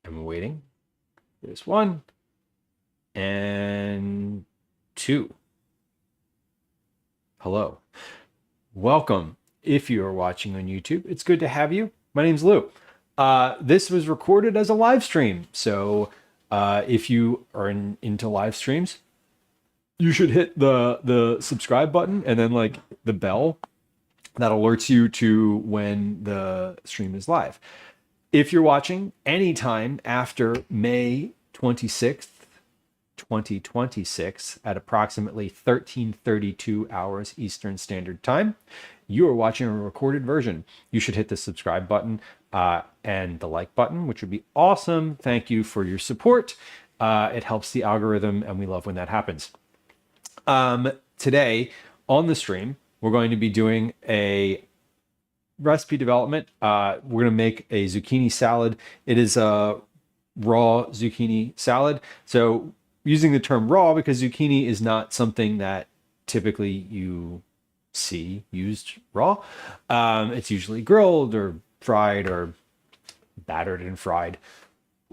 I'm waiting. There's 1 and 2. Hello. Welcome. If you are watching on YouTube, it's good to have you. My name's Lou. This was recorded as a live stream. So if you are into live streams, you should hit the subscribe button and then like the bell that alerts you to when the stream is live. If you're watching anytime after May 26th, 2026 at approximately 13:32 hours Eastern Standard Time, you are watching a recorded version. You should hit the subscribe button and the like button, which would be awesome. Thank you for your support. It helps the algorithm, and we love when that happens. Today on the stream, we're going to be doing a recipe development. We're going to make a zucchini salad. It is a raw zucchini salad. So using the term raw because zucchini is not something that typically you see used raw. It's usually grilled or fried or battered and fried,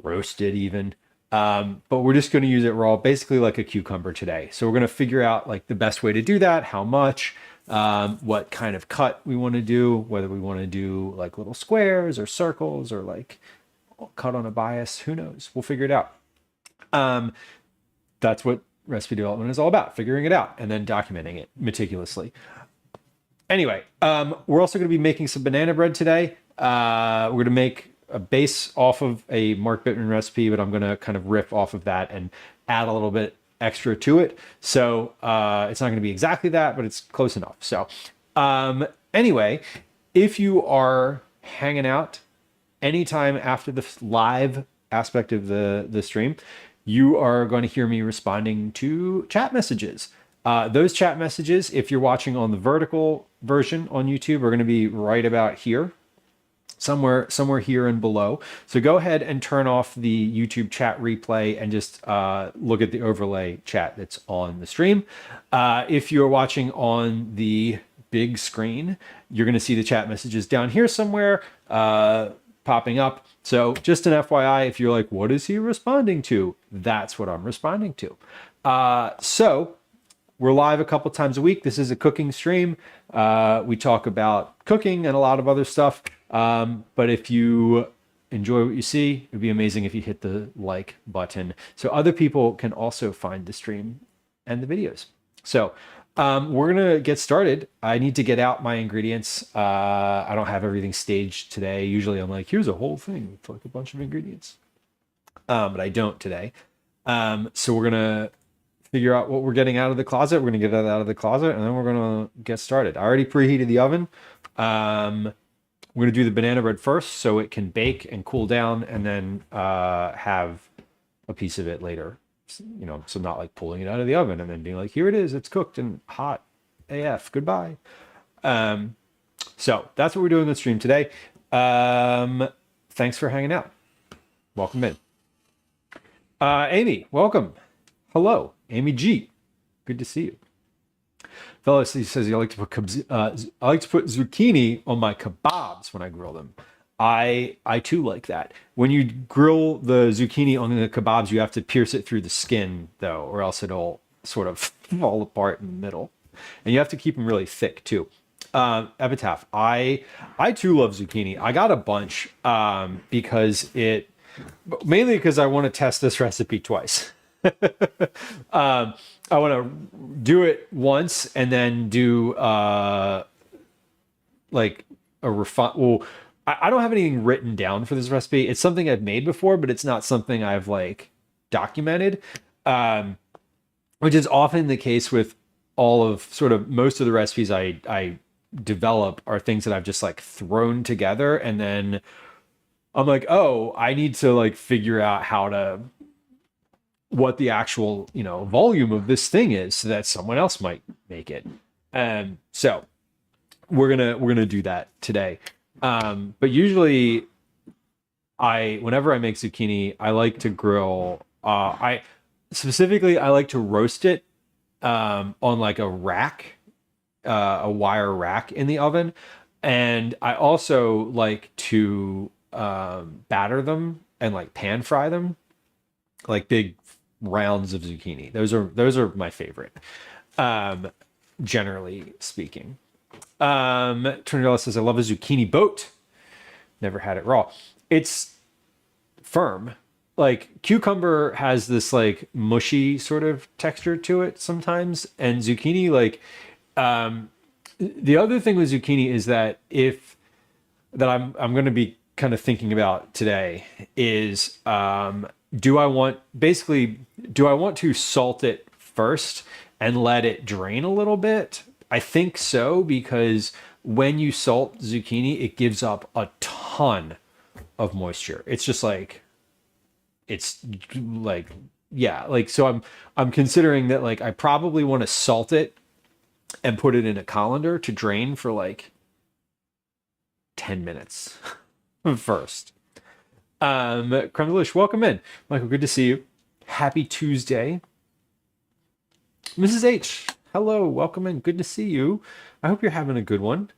roasted even. But we're just going to use it raw, basically like a cucumber today. So we're going to figure out like the best way to do that, how much, what kind of cut we want to do, whether we want to do like little squares or circles or like cut on a bias, who knows? We'll figure it out. That's what recipe development is all about, figuring it out and then documenting it meticulously. Anyway, we're also going to be making some banana bread today. We're going to make a base off of a Mark Bittman recipe, but I'm going to kind of riff off of that and add a little bit extra to it. So it's not going to be exactly that, but it's close enough. So anyway, if you are hanging out anytime after the live aspect of the stream, you are going to hear me responding to chat messages. Those chat messages, if you're watching on the vertical version on YouTube, are going to be right about here, somewhere here and below. So go ahead and turn off the YouTube chat replay and just look at the overlay chat that's on the stream. If you're watching on the big screen, you're going to see the chat messages down here somewhere popping up. So just an FYI, if you're like, what is he responding to? That's what I'm responding to. So we're live a couple times a week. This is a cooking stream. We talk about cooking and a lot of other stuff. But if you enjoy what you see, it'd be amazing if you hit the like button so other people can also find the stream and the videos. So we're going to get started. I need to get out my ingredients. I don't have everything staged today. Usually I'm like, here's a whole thing with like a bunch of ingredients. But I don't today. So we're going to figure out what we're getting out of the closet. We're going to get that out of the closet and then we're going to get started. I already preheated the oven. We're going to do the banana bread first so it can bake and cool down and then have a piece of it later. You know, so not like pulling it out of the oven and then being like, here it is, it's cooked and hot AF, goodbye. So that's what we're doing in the stream today. Thanks for hanging out. Welcome in. Amy, welcome. Hello, Amy G. Good to see you. Fellas, he says, I like to put zucchini on my kebabs when I grill them. I too like that. When you grill the zucchini on the kebabs, you have to pierce it through the skin though, or else it'll sort of fall apart in the middle. And you have to keep them really thick too. Epitaph, I too love zucchini. I got a bunch because mainly because I want to test this recipe twice. I want to do it once and then do like a refine. Well, I don't have anything written down for this recipe. It's something I've made before, but it's not something I've like documented, which is often the case with all of sort of most of the recipes I develop are things that I've just like thrown together and then I'm like, oh, I need to like figure out what the actual, volume of this thing is so that someone else might make it. So we're gonna do that today. But usually whenever I make zucchini, I like to grill. I like to roast it on like a rack, a wire rack in the oven. And I also like to batter them and like pan fry them, like big rounds of zucchini. Those are my favorite, um, generally speaking. $20 says I love a zucchini boat. Never had it raw. It's firm. Like cucumber has this like mushy sort of texture to it sometimes, and zucchini like the other thing with zucchini is that if that I'm going to be kind of thinking about today is do I want to salt it first and let it drain a little bit? I think so, because when you salt zucchini, it gives up a ton of moisture. It's just like it's like yeah, like so I'm considering that like I probably want to salt it and put it in a colander to drain for like 10 minutes first. Creme Delish, welcome in. Michael, good to see you. Happy Tuesday. Mrs. H, hello, welcome in. Good to see you. I hope you're having a good one.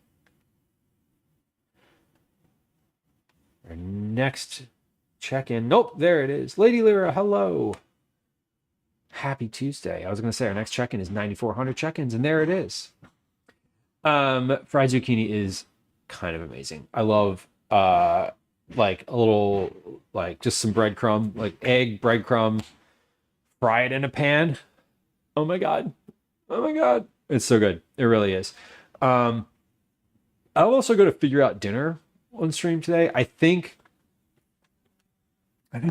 Our next check-in. Nope, there it is. Lady Lyra, hello. Happy Tuesday. I was going to say our next check-in is 9,400 check-ins, and there it is. Fried zucchini is kind of amazing. I love like a little like just some breadcrumb, like egg, breadcrumb, fry it in a pan. Oh my god. Oh my god. It's so good. It really is. I'll also go to figure out dinner on stream today. I think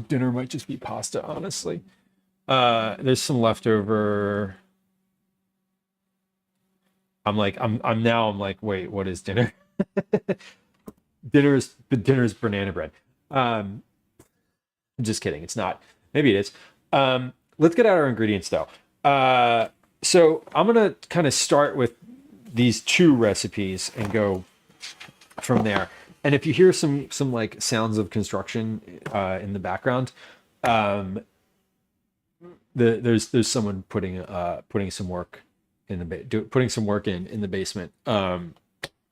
dinner might just be pasta, honestly. There's some leftover. I'm like, wait, what is dinner? Dinner's banana bread. Just kidding. It's not. Maybe it is. Let's get out our ingredients though. So I'm gonna kind of start with these two recipes and go from there. And if you hear some like sounds of construction in the background, there's someone putting some work in putting some work in the basement. Our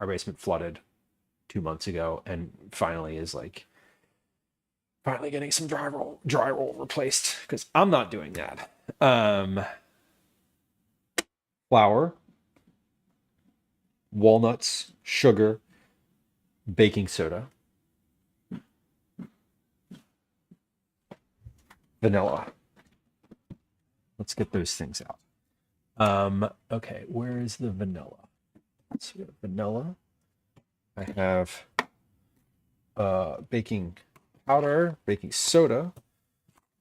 basement flooded 2 months ago and finally getting some drywall replaced because I'm not doing that. Flour, walnuts, sugar, baking soda, vanilla. Let's get those things out. Okay, where is the vanilla? So we have vanilla. I have baking powder, baking soda.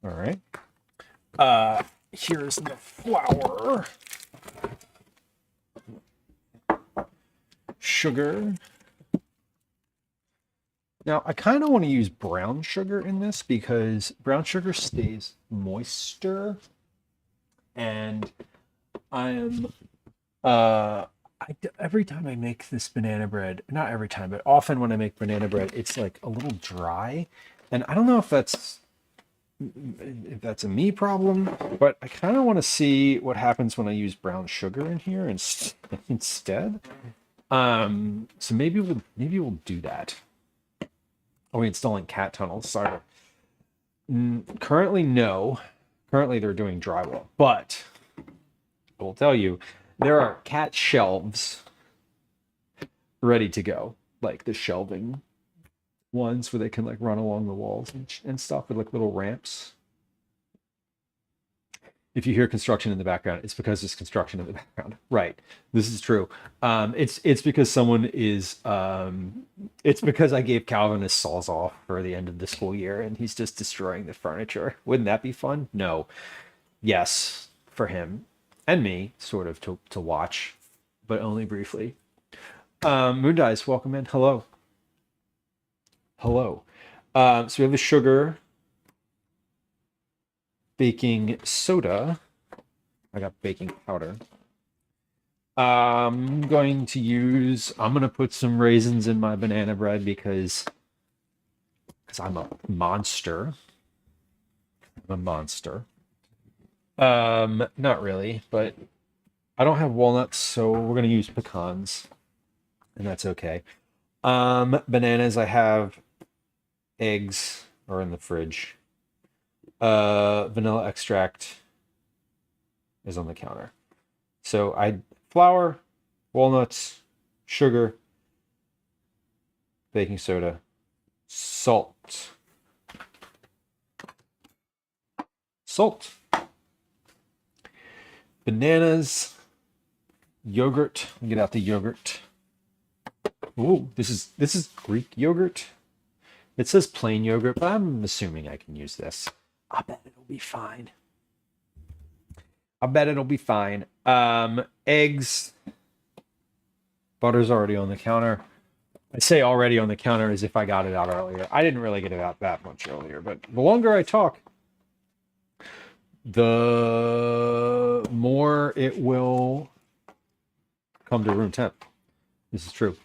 All right. Here's the flour. Sugar. Now, I kind of want to use brown sugar in this because brown sugar stays moister. And every time I make this banana bread, not every time, but often when I make banana bread, it's like a little dry. And I don't know if that's a me problem, but I kind of want to see what happens when I use brown sugar in here instead. So maybe we'll do that. Are we installing cat tunnels? Sorry. Currently, no. Currently, they're doing drywall, but I will tell you, there are cat shelves ready to go, like the shelving ones where they can like run along the walls and stuff with like little ramps. If you hear construction in the background, it's because there's construction in the background. Right. This is true. It's because someone is it's because I gave Calvin his Sawzall for the end of the school year and he's just destroying the furniture. Wouldn't that be fun? No. Yes, for him and me, sort of to watch, but only briefly. Moon Dice, welcome in. Hello. Hello. So we have the sugar, baking soda. I got baking powder. I'm going to put some raisins in my banana bread because I'm a monster. I'm a monster. Not really, but I don't have walnuts, so we're going to use pecans, and that's okay. Bananas, I have eggs, or in the fridge. Vanilla extract is on the counter. So I flour, walnuts, sugar, baking soda, salt, bananas, yogurt. Get out the yogurt. Ooh, this is Greek yogurt. It says plain yogurt, but I'm assuming I can use this. I bet it'll be fine. Eggs. Butter's already on the counter. I say already on the counter as if I got it out earlier. I didn't really get it out that much earlier, but the longer I talk, the more it will come to room temp. This is true.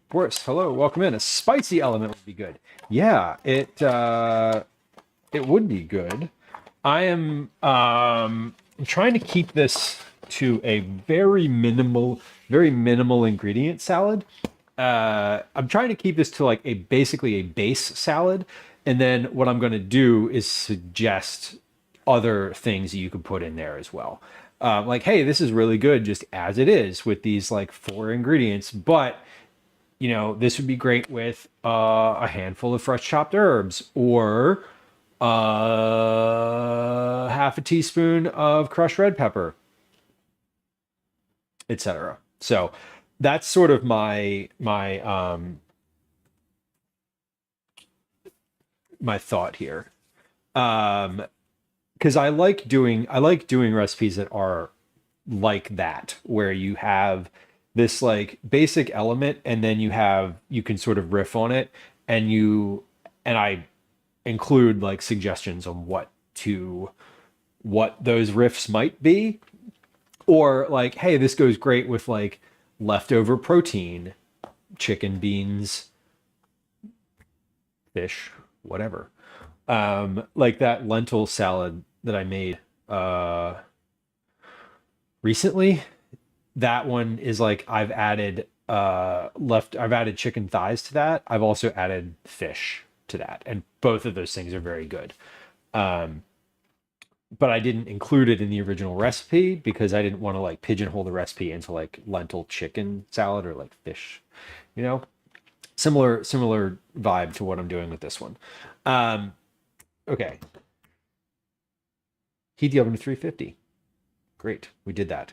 Boris, hello, welcome in. A spicy element would be good. Yeah, it would be good. I am trying to keep this to a very minimal ingredient salad. I'm trying to keep this to like basically a base salad, and then what I'm going to do is suggest other things that you could put in there as well. Like, hey, this is really good just as it is with these like 4 ingredients, but you know, this would be great with a handful of fresh chopped herbs, or half a teaspoon of crushed red pepper, etc. So that's sort of my thought here. Because I like doing recipes that are like that, where you have this like basic element, and then you can sort of riff on it, and I include like suggestions on what those riffs might be, or like, hey, this goes great with like leftover protein, chicken, beans, fish, whatever. Like that lentil salad that I made recently. That one is like I've added chicken thighs to that. I've also added fish to that, and both of those things are very good. But I didn't include it in the original recipe because I didn't want to like pigeonhole the recipe into like lentil chicken salad or like fish, you know. Similar vibe to what I'm doing with this one. Okay. Heat the oven to 350. Great, we did that.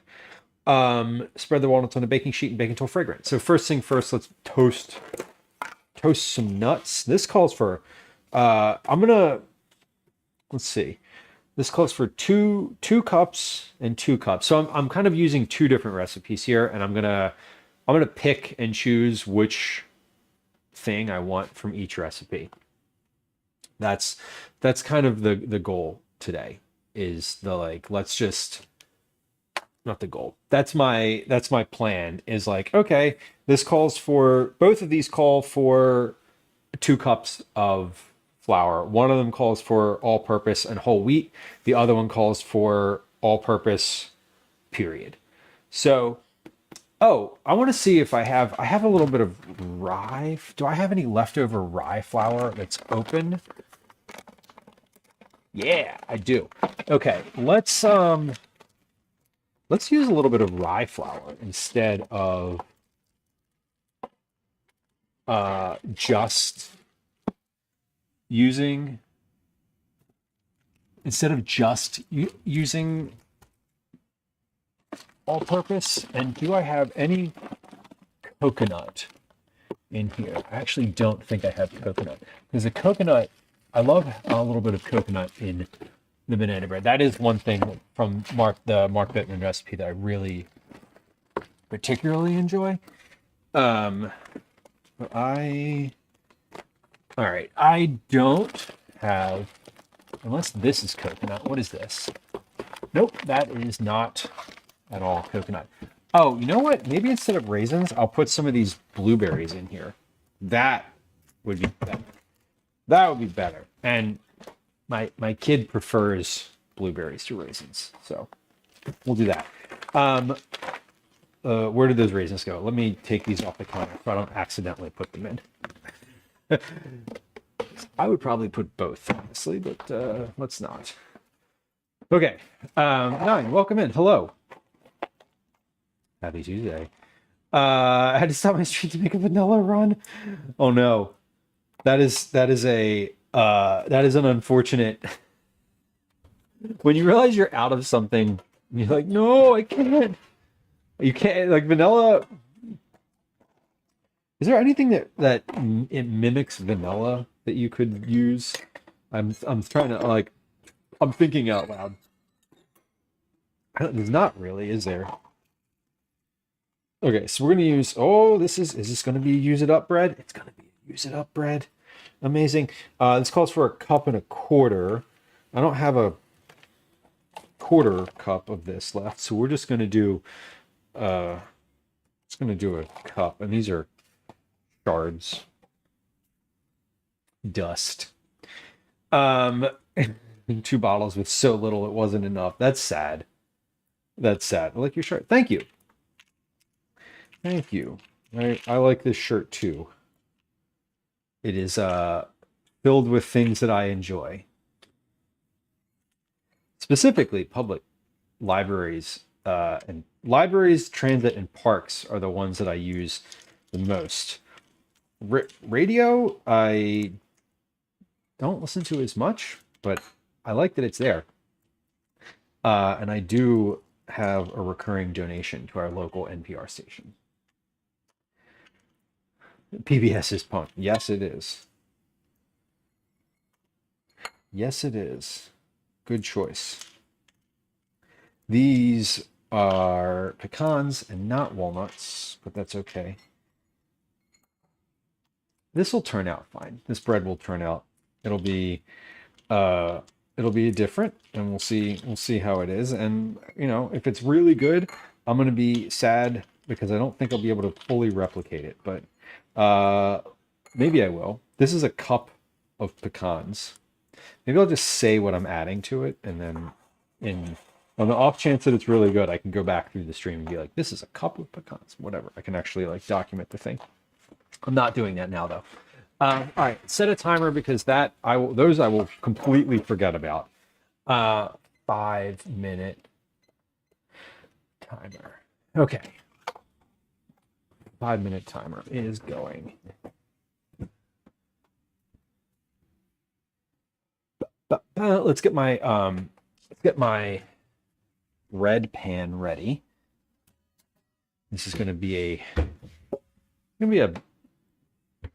Spread the walnuts on a baking sheet and bake until fragrant. So first thing first, let's toast some nuts. This calls for, let's see. This calls for two cups and 2 cups. So I'm kind of using 2 different recipes here, and I'm gonna pick and choose which thing I want from each recipe. That's kind of the goal today, is the like, let's just, not the goal. That's my plan, is like, okay, both of these call for 2 cups of flour. One of them calls for all-purpose and whole wheat. The other one calls for all-purpose, period. So, oh, I want to see if I have a little bit of rye. Do I have any leftover rye flour that's open? Yeah, I do. Okay, let's use a little bit of rye flour instead of just using all-purpose. And do I have any coconut in here? I actually don't think I have coconut, because the coconut, I love a little bit of coconut in the banana bread. That is one thing from the Mark Bittman recipe that I really particularly enjoy. But I don't have, unless this is coconut. What is this? Nope, that is not at all coconut. Oh, you know what? Maybe instead of raisins, I'll put some of these blueberries in here. That would be better. That would be better. And my kid prefers blueberries to raisins, so we'll do that. Where did those raisins go? Let me take these off the counter so I don't accidentally put them in. I would probably put both, honestly, but let's not. Okay. 9, welcome in. Hello. Happy Tuesday. I had to stop my stream to make a vanilla run. Oh no. That is an unfortunate. When you realize you're out of something, you're like, no, I can't. You can't, like, vanilla. Is there anything that it mimics vanilla that you could use? I'm trying to, like, I'm thinking out loud. There's not really, is there? Okay, so we're gonna use. Oh, is this gonna be use it up bread? It's gonna be use it up bread. Amazing. This calls for 1.25 cups. I don't have a 1/4 cup of this left, so we're just gonna do. Just gonna do a cup, and these are shards. Dust. 2 bottles with so little it wasn't enough. That's sad. That's sad. I like your shirt. Thank you. Thank you. I like this shirt too. It is filled with things that I enjoy. Specifically, public libraries and libraries, transit, and parks are the ones that I use the most. Radio, I don't listen to as much, but I like that it's there. And I do have a recurring donation to our local NPR station. PBS is punk. Yes, it is. Yes, it is. Good choice. These are pecans and not walnuts, but that's okay. This will turn out fine. This bread will turn out. It'll be different, and we'll see how it is. And if it's really good, I'm gonna be sad because I don't think I'll be able to fully replicate it, but maybe I will. This is a cup of pecans. Maybe I'll just say what I'm adding to it, and then on the off chance that it's really good, I can go back through the stream and be like, this is a cup of pecans, whatever. I can actually like document the thing. I'm not doing that now though. All right, set a timer because those I will completely forget about. 5-minute timer. Okay. 5-minute timer is going. Let's get my red pan ready. This is going to be a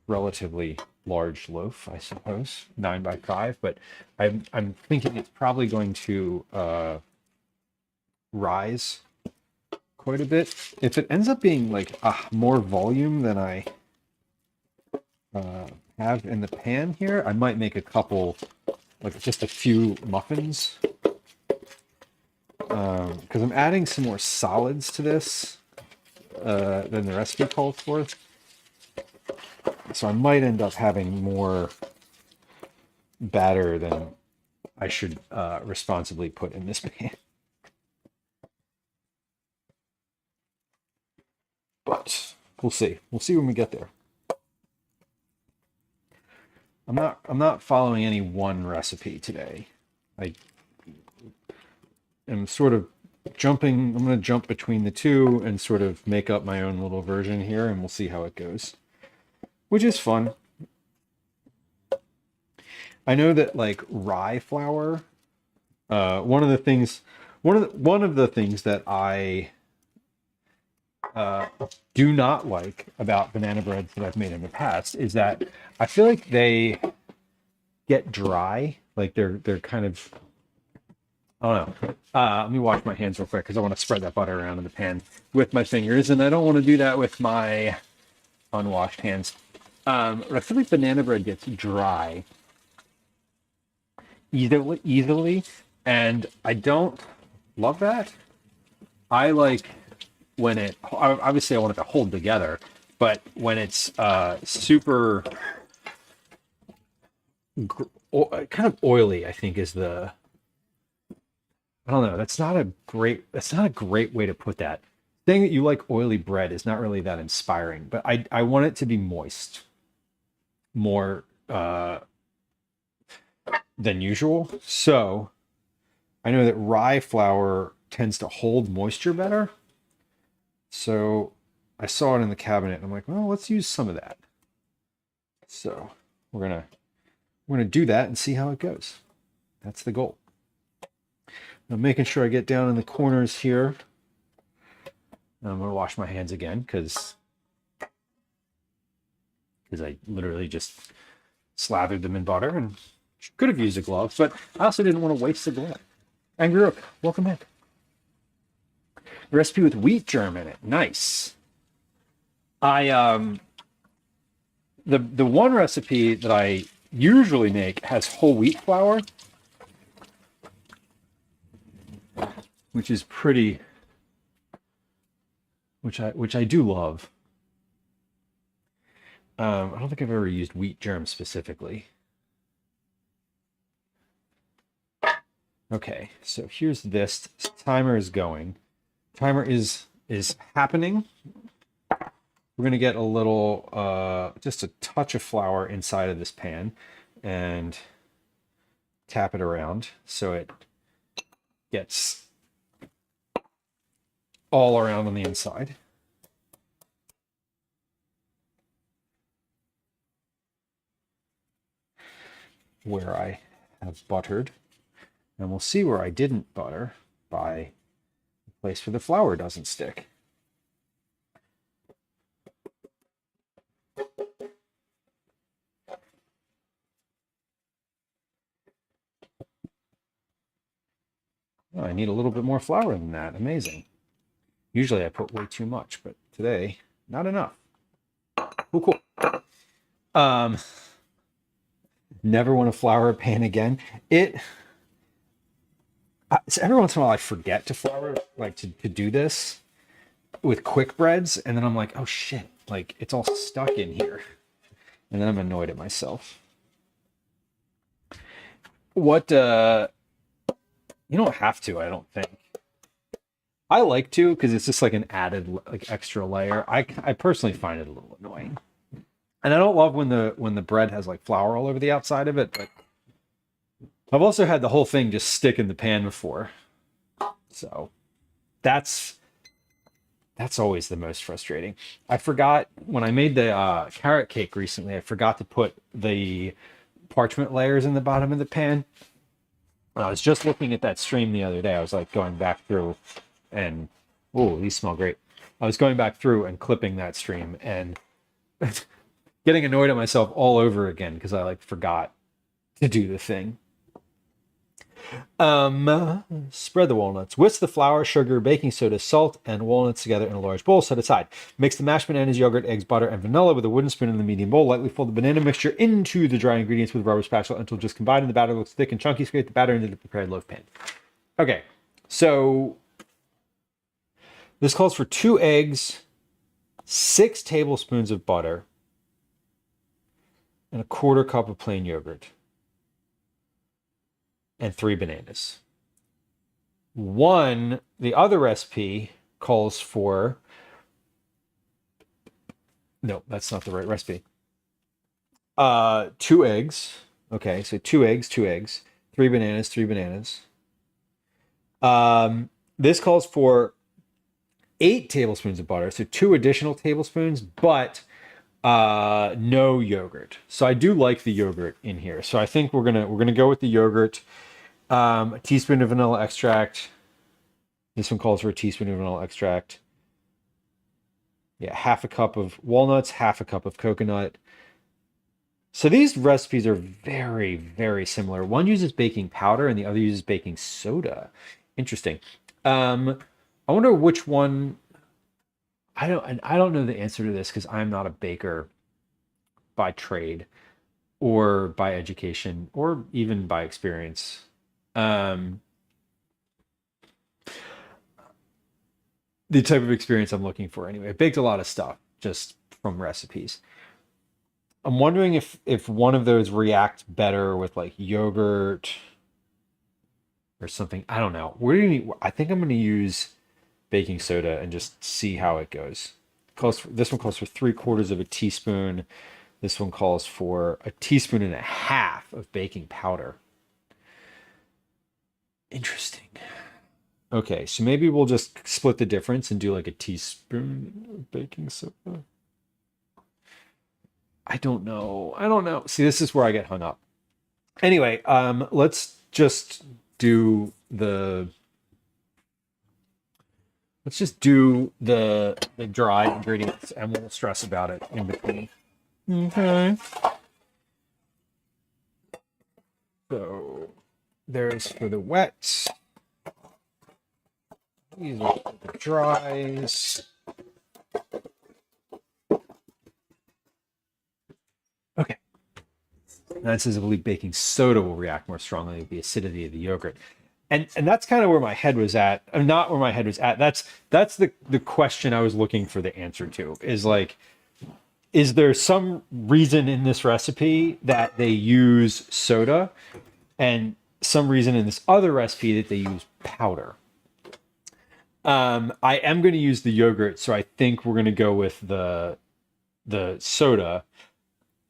relatively large loaf, I suppose, 9 by 5. But I'm thinking it's probably going to rise quite a bit. If it ends up being like more volume than I have in the pan here, I might make a couple, like just a few muffins, because I'm adding some more solids to this than the recipe calls for. So I might end up having more batter than I should responsibly put in this pan. But we'll see. We'll see when we get there. I'm not following any one recipe today. I am sort of jumping. I'm going to jump between the two and sort of make up my own little version here, and we'll see how it goes, which is fun. I know that like rye flour, one of the things that I do not like about banana breads that I've made in the past is that I feel like they get dry. Like they're kind of, I don't know. Let me wash my hands real quick because I want to spread that butter around in the pan with my fingers, and I don't want to do that with my unwashed hands. But I feel like banana bread gets dry easily, and I don't love that. I like when it, obviously I want it to hold together, but when it's super kind of oily, I think is the, I don't know, that's not a great way to put that. Saying that you like oily bread is not really that inspiring, but I want it to be moist, more than usual. So I know that rye flour tends to hold moisture better. So I saw it in the cabinet and I'm like, well, let's use some of that. So we're gonna do that and see how it goes. That's the goal. I'm making sure I get down in the corners here. I'm gonna wash my hands again because I literally just slathered them in butter and could have used a glove, but I also didn't want to waste the glove. Angry Rook, welcome back. Recipe with wheat germ in it. Nice. The one recipe that I usually make has whole wheat flour, which is pretty, which I do love. I don't think I've ever used wheat germ specifically. Okay, so here's this. Timer is going. Timer is happening. We're gonna get a little, just a touch of flour inside of this pan and tap it around so it gets all around on the inside. Where I have buttered. And we'll see where I didn't butter by the place where the flour doesn't stick. Oh, I need a little bit more flour than that. Amazing. Usually I put way too much, but today, not enough. Cool. Never want to flour a pan again. So every once in a while I forget to flour, like to do this with quick breads, and then I'm like, oh shit, like it's all stuck in here. And then I'm annoyed at myself. What you don't have to, I don't think. I like to because it's just like an added like extra layer. I personally find it a little annoying. And I don't love when the bread has like flour all over the outside of it, but I've also had the whole thing just stick in the pan before. So that's always the most frustrating. I forgot when I made the carrot cake recently, I forgot to put the parchment layers in the bottom of the pan. I was just looking at that stream the other day. I was like going back through and, oh, these smell great. I was going back through and clipping that stream and getting annoyed at myself all over again because I like forgot to do the thing. Spread the walnuts. Whisk the flour, sugar, baking soda, salt, and walnuts together in a large bowl. Set aside. Mix the mashed bananas, yogurt, eggs, butter, and vanilla with a wooden spoon in the medium bowl. Lightly fold the banana mixture into the dry ingredients with a rubber spatula until just combined and the batter looks thick and chunky. Scrape the batter into the prepared loaf pan. Okay, so this calls for 2 eggs, 6 tablespoons of butter, and a 1/4 cup of plain yogurt. And 3 bananas. The other recipe calls for, no, that's not the right recipe. 2 eggs. Okay, so 2 eggs, 3 bananas, 3 bananas. This calls for 8 tablespoons of butter, so 2 additional tablespoons, but no yogurt. So I do like the yogurt in here. So I think we're gonna go with the yogurt. A teaspoon of vanilla extract. This one calls for a teaspoon of vanilla extract. Yeah, 1/2 cup of walnuts, 1/2 cup of coconut. So these recipes are very, very similar. One uses baking powder and the other uses baking soda. Interesting. I wonder which one. I don't know the answer to this because I'm not a baker by trade or by education or even by experience. The type of experience I'm looking for anyway. I baked a lot of stuff just from recipes. I'm wondering if one of those react better with like yogurt or something. I don't know. I think I'm going to use baking soda and just see how it goes. This one calls for 3/4 of a teaspoon. This one calls for a teaspoon and a half of baking powder. Interesting. Okay, so maybe we'll just split the difference and do like a teaspoon of baking soda. I don't know. I don't know. See, this is where I get hung up. Anyway, let's just do the the dry ingredients and we'll stress about it in between. Okay. So there's for the wets. These are for the dries. Okay. Now it says I believe baking soda will react more strongly with the acidity of the yogurt. And that's kind of where my head was at. Not where my head was at. That's the question I was looking for the answer to. Is like, is there some reason in this recipe that they use soda and some reason in this other recipe that they use powder? I am going to use the yogurt, so I think we're going to go with the soda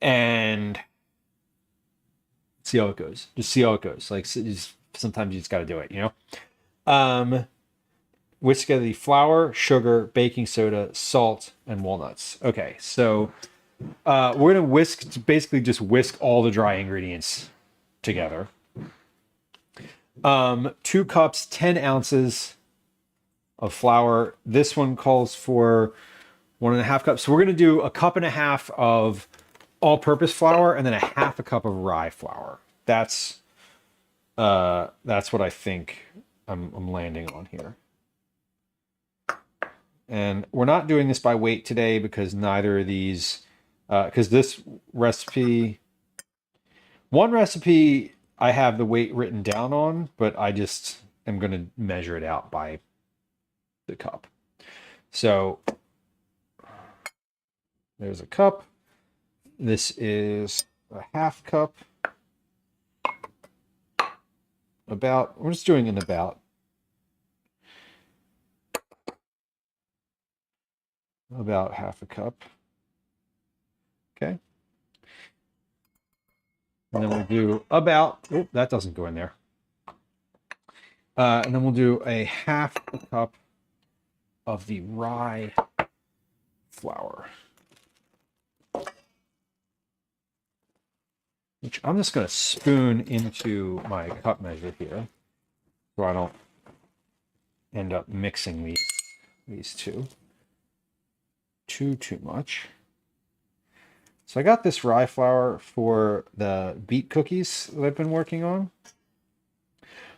and see how it goes. Just see how it goes. Like sometimes you just got to do it, you know. Whisk together the flour, sugar, baking soda, salt, and walnuts. Okay, so we're gonna basically just whisk all the dry ingredients together. 2 cups, 10 ounces of flour. This one calls for 1.5 cups. So we're gonna do 1.5 cups of all-purpose flour and then 1/2 cup of rye flour. That's what I think I'm landing on here. And we're not doing this by weight today because neither of these, because this recipe, one recipe I have the weight written down on, but I just am going to measure it out by the cup. So there's a cup. This is 1/2 cup. We're just doing an about. About 1/2 cup. Okay. And then we'll do about, oh, that doesn't go in there. And then we'll do 1/2 cup of the rye flour. Which I'm just going to spoon into my cup measure here so I don't end up mixing these two too much. So I got this rye flour for the beet cookies that I've been working on,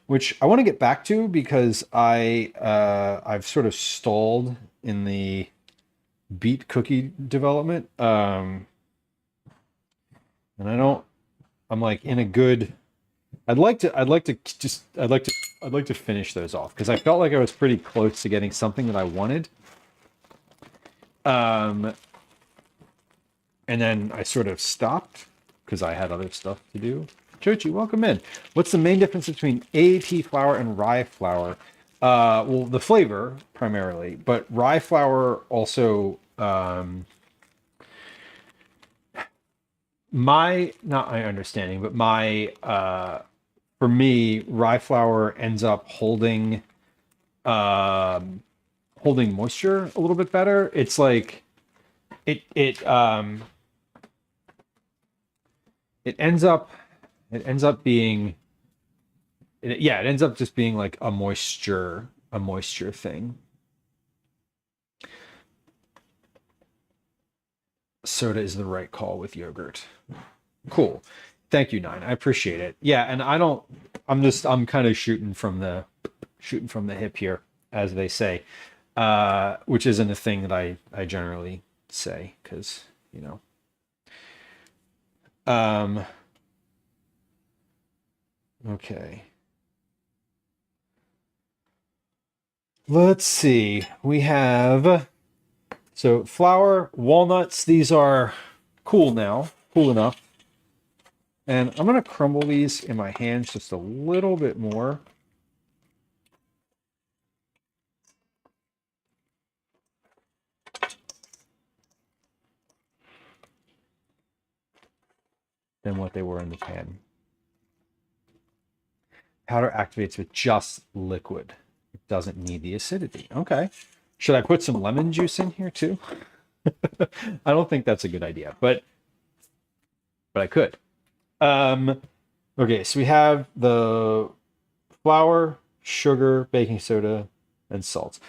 which I want to get back to because I've sort of stalled in the beet cookie development. And I'm like in a good, I'd like to finish those off because I felt like I was pretty close to getting something that I wanted. And then I sort of stopped because I had other stuff to do. Chochi, welcome in. What's the main difference between AAP flour and rye flour? Well, the flavor primarily, but rye flour also, not my understanding, but for me, rye flour ends up holding moisture a little bit better. It's like it ends up being it ends up just being like a moisture thing. Soda is the right call with yogurt. Cool. Thank you, Nine. I appreciate it. Yeah, and I'm kind of shooting from the hip here, as they say. Which isn't a thing that I generally say, because, you know. Okay. Let's see. We have flour, walnuts. These are cool enough. And I'm going to crumble these in my hands just a little bit more. Than what they were in the pan. Powder activates with just liquid. It doesn't need the acidity. Okay. Should I put some lemon juice in here too? I don't think that's a good idea, but I could. Okay, so we have the flour, sugar, baking soda, and salt.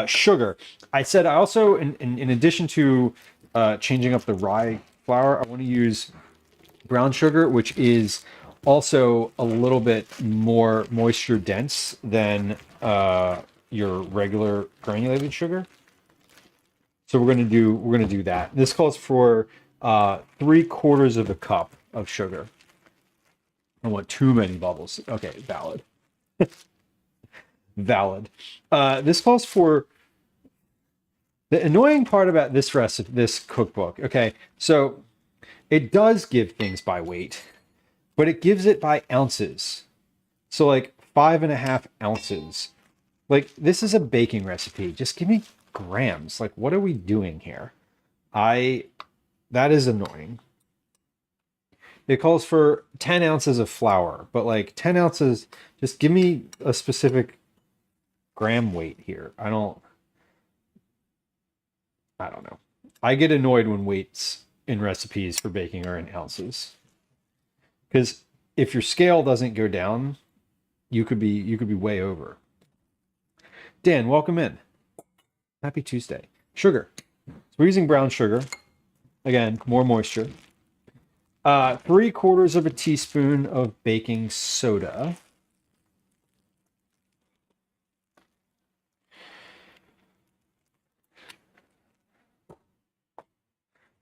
Sugar. I said I also, in addition to changing up the rye flour, I want to use brown sugar, which is also a little bit more moisture dense than your regular granulated sugar. So we're gonna do that. This calls for 3/4 of a cup of sugar. I don't want too many bubbles. Okay, valid. Valid. This calls for the annoying part about this recipe, this cookbook. Okay, so it does give things by weight, but it gives it by ounces. So like 5.5 ounces. Like this is a baking recipe. Just give me grams. Like what are we doing here? That is annoying. It calls for 10 ounces of flour, but like 10 ounces, just give me a specific gram weight here. I don't know. I get annoyed when weights in recipes for baking are in ounces. Because if your scale doesn't go down, you could be way over. Dan, welcome in. Happy Tuesday. Sugar. So we're using brown sugar. Again, more moisture. 3/4 of a teaspoon of baking soda.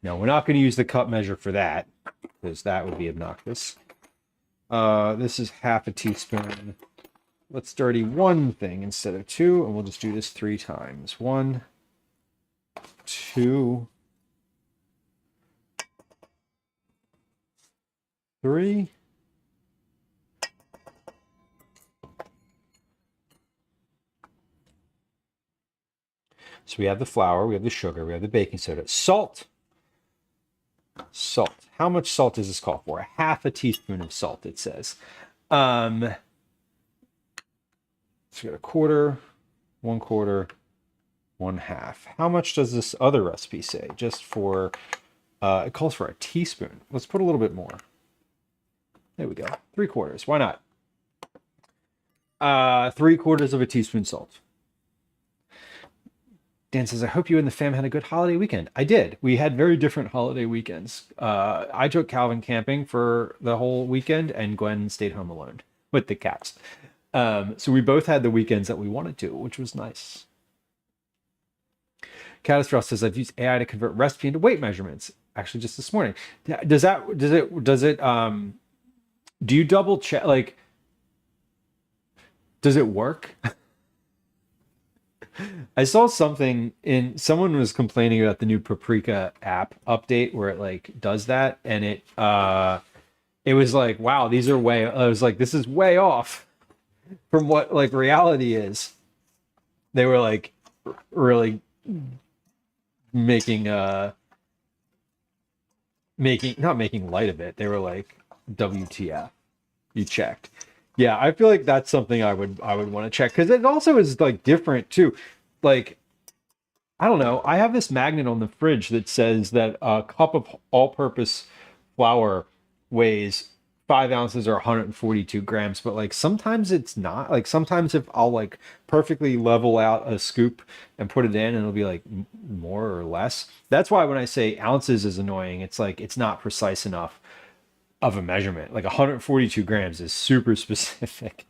No, we're not going to use the cup measure for that, because that would be obnoxious. This is half a teaspoon. Let's dirty one thing instead of two, and we'll just do this 3 times. 1, 2, 3. So we have the flour, we have the sugar, we have the baking soda. Salt. Salt. How much salt does this call for? Half a teaspoon of salt, it says. So we got 1/4, 1/4, 1/2. How much does this other recipe say? Just for, it calls for a teaspoon. Let's put a little bit more. There we go. 3/4. Why not? 3/4 of a teaspoon salt. Dan says, I hope you and the fam had a good holiday weekend. I did. We had very different holiday weekends. I took Calvin camping for the whole weekend, and Gwen stayed home alone with the cats. So we both had the weekends that we wanted to, which was nice. Catastrophe says, I've used AI to convert recipe into weight measurements. Actually, just this morning. Does it do you double check, like, does it work? I saw something someone was complaining about the new Paprika app update where it like does that, and it was like, wow, these are way, I was like, this is way off from what like reality is. They were like really not making light of it. They were like, WTF, you checked. Yeah, I feel like that's something I would want to check, because it also is like different too. Like, I don't know. I have this magnet on the fridge that says that a cup of all-purpose flour weighs 5 ounces or 142 grams, but like sometimes it's not. Like sometimes if I'll like perfectly level out a scoop and put it in, and it'll be like more or less. That's why when I say ounces is annoying, it's like it's not precise enough of a measurement. Like 142 grams is super specific.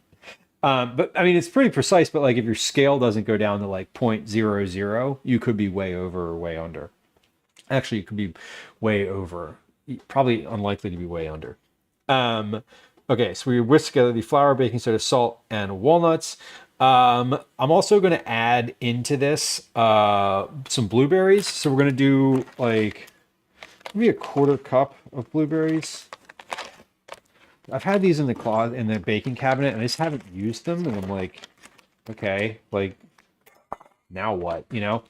But I mean, it's pretty precise, but like if your scale doesn't go down to like 0.00, you could be way over or way under. Actually, it could be way over. Probably unlikely to be way under. Okay, so we whisk together the flour, baking soda, salt, and walnuts. I'm also going to add into this some blueberries. So we're going to do like maybe 1/4 cup of blueberries. I've had these in the closet, in the baking cabinet, and I just haven't used them. And I'm like, okay, like now what, you know?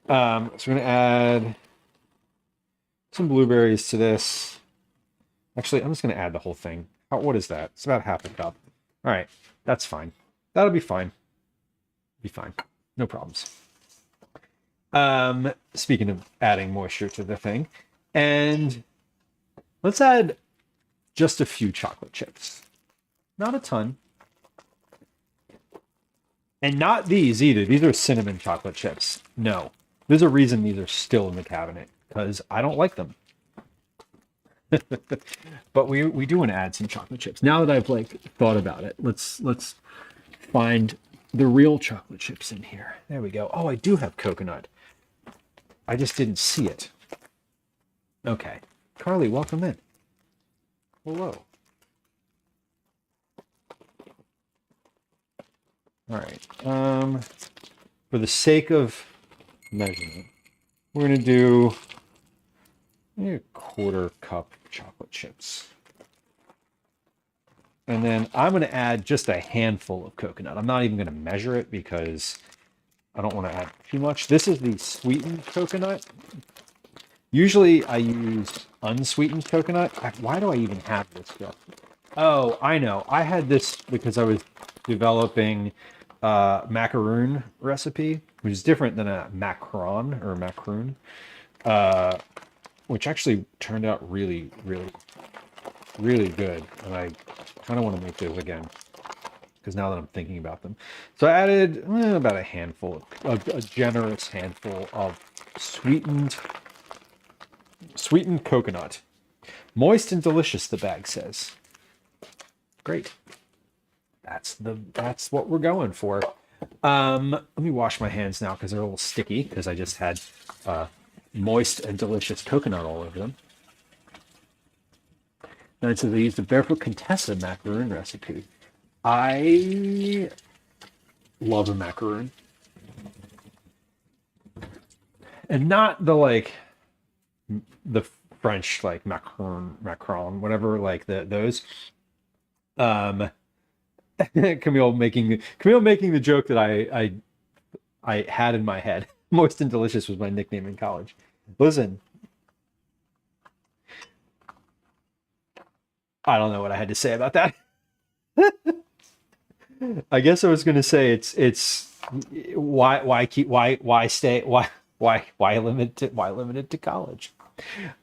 So we're gonna add some blueberries to this. Actually, I'm just gonna add the whole thing. What is that? It's about 1/2 cup. All right, that's fine. That'll be fine. Be fine. No problems. Speaking of adding moisture to the thing, and let's add just a few chocolate chips. Not a ton. And not these either. These are cinnamon chocolate chips. No. There's a reason these are still in the cabinet, because I don't like them. But we do want to add some chocolate chips. Now that I've like thought about it, let's find the real chocolate chips in here. There we go. Oh, I do have coconut. I just didn't see it. Okay. Carly, welcome in. Hello. All right. For the sake of measurement, we're going to do a 1/4 cup chocolate chips. And then I'm going to add just a handful of coconut. I'm not even going to measure it because I don't want to add too much. This is the sweetened coconut. Usually I use unsweetened coconut. Why do I even have this stuff? Oh, I know. I had this because I was developing a macaroon recipe, which is different than a macaron or macaroon, which actually turned out really, really, really good. And I kind of want to make those again because now that I'm thinking about them. So I added about a handful, a generous handful of sweetened coconut. Moist and delicious, the bag says. Great. That's what we're going for. Let me wash my hands now because they're a little sticky because I just had moist and delicious coconut all over them. And so they used the Barefoot Contessa macaroon recipe. I love a macaroon. And not the the French like macaron, whatever, like those. Camille making the joke that I had in my head. Moist and delicious was my nickname in college. Listen, I don't know what I had to say about that. I guess I was going to say it's why limit it to college.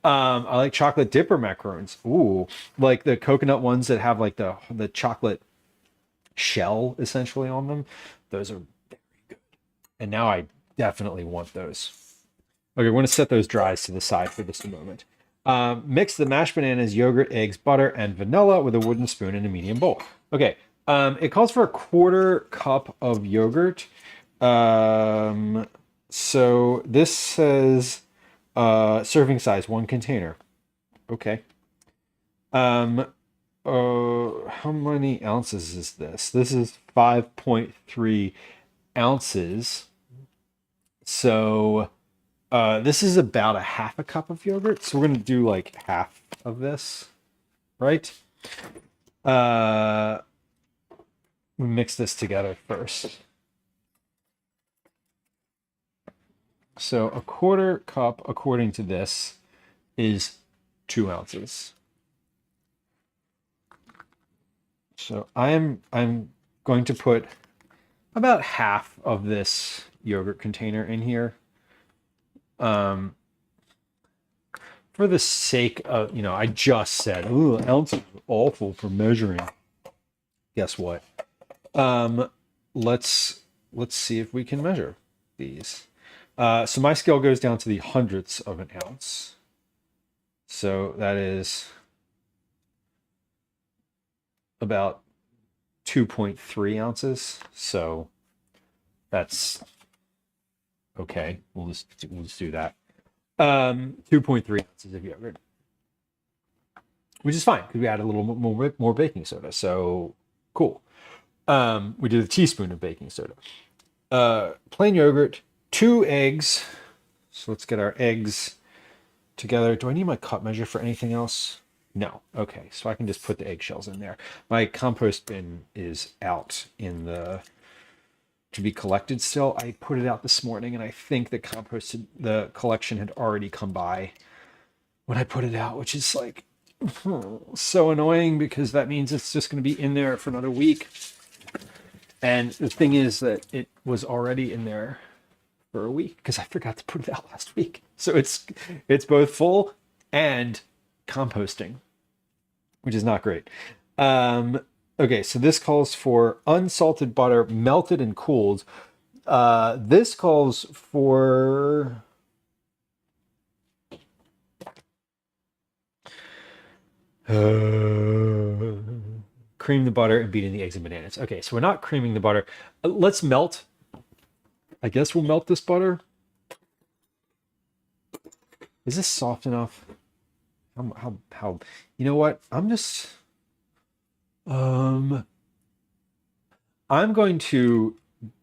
I like chocolate dipper macaroons. Ooh, like the coconut ones that have like the chocolate shell essentially on them. Those are very good. And now I definitely want those. Okay, we're going to set those dries to the side for just a moment. Mix the mashed bananas, yogurt, eggs, butter, and vanilla with a wooden spoon in a medium bowl. Okay, it calls for a 1/4 cup of yogurt. So this says serving size, 1 container. Okay. How many ounces is this? This is 5.3 ounces. So this is about a 1/2 cup of yogurt. So we're going to do like half of this, right? We mix this together first. So a 1/4 cup, according to this, is 2 ounces. So I'm going to put about half of this yogurt container in here. For the sake of, I just said, ooh, ounces are awful for measuring. Guess what? Let's see if we can measure these. So my scale goes down to the hundredths of an ounce. So that is about 2.3 ounces. So that's okay. We'll just do that. 2.3 ounces of yogurt, which is fine because we added a little more baking soda. So cool. We did a teaspoon of baking soda. Plain yogurt, 2 eggs. So let's get our eggs together. Do I need my cup measure for anything else? No. Okay, so I can just put the eggshells in there. My compost bin is out to be collected still. I put it out this morning, and I think the collection had already come by when I put it out, which is like So annoying because that means it's just going to be in there for another week. And the thing is that it was already in there for a week because I forgot to put it out last week. So it's both full and composting, which is not great. Okay, so this calls for unsalted butter, melted and cooled. This calls for cream the butter and beating the eggs and bananas. Okay, so we're not creaming the butter. Let's melt. I guess we'll melt this butter. Is this soft enough? How, you know what? I'm going to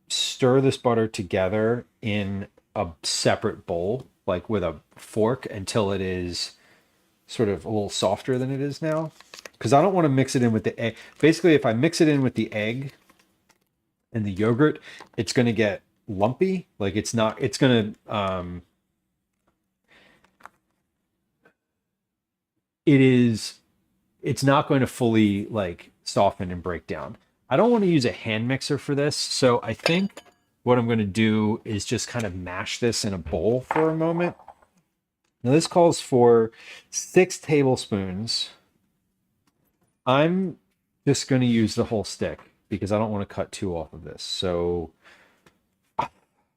stir this butter together in a separate bowl, like with a fork, until it is sort of a little softer than it is now. Because I don't want to mix it in with the egg. Basically, if I mix it in with the egg and the yogurt, it's going to get lumpy. Like it's going to, it's not going to fully like soften and break down. I don't want to use a hand mixer for this. So I think what I'm going to do is just kind of mash this in a bowl for a moment. Now this calls for 6 tablespoons. I'm just going to use the whole stick because I don't want to cut 2 off of this. So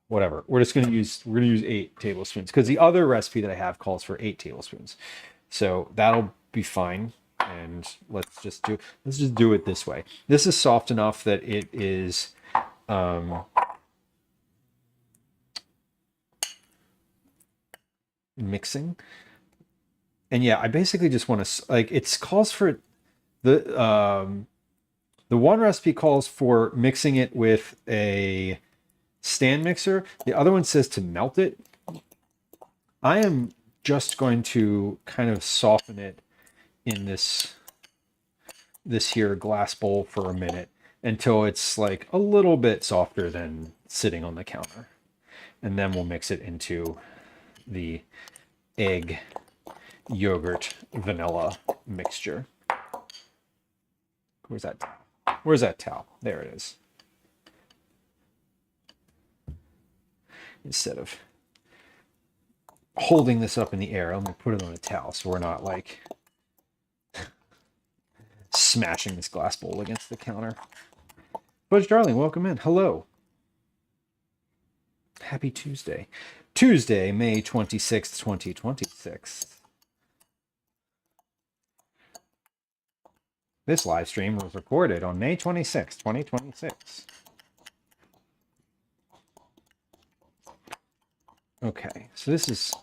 whatever. We're going to use 8 tablespoons because the other recipe that I have calls for 8 tablespoons. So that'll be fine. And let's just do it this way. This is soft enough that it is mixing. And yeah, I basically just want to like it calls for the one recipe calls for mixing it with a stand mixer. The other one says to melt it. I am just going to kind of soften it in this here glass bowl for a minute until it's like a little bit softer than sitting on the counter. And then we'll mix it into the egg, yogurt, vanilla mixture. Where's that towel? Where's that towel? There it is. Instead of holding this up in the air, I'm going to put it on a towel so we're not like smashing this glass bowl against the counter. Buzz Darling, welcome in. Hello. Happy Tuesday. Tuesday, May 26th, 2026. This live stream was recorded on May 26th, 2026. Okay, so this is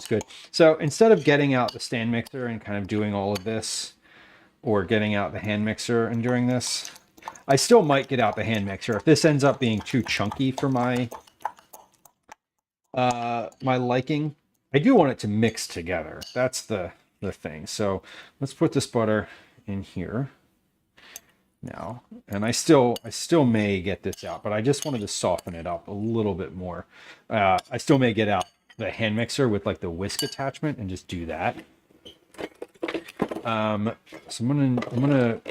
good. So instead of getting out the stand mixer and kind of doing all of this, or getting out the hand mixer and doing this, I still might get out the hand mixer if this ends up being too chunky for my my liking. I do want it to mix together. That's the thing. So let's put this butter in here now. And I still may get this out, but I just wanted to soften it up a little bit more. I still may get out the hand mixer with like the whisk attachment and just do that. So I'm gonna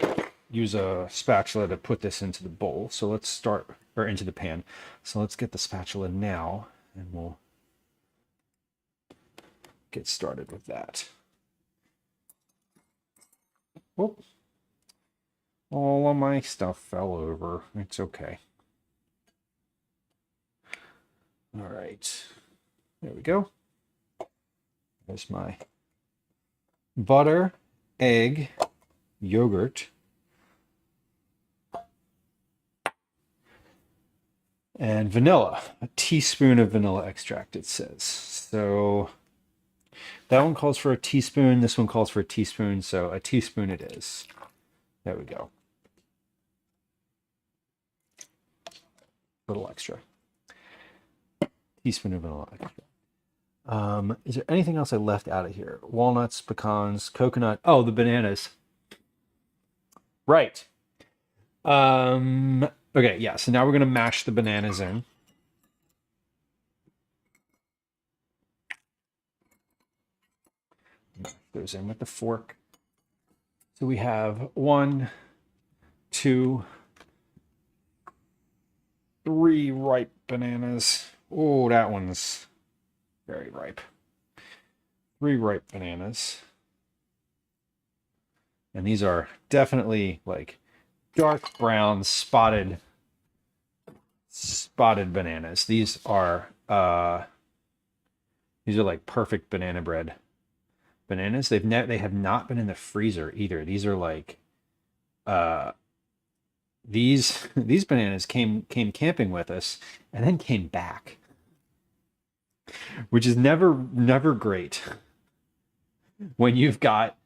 use a spatula to put this into the bowl. So let's start, or into the pan. So let's get the spatula now, and we'll get started with that. Whoop. All of my stuff fell over. It's okay. All right. There we go. There's my butter, egg, yogurt, and vanilla. A teaspoon of vanilla extract, it says. So that one calls for a teaspoon. This one calls for a teaspoon. So a teaspoon it is. There we go. A little extra. Teaspoon of vanilla extract. Is there anything else I left out of here? Walnuts, pecans, coconut. Oh, the bananas. Right. Okay, yeah. So now we're going to mash the bananas in. those in with the fork. So we have 1, 2, 3 ripe bananas. Oh, that one's very ripe. 3 ripe bananas. And these are definitely like dark brown spotted bananas. These are like perfect banana bread bananas. They have not been in the freezer either. These are like these bananas came camping with us and then came back, which is never great when you've got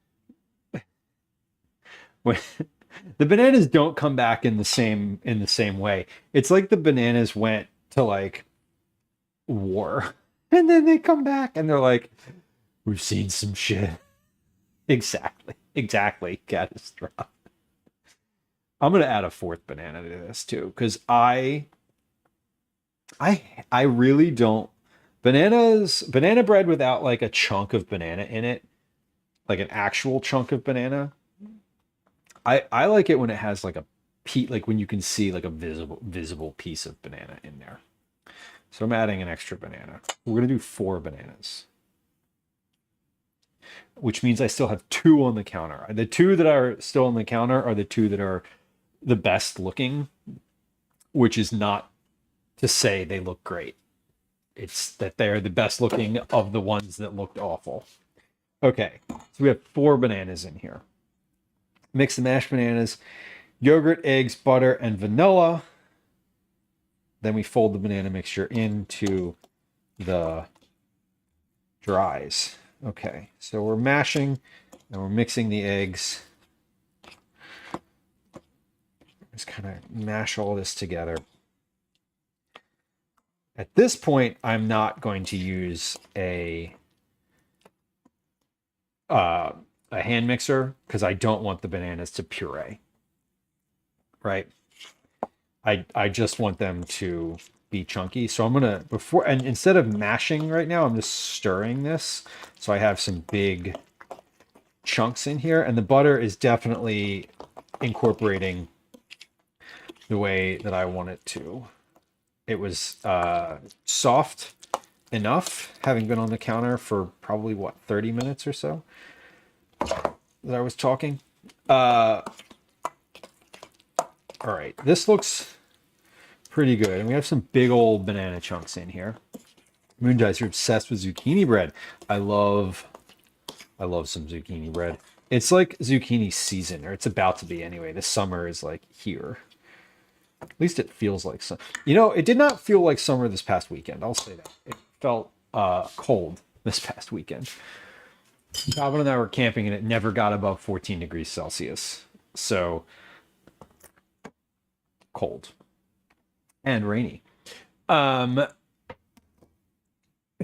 when the bananas don't come back in the same way. It's like the bananas went to like war and then they come back and they're like, we've seen some shit. Exactly. Catastrophic. I'm gonna add a 4th banana to this too, because I really don't banana bread without like a chunk of banana in it, like an actual chunk of banana. I like it when it has like like when you can see like a visible piece of banana in there. So I'm adding an extra banana. We're gonna do 4 bananas, which means I still have 2 on the counter. The 2 that are still on the counter are the 2 that are the best looking, which is not to say they look great. It's that they're the best looking of the ones that looked awful. Okay, so we have 4 bananas in here. Mix the mashed bananas, yogurt, eggs, butter, and vanilla. Then we fold the banana mixture into the dries. Okay, so we're mashing and we're mixing the eggs. Just kind of mash all this together. At this point, I'm not going to use a hand mixer because I don't want the bananas to puree. Right? I just want them to be chunky. So I'm gonna and instead of mashing right now, I'm just stirring this. So I have some big chunks in here, and the butter is definitely incorporating the way that I want it to. It was soft enough, having been on the counter for probably, 30 minutes or so that I was talking. All right, this looks pretty good. And we have some big old banana chunks in here. Moondice, you're obsessed with zucchini bread. I love some zucchini bread. It's like zucchini season, or it's about to be anyway. The summer is like here. At least it feels like summer. It did not feel like summer this past weekend. I'll say that. It felt cold this past weekend. Calvin and I were camping and it never got above 14 degrees Celsius. So cold and rainy,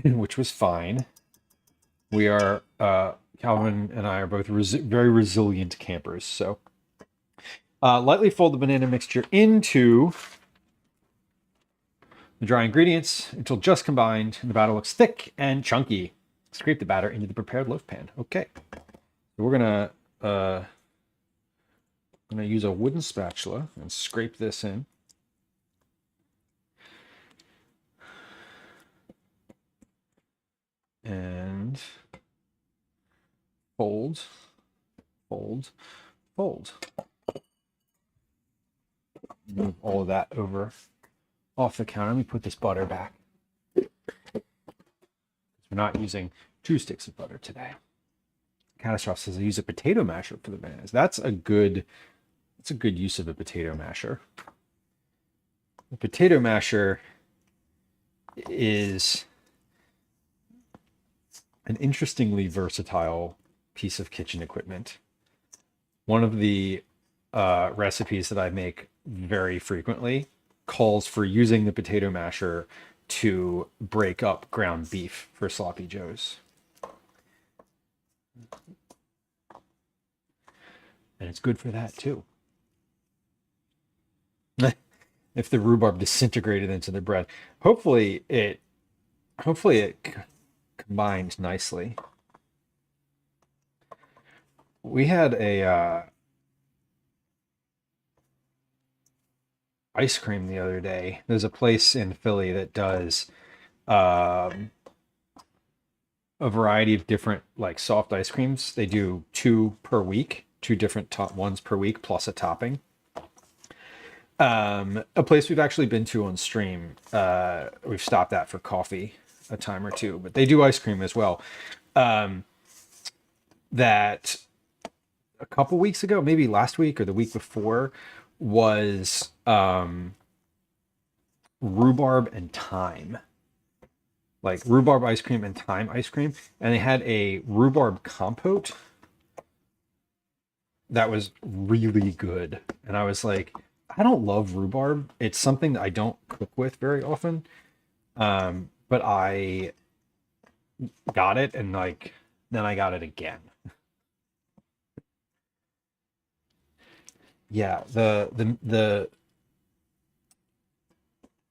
which was fine. We are, Calvin and I are both very resilient campers. So lightly fold the banana mixture into the dry ingredients until just combined and the batter looks thick and chunky. Scrape the batter into the prepared loaf pan. Okay. So we're gonna use a wooden spatula and scrape this in. And fold, fold, fold. Move all of that over off the counter. Let me put this butter back. We're not using 2 sticks of butter today. Catastrophe says I use a potato masher for the bananas. That's a good use of a potato masher. The potato masher is an interestingly versatile piece of kitchen equipment. One of the recipes that I make very frequently calls for using the potato masher to break up ground beef for sloppy joes. And it's good for that too. If the rhubarb disintegrated into the bread, hopefully it combined nicely. we had a ice cream the other day. There's a place in Philly that does um, a variety of different like soft ice creams. They do 2 per week, 2 different top ones per week plus a topping. A place we've actually been to on stream. We've stopped at for coffee a time or two, but they do ice cream as well. That a couple weeks ago, maybe last week or the week before, was rhubarb and thyme, like rhubarb ice cream and thyme ice cream, and they had a rhubarb compote that was really good. And I was like, I don't love rhubarb. It's something that I don't cook with very often. But I got it, and like then I got it again. Yeah, the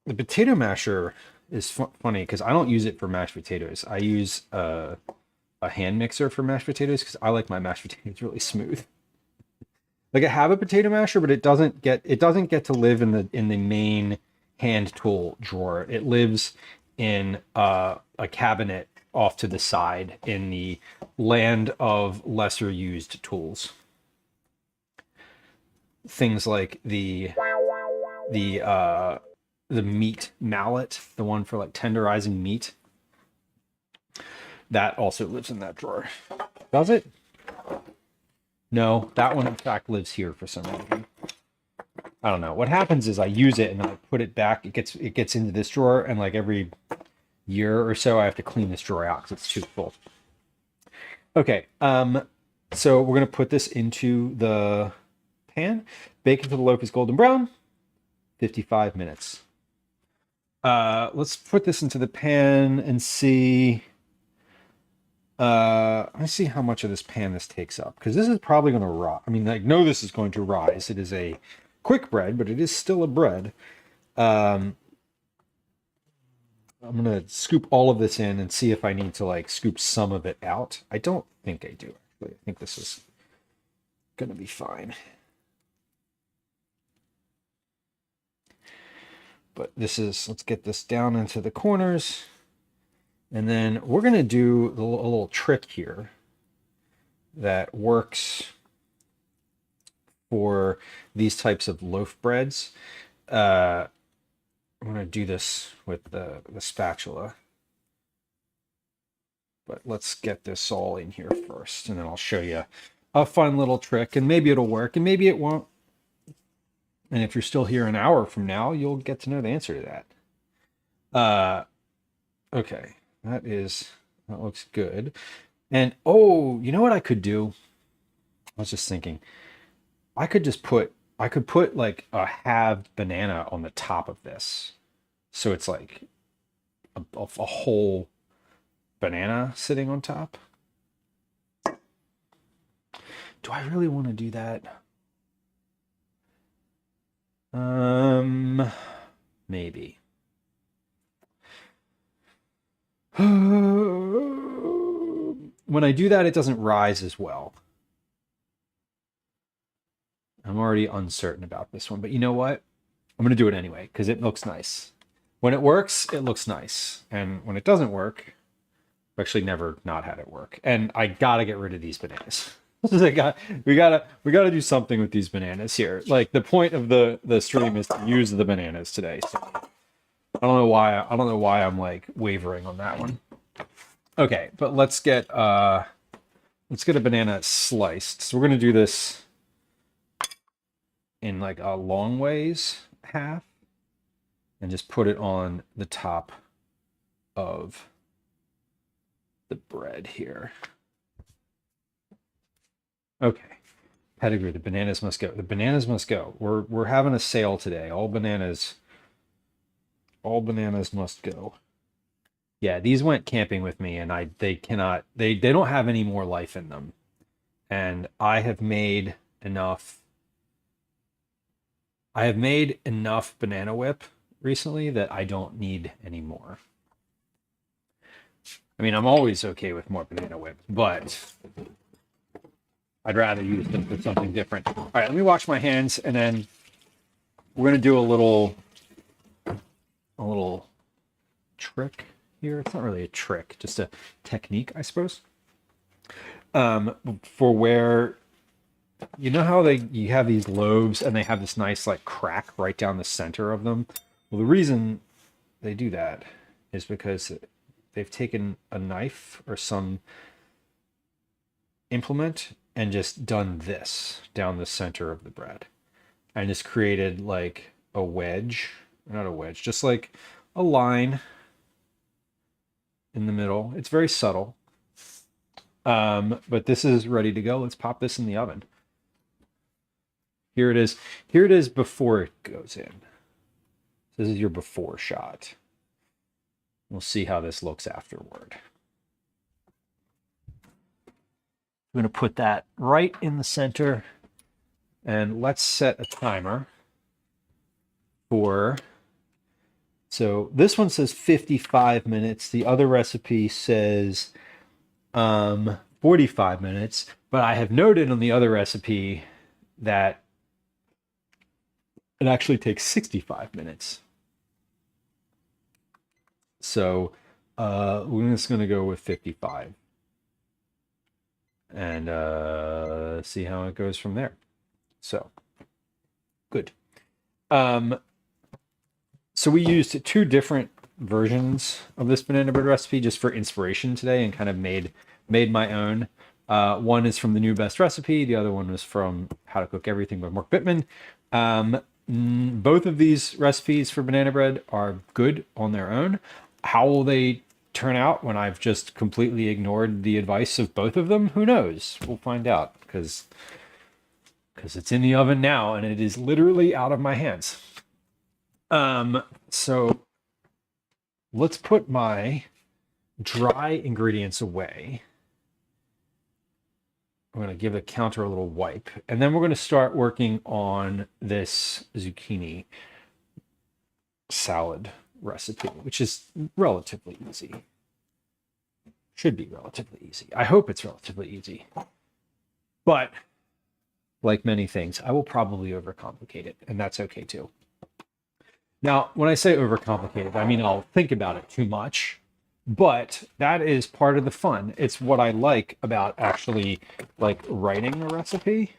potato masher is funny because I don't use it for mashed potatoes. I use a hand mixer for mashed potatoes because I like my mashed potatoes really smooth. Like I have a potato masher, but it doesn't get to live in the main hand tool drawer. It lives in a cabinet off to the side in the land of lesser used tools. Things like the meat mallet, the one for like tenderizing meat, that also lives in that drawer. Does it? No, that one in fact lives here for some reason. I don't know. What happens is I use it and then I put it back. It gets into this drawer, and like every year or so I have to clean this drawer out because it's too full. Okay, so we're gonna put this into the pan, bake until the loaf is golden brown. 55 minutes. Let's put this into the pan and see. Let's see how much of this pan this takes up, because this is probably going to rise. I mean, I know this is going to rise. It is a quick bread, but it is still a bread. I'm going to scoop all of this in and see if I need to like scoop some of it out. I don't think I do, actually. I think this is going to be fine. But this is, let's get this down into the corners. And then we're going to do a little trick here that works for these types of loaf breads. I'm going to do this with the spatula. But let's get this all in here first, and then I'll show you a fun little trick, and maybe it'll work, and maybe it won't. And if you're still here an hour from now, you'll get to know the answer to that. Okay. That looks good. And oh, you know what I could do? I was just thinking, I could put like a halved banana on the top of this. So it's like a whole banana sitting on top. Do I really want to do that? Maybe. When I do that, it doesn't rise as well. I'm already uncertain about this one, but you know what? I'm going to do it anyway because it looks nice. When it works, it looks nice. And when it doesn't work, I've actually never not had it work. And I got to get rid of these bananas. we gotta do something with these bananas here. Like the point of the stream is to use the bananas today. So I don't know why I'm like wavering on that one. Okay, but let's get a banana sliced. So we're gonna do this in like a long ways half, and just put it on the top of the bread here. Okay. Pedigree, the bananas must go. The bananas must go. We're having a sale today. All bananas must go. Yeah, these went camping with me, and they don't have any more life in them. And I have made enough banana whip recently that I don't need any more. I mean, I'm always okay with more banana whip, but I'd rather use them for something different. All right, let me wash my hands, and then we're gonna do a little trick here. It's not really a trick, just a technique, I suppose. For where, you know how you have these loaves and they have this nice like crack right down the center of them? Well, the reason they do that is because they've taken a knife or some implement and just done this down the center of the bread and just created like a wedge, not a wedge, just like a line in the middle. It's very subtle. But this is ready to go. Let's pop this in the oven. Here it is. Here it is before it goes in. This is your before shot. We'll see how this looks afterward. I'm going to put that right in the center, and let's set a timer for, so this one says 55 minutes. The other recipe says 45 minutes, but I have noted on the other recipe that it actually takes 65 minutes. So we're just going to go with 55 and see how it goes from there. So good. So we used two different versions of this banana bread recipe just for inspiration today, and kind of made my own. One is from the new best recipe. The other one was from How to Cook Everything by Mark Bittman. Both of these recipes for banana bread are good on their own. How will they turn out when I've just completely ignored the advice of both of them? Who knows? We'll find out, because it's in the oven now and it is literally out of my hands. So let's put my dry ingredients away. I'm going to give the counter a little wipe, and then we're going to start working on this zucchini salad recipe, which is relatively easy. Should be relatively easy. I hope it's relatively easy. But like many things, I will probably overcomplicate it, and that's okay too. Now, when I say overcomplicated, I mean I'll think about it too much, but that is part of the fun. It's what I like about actually like writing a recipe,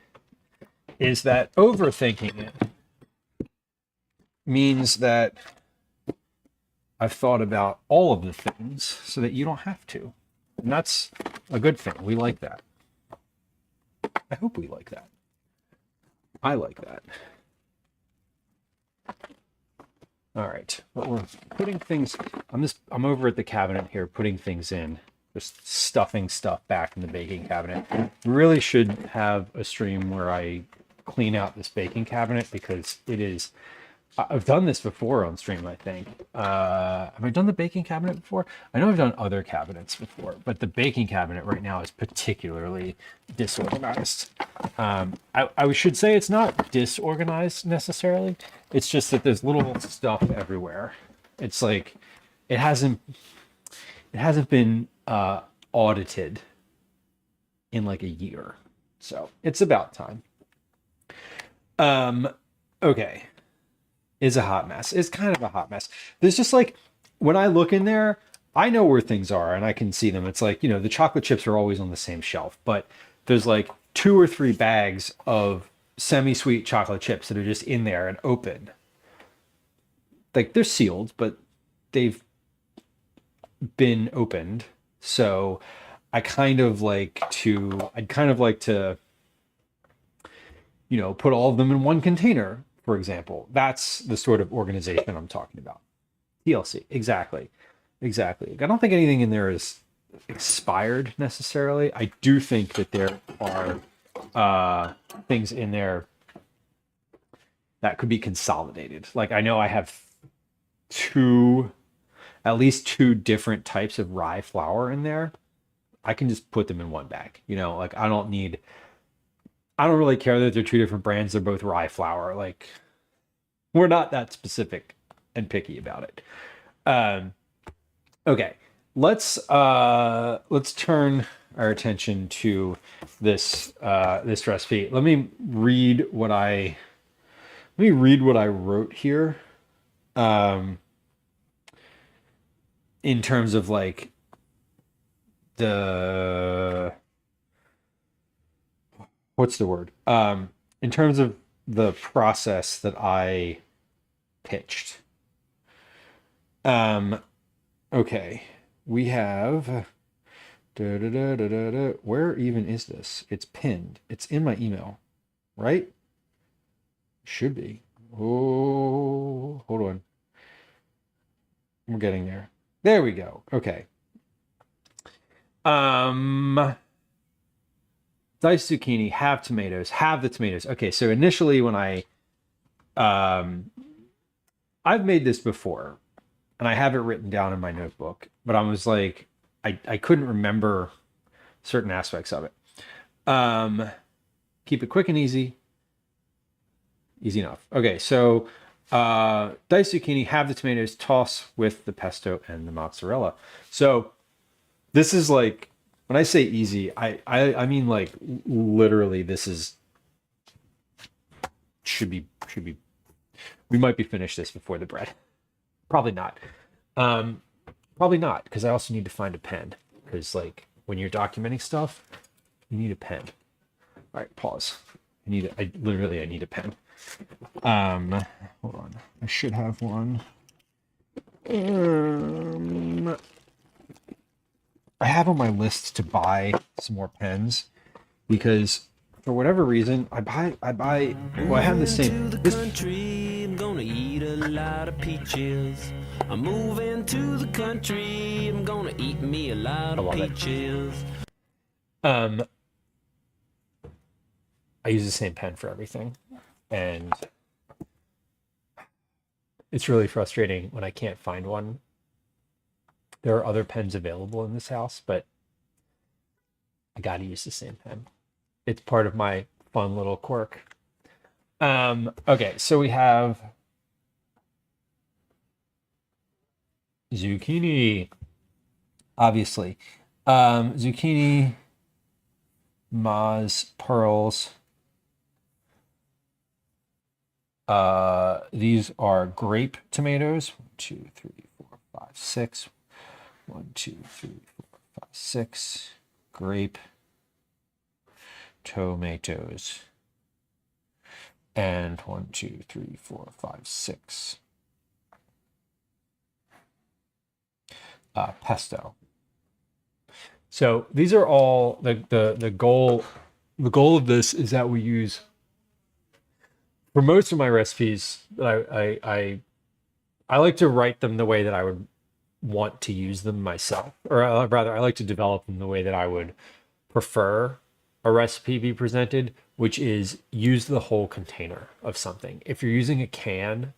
is that overthinking it means that I've thought about all of the things so that you don't have to. And that's a good thing. We like that. I hope we like that. I like that. All right, but we're putting things, I'm over at the cabinet here, putting things in, just stuffing stuff back in the baking cabinet. We really should have a stream where I clean out this baking cabinet, because it is, I've done this before on stream, I think. Have I done the baking cabinet before? I know I've done other cabinets before, but the baking cabinet right now is particularly disorganized. I should say it's not disorganized necessarily. It's just that there's little stuff everywhere. It's like, it hasn't been audited in like a year. So it's about time. Okay. Is a hot mess. It's kind of a hot mess. There's just like, when I look in there, I know where things are and I can see them. It's like, you know, the chocolate chips are always on the same shelf, but there's like 2 or 3 bags of semi-sweet chocolate chips that are just in there and open. Like, they're sealed, but they've been opened. So I'd kind of like to, you know, put all of them in one container, for example. That's the sort of organization I'm talking about. TLC, exactly. Exactly. I don't think anything in there is expired necessarily. I do think that there are things in there that could be consolidated. Like, I know I have at least two different types of rye flour in there. I can just put them in one bag. You know, like, I don't really care that they're 2 different brands. They're both rye flour. Like, we're not that specific and picky about it. Okay, let's turn. our attention to this this recipe. Let me read what I wrote here. In terms of like the what's the word? In terms of the process that I pitched. Okay, we have. Where even is this? It's pinned. It's in my email, right? Should be. Oh, hold on. We're getting there. There we go. Okay. Diced zucchini, have tomatoes, have the tomatoes. Okay, so initially when I've made this before and I have it written down in my notebook, but I was like, I couldn't remember certain aspects of it. Keep it quick and easy. Easy enough. Okay, so diced zucchini, have the tomatoes, toss with the pesto and the mozzarella. So this is like, when I say easy, I mean like literally this should be we might be finished this before the bread. Probably not. Probably not, because I also need to find a pen. Because like when you're documenting stuff, you need a pen. All right, pause. I need a pen. Hold on. I should have one. I have on my list to buy some more pens because for whatever reason I have the same country. I'm gonna eat a lot of peaches. I'm moving to the country. I'm gonna eat me a lot of peaches. I use the same pen for everything, and it's really frustrating when I can't find one. There are other pens available in this house, but I gotta use the same pen. It's part of my fun little quirk. Okay, so we have zucchini, obviously. Zucchini, mozz, pearls. These are grape tomatoes. 1, 2, 3, 4, 5, 6. 1, 2, 3, 4, 5, 6. Grape tomatoes. And 1, 2, 3, 4, 5, 6. Pesto. So these are all the goal. The goal of this is that we use, for most of my recipes, I like to write them the way that I would want to use them myself, or rather, I like to develop them the way that I would prefer a recipe be presented, which is use the whole container of something. If you're using a can,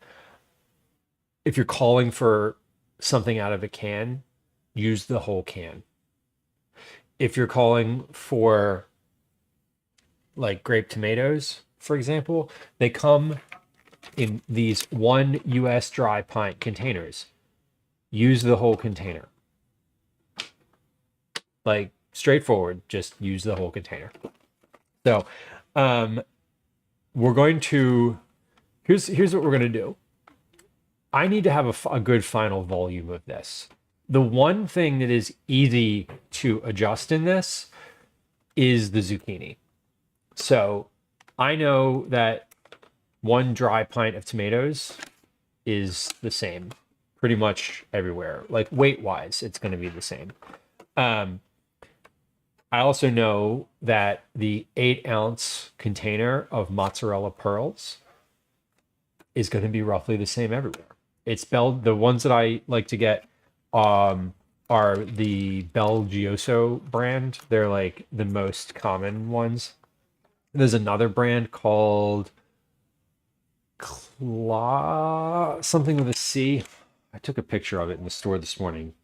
if you're calling for something out of a can, use the whole can. If you're calling for like grape tomatoes, for example, they come in these 1 US dry pint containers. Use the whole container. Like straightforward, just use the whole container. So we're going to, here's what we're going to do. I need to have a good final volume of this. The one thing that is easy to adjust in this is the zucchini. So I know that 1 dry pint of tomatoes is the same pretty much everywhere. Like weight-wise, it's going to be the same. I also know that the 8-ounce container of mozzarella pearls is going to be roughly the same everywhere. It's the ones that I like to get are the Belgioso brand. They're like the most common ones. There's another brand called something with a C. I took a picture of it in the store this morning.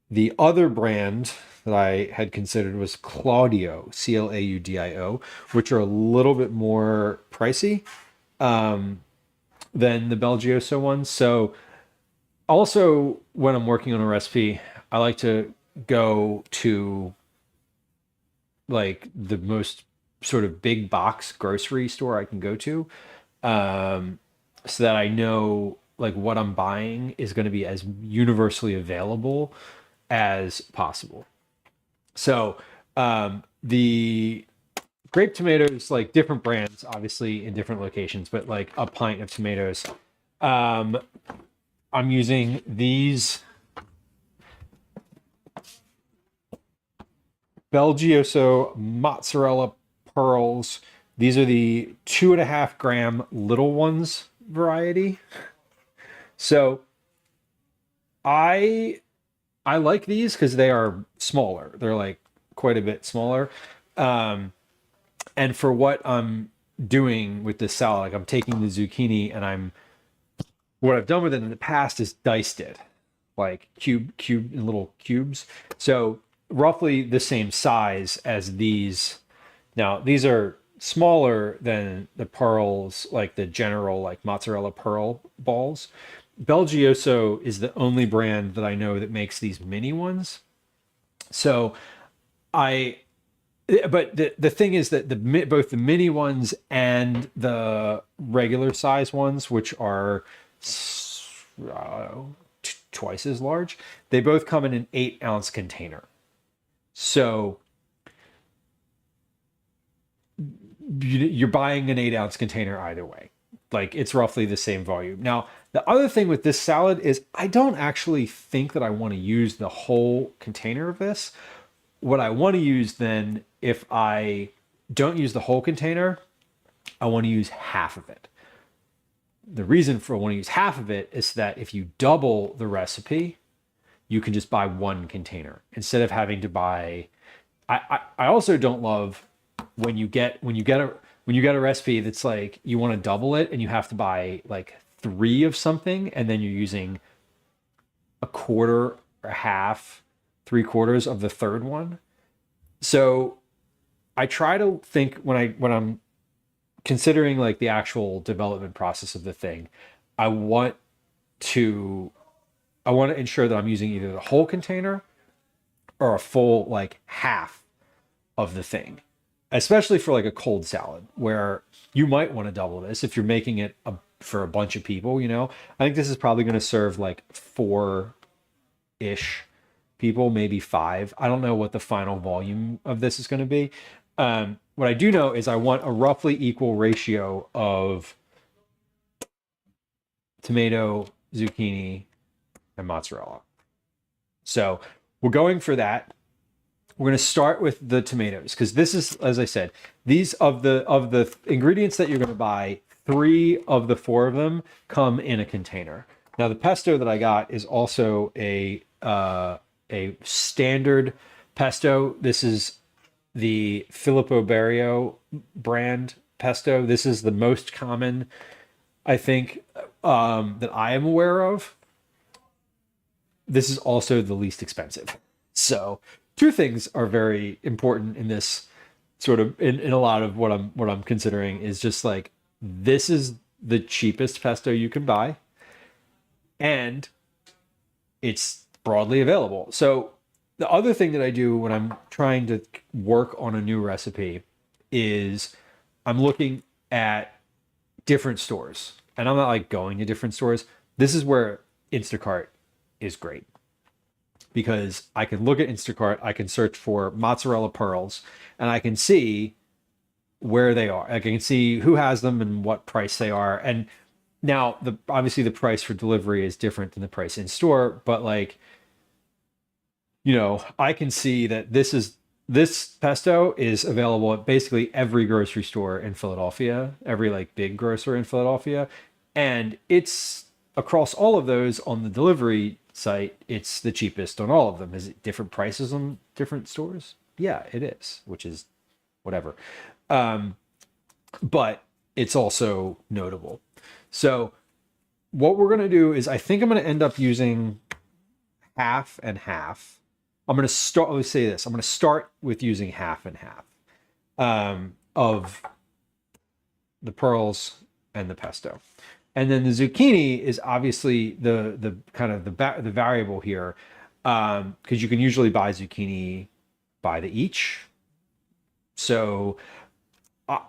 The other brand that I had considered was Claudio, Claudio, which are a little bit more pricey than the Belgioso ones. So also when I'm working on a recipe, I like to go to like the most sort of big box grocery store I can go to, so that I know like what I'm buying is going to be as universally available as possible. So the grape tomatoes, like different brands, obviously in different locations, but like a pint of tomatoes. Um, I'm using these Belgioso mozzarella pearls. These are the 2.5 gram little ones variety. So I I like these because they are smaller. They're like quite a bit smaller. Um, and for what I'm doing with this salad, like I'm taking the zucchini and what I've done with it in the past is diced it like cube in little cubes. So roughly the same size as these. Now these are smaller than the pearls, like the general like mozzarella pearl balls. Belgioso is the only brand that I know that makes these mini ones. So I but the thing is that both the mini ones and the regular size ones, which are twice as large, they both come in an 8-ounce container. So you're buying an 8-ounce container either way. Like it's roughly the same volume. Now, the other thing with this salad is I don't actually think that I want to use the whole container of this. What I want to use then, if I don't use the whole container, I want to use half of it. The reason for wanting to use half of it is that if you double the recipe, you can just buy one container instead of having to buy. I also don't love when you get a recipe that's like you want to double it and you have to buy like 3 of something and then you're using a quarter or half, 3/4 of the third one. So I try to think when I'm considering like the actual development process of the thing, I want to ensure that I'm using either the whole container or a full like half of the thing, especially for like a cold salad where you might want to double this if you're making it for a bunch of people. I think this is probably going to serve like 4-ish people, maybe 5. I don't know what the final volume of this is going to be. What I do know is I want a roughly equal ratio of tomato, zucchini, and mozzarella. So we're going for that. We're going to start with the tomatoes because this is, as I said, these of the ingredients that you're going to buy, 3 of the 4 of them come in a container. Now the pesto that I got is also a standard pesto. This is the Filippo Barrio brand pesto. This is the most common, I think, that I am aware of. This is also the least expensive. So 2 things are very important in this sort of in a lot of what I'm considering is just like this is the cheapest pesto you can buy and it's broadly available. So the other thing that I do when I'm trying to work on a new recipe is I'm looking at different stores. And I'm not like going to different stores. This is where Instacart is great because I can look at Instacart, I can search for mozzarella pearls, and I can see where they are. I can see who has them and what price they are. And now obviously the price for delivery is different than the price in store, but like I can see that this pesto is available at basically every grocery store in Philadelphia, every like big grocer in Philadelphia. And it's across all of those on the delivery site, it's the cheapest on all of them. Is it different prices on different stores? Yeah, it is, which is whatever. But it's also notable. So what we're going to do is I think I'm going to end up using half and half. I'm going to start, let's say this. I'm going to start with using half and half of the pearls and the pesto. And then the zucchini is obviously the kind of the variable here. because you can usually buy zucchini by the each. So, I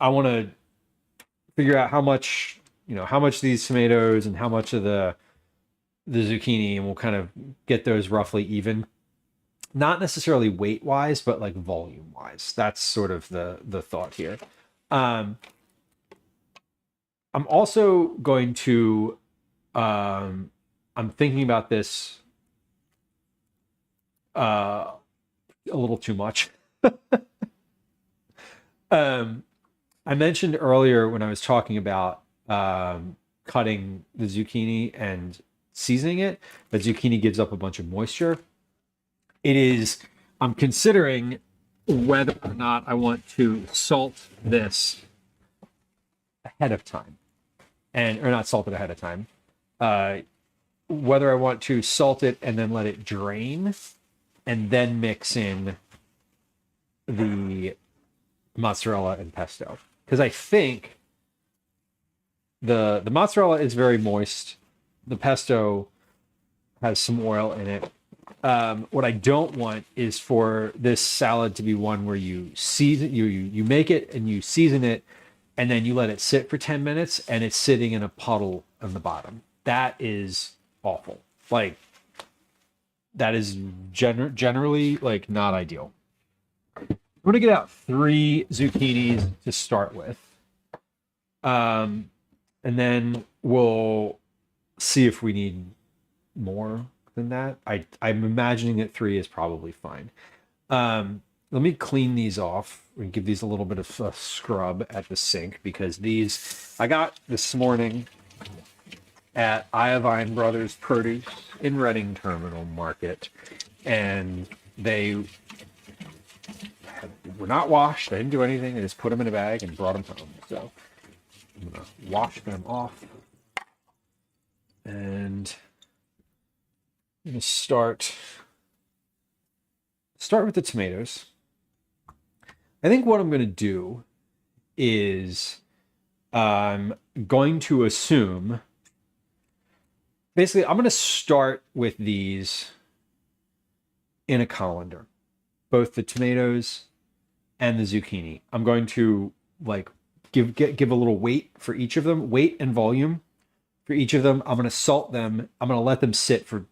want to figure out how much these tomatoes and how much of the zucchini, and we'll kind of get those roughly even. Not necessarily weight wise, but like volume wise. That's sort of the thought here. I'm also going to I'm thinking about this a little too much. I mentioned earlier when I was talking about cutting the zucchini and seasoning it, that zucchini gives up a bunch of moisture. I'm considering whether or not I want to salt this ahead of time, or not salt it ahead of time. Whether I want to salt it and then let it drain and then mix in the mozzarella and pesto. Because I think the mozzarella is very moist. The pesto has some oil in it. What I don't want is for this salad to be one where you season, you make it and you season it, and then you let it sit for 10 minutes and it's sitting in a puddle on the bottom. That is awful. Like, that is generally like not ideal. I'm gonna get out 3 zucchinis to start with. And then we'll see if we need more than that. I'm imagining that 3 is probably fine. Let me clean these off and give these a little bit of a scrub at the sink, because these I got this morning at Iovine Brothers Produce in Reading Terminal Market, and they were not washed. I didn't do anything. I just put them in a bag and brought them home. So I'm gonna wash them off, and I'm gonna start with the tomatoes. I think what I'm gonna do is I'm going to assume, basically, I'm gonna start with these in a colander, both the tomatoes and the zucchini. I'm going to like give a little weight for each of them, weight and volume for each of them. I'm going to salt them. I'm going to let them sit for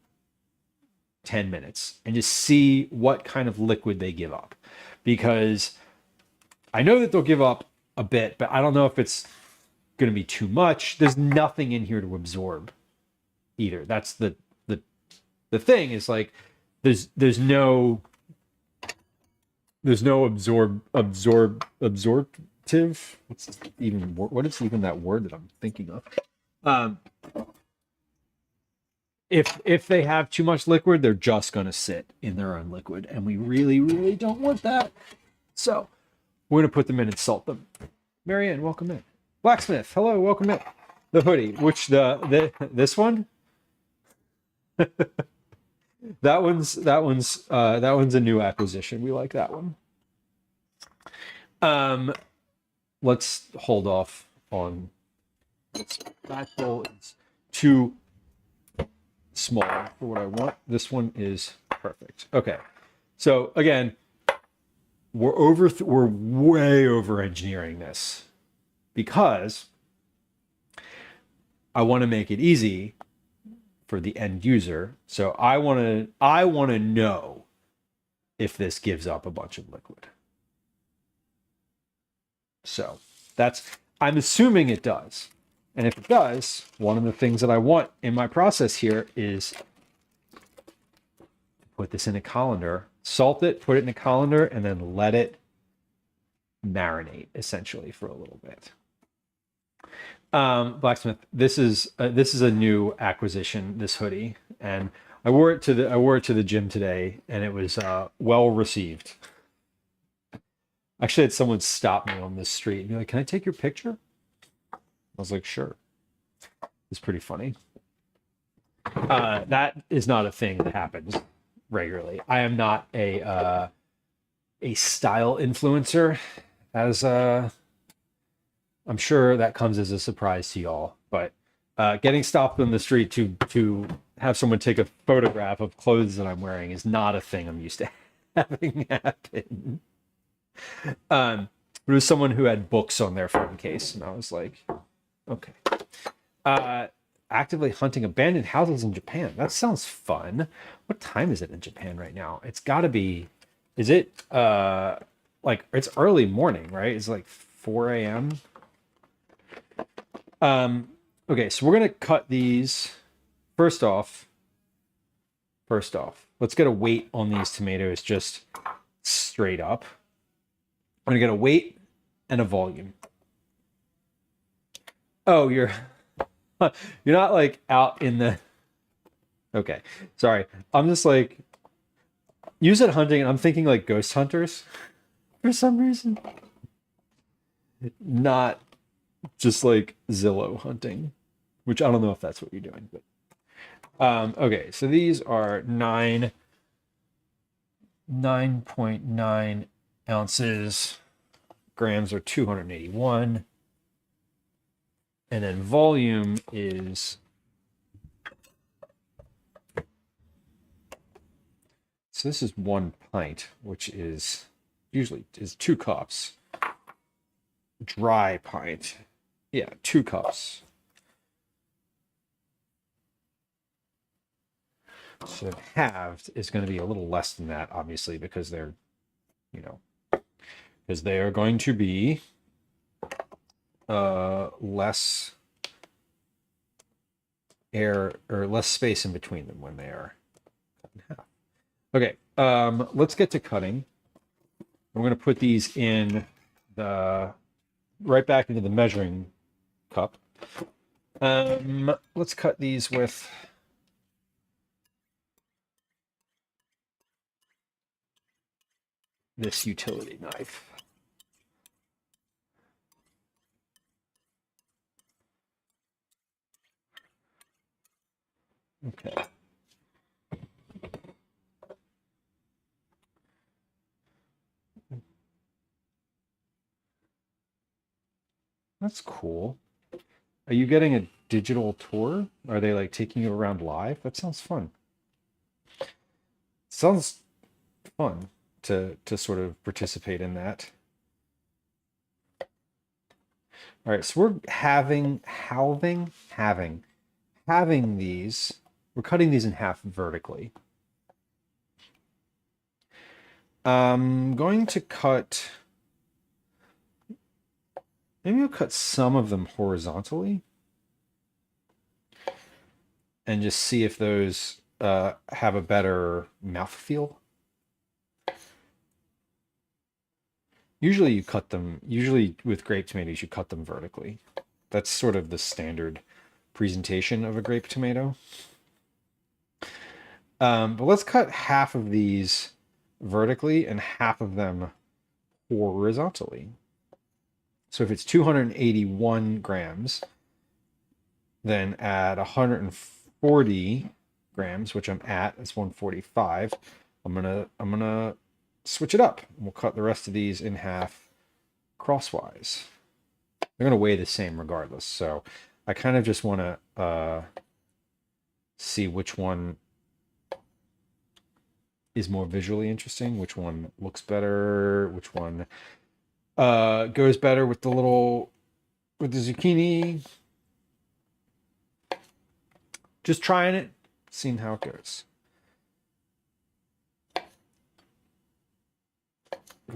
10 minutes and just see what kind of liquid they give up, because I know that they'll give up a bit, but I don't know if it's going to be too much. There's nothing in here to absorb either. That's the thing, is like there's no absorptive. What is even that word that I'm thinking of? If they have too much liquid, they're just gonna sit in their own liquid, and we really, really don't want that. So we're gonna put them in and salt them. Marianne, welcome in. Blacksmith, hello, welcome in. The hoodie, which this one. that one's a new acquisition. We like that one. Let's hold off on this. That bowl is too small for what I want. This one is perfect. Okay, so again, we're way over engineering this, because I want to make it easy for the end user. So I want to know if this gives up a bunch of liquid. So I'm assuming it does. And if it does, one of the things that I want in my process here is to put this in a colander, salt it, put it in a colander, and then let it marinate essentially for a little bit. Blacksmith, this is a new acquisition, this hoodie, and I wore it to the gym today, and it was well received. Actually, I had someone stop me on the street and be like, "Can I take your picture?" I was like, "Sure." It's pretty funny. That is not a thing that happens regularly. I am not a style influencer, as I'm sure that comes as a surprise to y'all, but Getting stopped on the street to have someone take a photograph of clothes that I'm wearing is not a thing I'm used to having happen. It was someone who had books on their phone case, and I was like, okay. Actively hunting abandoned houses in Japan. That sounds fun. What time is it in Japan right now? It's got to be. Is it like it's early morning, right? It's like 4 a.m. Okay, so we're gonna cut these. First off, let's get a weight on these tomatoes just straight up. I'm gonna get a weight and a volume. Oh, you're not like out in the. Okay, sorry. I'm just like you said hunting, and I'm thinking like ghost hunters for some reason. Not just like Zillow hunting, which I don't know if that's what you're doing, but okay, so these are 9.9 ounces. Grams are 281. And then volume is, so this is 1 pint, which is usually is 2 cups. Dry pint. Yeah, 2 cups. So halved is going to be a little less than that, obviously, because they're, because they are going to be less air or less space in between them when they are cut in half. Okay, let's get to cutting. I'm going to put these in the right back into the measuring cup. Let's cut these with this utility knife. Okay. That's cool. Are you getting a digital tour? Are they like taking you around live? That sounds fun. Sounds fun to sort of participate in that. All right, so we're having these. We're cutting these in half vertically. I'm going to cut. Maybe I'll cut some of them horizontally and just see if those have a better mouthfeel. Usually you cut them, usually with grape tomatoes, you cut them vertically. That's sort of the standard presentation of a grape tomato. But let's cut half of these vertically and half of them horizontally. So if it's 281 grams, then add 140 grams, which I'm at, it's 145. I'm gonna switch it up. We'll cut the rest of these in half crosswise. They're gonna weigh the same regardless. So I kind of just want to see which one is more visually interesting, which one looks better, which one goes better with the zucchini. Just trying it, seeing how it goes.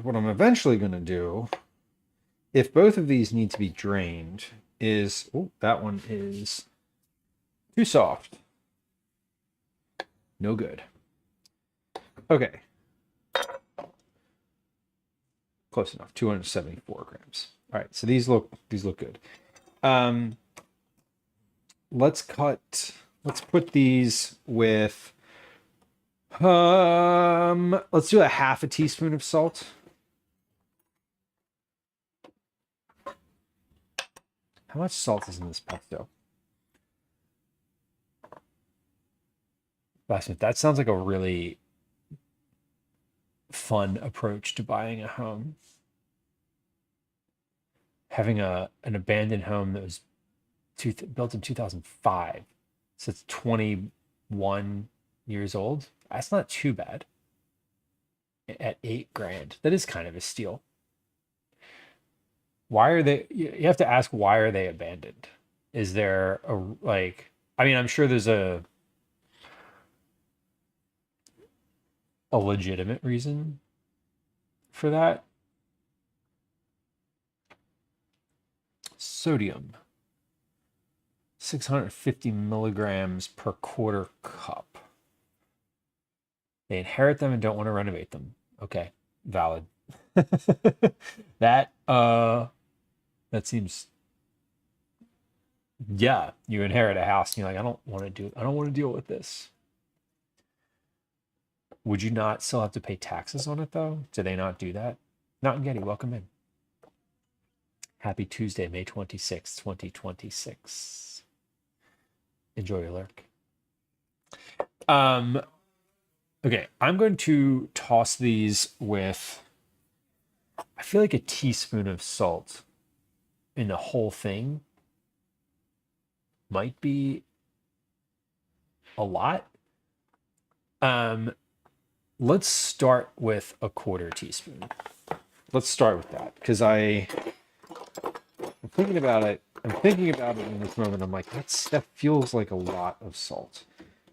What I'm eventually going to do, if both of these need to be drained, is, oh, that one is too soft. No good. Okay. Close enough. 274 grams. All right, so these look good. Let's put these with let's do a half a teaspoon of salt. How much salt is in this pesto? That sounds like a really fun approach to buying a home. Having an abandoned home that was built in 2005. So it's 21 years old. That's not too bad. At 8 grand. That is kind of a steal. Why are they, you have to ask, why are they abandoned? Is there a, like, I mean, I'm sure there's a legitimate reason for that. Sodium, 650 milligrams per quarter cup. They inherit them and don't want to renovate them. Okay, valid. That seems, yeah, you inherit a house and you're like, I don't want to deal with this. Would you not still have to pay taxes on it though? Do they not do that? Not in Getty, welcome in. Happy Tuesday, May 26th, 2026. Enjoy your lurk. Okay, I'm going to toss these with, I feel like a teaspoon of salt in the whole thing might be a lot. Let's start with a quarter teaspoon. Let's start with that because I'm thinking about it. I'm thinking about it in this moment. I'm like, that feels like a lot of salt.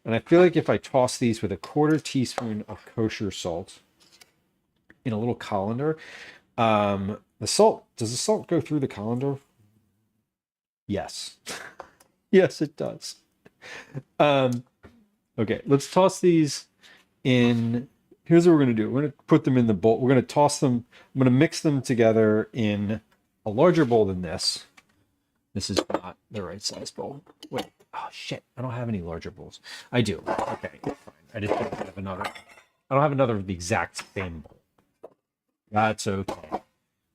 And I feel like if I toss these with a quarter teaspoon of kosher salt in a little colander, does the salt go through the colander? Yes. Yes, it does. Okay, let's toss these in. Here's what we're going to do. We're going to put them in the bowl. We're going to toss them. I'm going to mix them together in a larger bowl than this. This is not the right size bowl. Wait. Oh, shit. I don't have any larger bowls. I do. Okay, fine. I just don't have another. I don't have another of the exact same bowl. That's okay.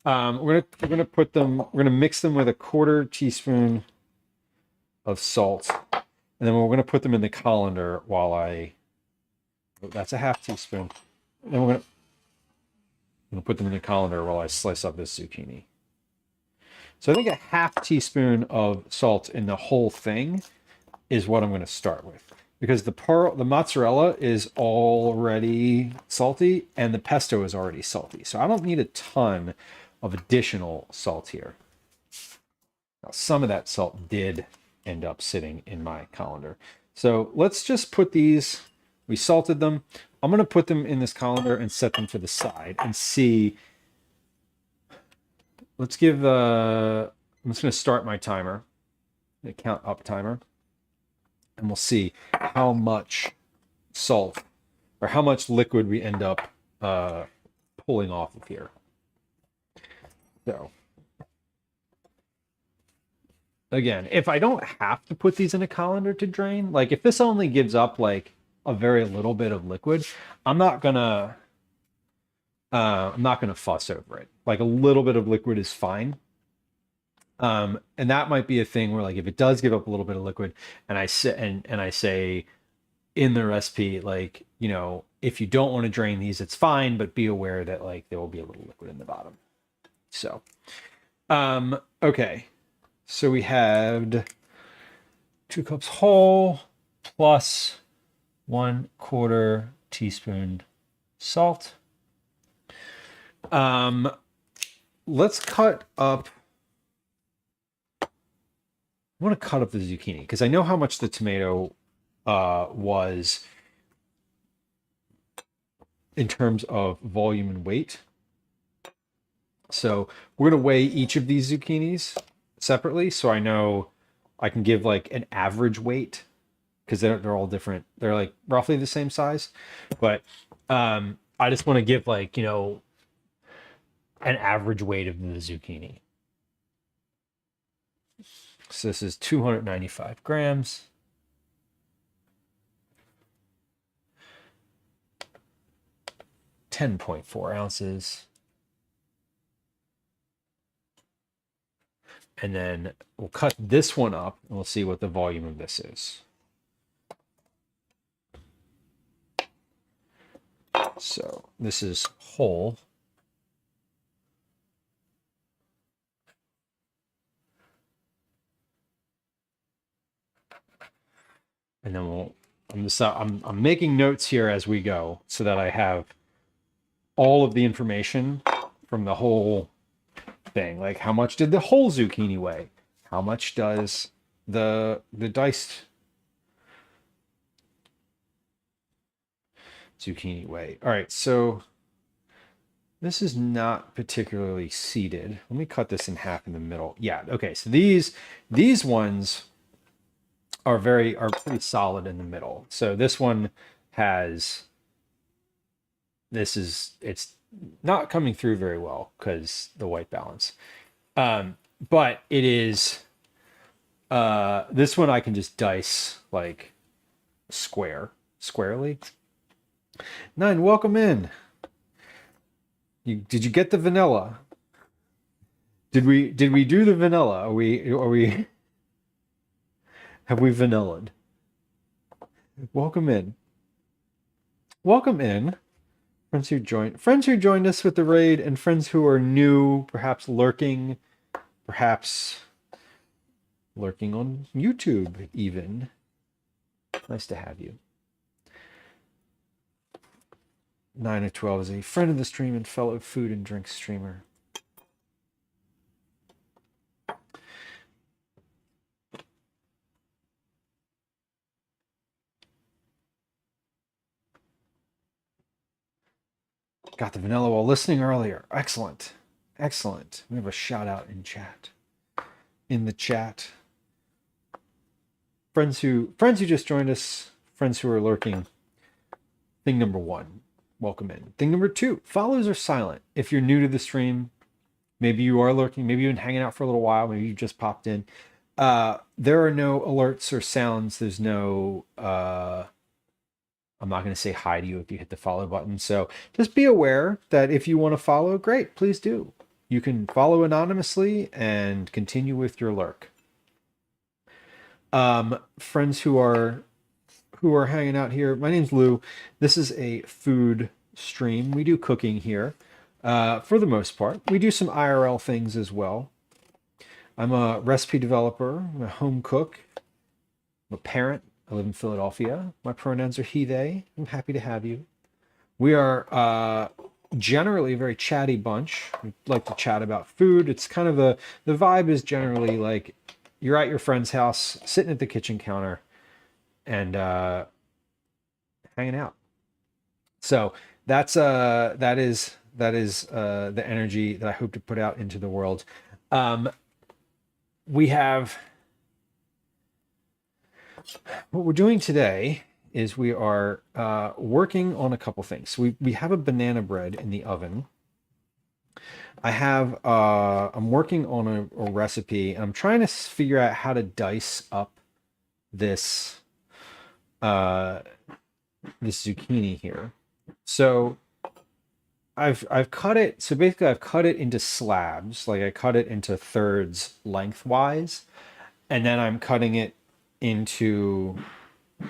We're gonna put them. We're gonna mix them with a quarter teaspoon of salt, and then we're gonna put them in the colander while I. That's a half teaspoon. And then we're gonna put them in the colander while I slice up this zucchini. So I think a half teaspoon of salt in the whole thing is what I'm going to start with, because the mozzarella is already salty and the pesto is already salty. So I don't need a ton of additional salt here. Now, some of that salt did end up sitting in my colander. So let's just put these, we salted them. I'm going to put them in this colander and set them to the side and see. Let's give I'm just going to start my timer, the count up timer, and we'll see how much salt or how much liquid we end up pulling off of here. So again, if I don't have to put these in a colander to drain, like if this only gives up like a very little bit of liquid, I'm not gonna fuss over it. Like a little bit of liquid is fine. And that might be a thing where like if it does give up a little bit of liquid and I say in the recipe, like, you know, if you don't want to drain these, it's fine, but be aware that like there will be a little liquid in the bottom. So, okay. So we had 2 cups whole plus 1/4 teaspoon salt. Let's cut up. I want to cut up the zucchini because I know how much the tomato was in terms of volume and weight. So we're going to weigh each of these zucchinis separately, so I know I can give like an average weight because they're all different. They're like roughly the same size, but I just want to give like, you know, an average weight of the zucchini. So this is 295 grams. .4 ounces. And then we'll cut this one up and we'll see what the volume of this is. So this is whole. and then I'm making notes here as we go so that I have all of the information from the whole thing. Like, how much did the whole zucchini weigh? How much does the diced zucchini weigh? All right, so this is not particularly seeded. Let me cut this in half in the middle. Yeah, okay, so these ones are pretty solid in the middle. So this one has, it's not coming through very well because the white balance. But it is, this one I can just dice like squarely. 9, welcome in. Did you get the vanilla? Did we do the vanilla? Are we have we vanillaed? Welcome in. Welcome in. Friends who joined us with the raid, and friends who are new, perhaps lurking on YouTube even. Nice to have you. 9 of 12 is a friend of the stream and fellow food and drink streamer. Got the vanilla while listening earlier. Excellent. Excellent. We have a shout out in chat. In the chat. Friends who just joined us, friends who are lurking. Thing number 1. Welcome in. Thing number 2, follows are silent. If you're new to the stream, maybe you are lurking, maybe you've been hanging out for a little while, maybe you just popped in. There are no alerts or sounds. There's no, I'm not going to say hi to you if you hit the follow button. So just be aware that if you want to follow, great, please do. You can follow anonymously and continue with your lurk. Friends who are hanging out here. My name's Lou. This is a food stream. We do cooking here for the most part. We do some IRL things as well. I'm a recipe developer. I'm a home cook. I'm a parent. I live in Philadelphia. My pronouns are he, they. I'm happy to have you. We are generally a very chatty bunch. We like to chat about food. It's kind of the vibe is generally like you're at your friend's house, sitting at the kitchen counter, and hanging out. So that is the energy that I hope to put out into the world. We have what we're doing today is we are working on a couple things. So we have a banana bread in the oven. I'm working on a recipe, and I'm trying to figure out how to dice up this this zucchini here. So I've cut it. So basically I've cut it into slabs. Like I cut it into thirds lengthwise, and then I'm cutting it into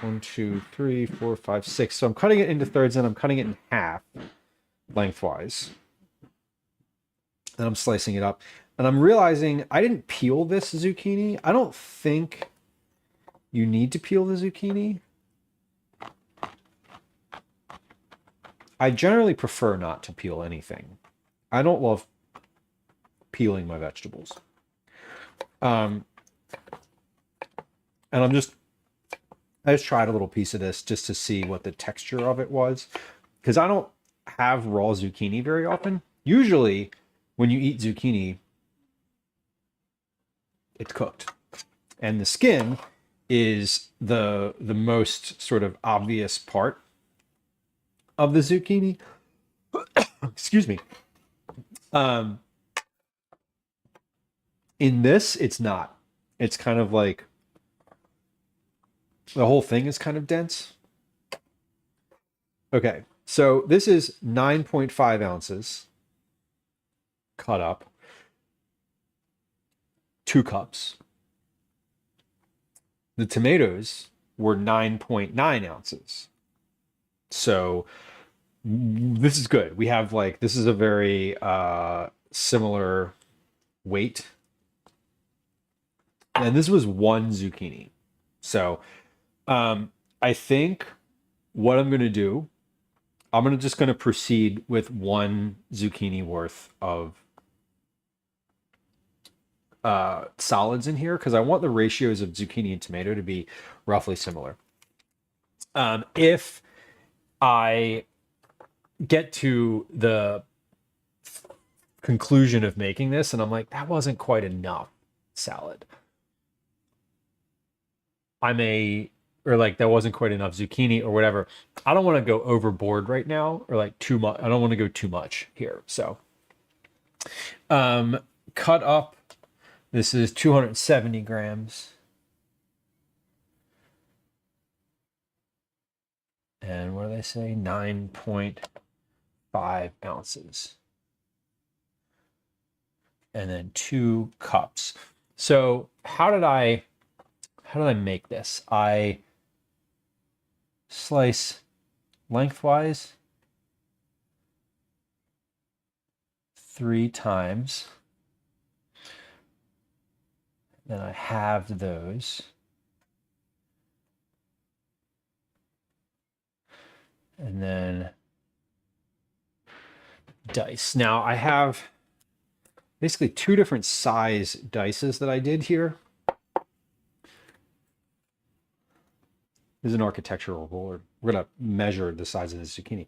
1, 2, 3, 4, 5, 6. So I'm cutting it into thirds, and I'm cutting it in half lengthwise. And I'm slicing it up. And I'm realizing I didn't peel this zucchini. I don't think you need to peel the zucchini. I generally prefer not to peel anything. I don't love peeling my vegetables. And I just tried a little piece of this just to see what the texture of it was, because I don't have raw zucchini very often. Usually when you eat zucchini, it's cooked, and the skin is the most sort of obvious part of the zucchini. Excuse me. In this, it's not. It's kind of like the whole thing is kind of dense. Okay, so this is 9.5 ounces cut up, 2 cups. The tomatoes were 9.9 ounces. So this is good. We have like, this is a very similar weight. And this was 1 zucchini. So I think what I'm going to do, just going to proceed with 1 zucchini worth of solids in here because I want the ratios of zucchini and tomato to be roughly similar. If I get to the conclusion of making this and I'm like, that wasn't quite enough salad, or like that wasn't quite enough zucchini or whatever. I don't want to go overboard right now or like too much. I don't want to go too much here. So, cut up. This is 270 grams. And what do they say? 9.5 ounces. And then 2 cups. So how did I make this? I slice lengthwise 3 times. Then I halved those. And then dice. Now I have basically 2 different size dices that I did here. This is an architectural ruler. We're going to measure the size of the zucchini.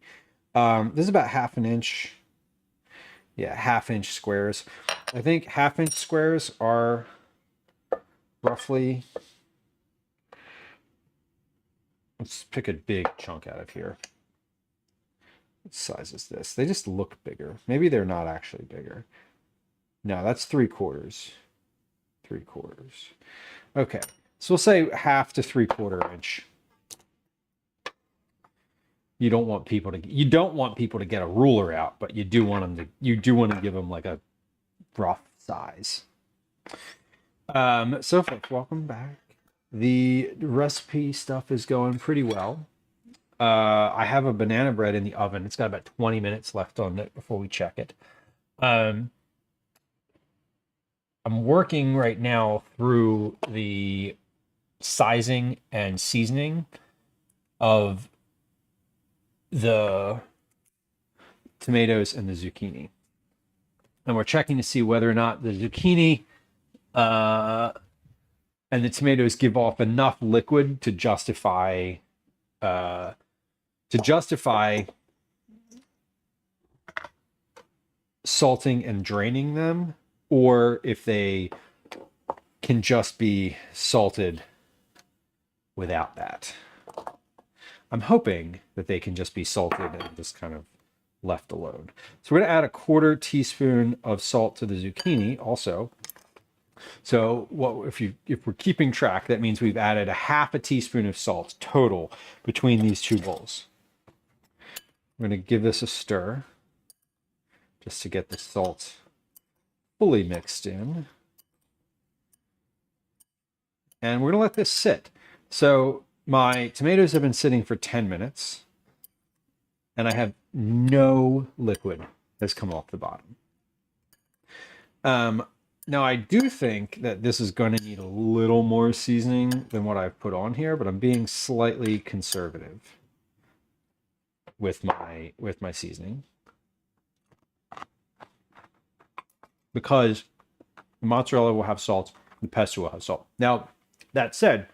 This is about 1/2 inch. Yeah, 1/2 inch squares. I think 1/2 inch squares are roughly, let's pick a big chunk out of here. What size is this? They just look bigger. Maybe they're not actually bigger. No, that's 3/4. 3/4. Okay, so we'll say 1/2 to 3/4 inch. You don't want people to get a ruler out, but you do want to give them like a rough size. So folks, welcome back. The recipe stuff is going pretty well. I have a banana bread in the oven. It's got about 20 minutes left on it before we check it. I'm working right now through the sizing and seasoning of the tomatoes and the zucchini. And we're checking to see whether or not the zucchini and the tomatoes give off enough liquid to justify salting and draining them, or if they can just be salted without that. I'm hoping that they can just be salted and just kind of left alone. So we're going to add a 1/4 teaspoon of salt to the zucchini also. So if we're keeping track, that means we've added 1/2 teaspoon of salt total between these 2 bowls. I'm going to give this a stir just to get the salt fully mixed in. And we're going to let this sit. So my tomatoes have been sitting for 10 minutes, and I have no liquid that's come off the bottom. Now, I do think that this is going to need a little more seasoning than what I've put on here, but I'm being slightly conservative with my seasoning, because the mozzarella will have salt, the pesto will have salt. Now, that said,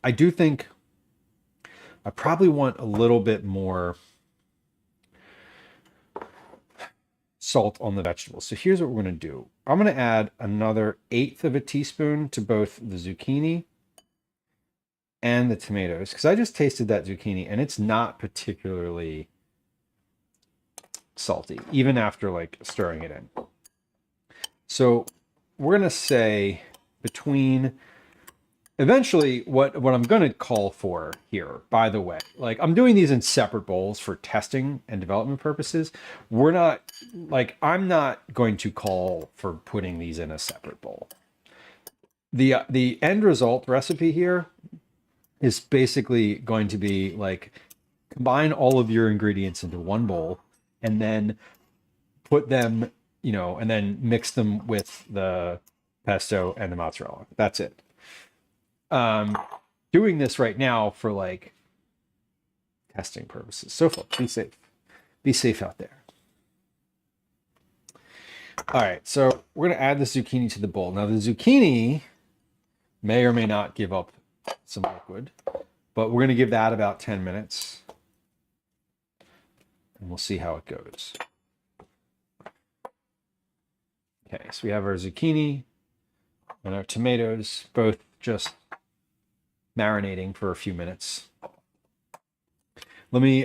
I do think I probably want a little bit more salt on the vegetables. So here's what we're going to do. I'm going to add another 1/8 teaspoon to both the zucchini and the tomatoes, because I just tasted that zucchini and it's not particularly salty, even after like stirring it in. So we're going to say eventually what I'm going to call for here, by the way, like I'm doing these in separate bowls for testing and development purposes. I'm not going to call for putting these in a separate bowl. The end result recipe here is basically going to be like combine all of your ingredients into one bowl and then put them, and then mix them with the pesto and the mozzarella. That's it. Doing this right now for like testing purposes. So far, be safe. Be safe out there. All right, so we're gonna add the zucchini to the bowl. Now the zucchini may or may not give up some liquid, but we're gonna give that about 10 minutes and we'll see how it goes. Okay, so we have our zucchini and our tomatoes both just marinating for a few minutes. Let me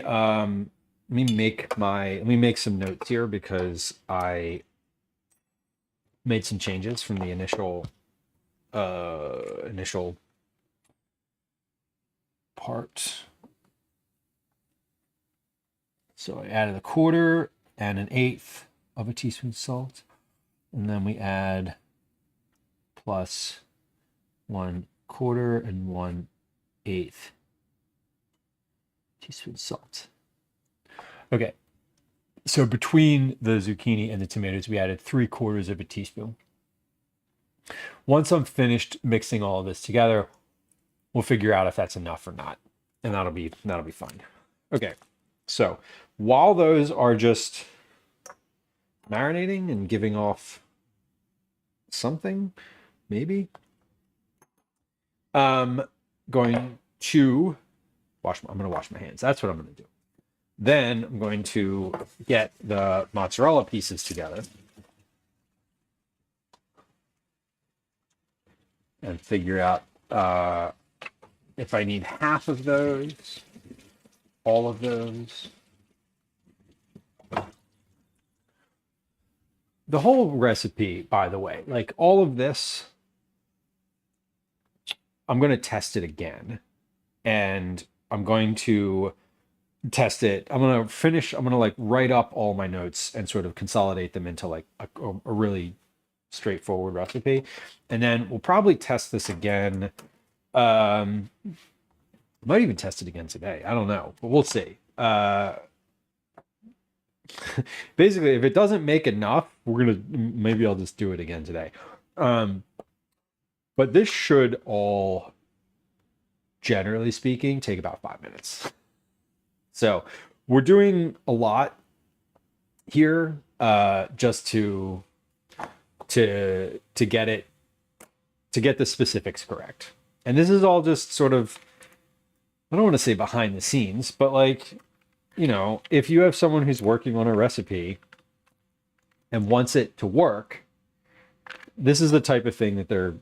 make some notes here because I made some changes from the initial part. So I added 1/4 and 1/8 of a teaspoon salt, and then we add plus 1/4 and 1/8 teaspoon salt. Okay, so between the zucchini and the tomatoes, we added 3/4 of a teaspoon. Once I'm finished mixing all of this together, we'll figure out if that's enough or not, and that'll be fine. Okay, so while those are just marinating and giving off something, maybe, I'm going to wash my hands. That's what I'm going to do. Then I'm going to get the mozzarella pieces together and figure out if I need half of those, all of those. The whole recipe, by the way, like all of this, I'm going to test it again, and I'm going to test it. I'm going to like write up all my notes and sort of consolidate them into like a really straightforward recipe. And then we'll probably test this again. Might even test it again today. I don't know, but we'll see. Basically, if it doesn't make enough, maybe I'll just do it again today. But this should all, generally speaking, take about 5 minutes. So we're doing a lot here, just to get the specifics correct. And this is all just sort of, I don't want to say behind the scenes, but like, you know, if you have someone who's working on a recipe and wants it to work, this is the type of thing that they're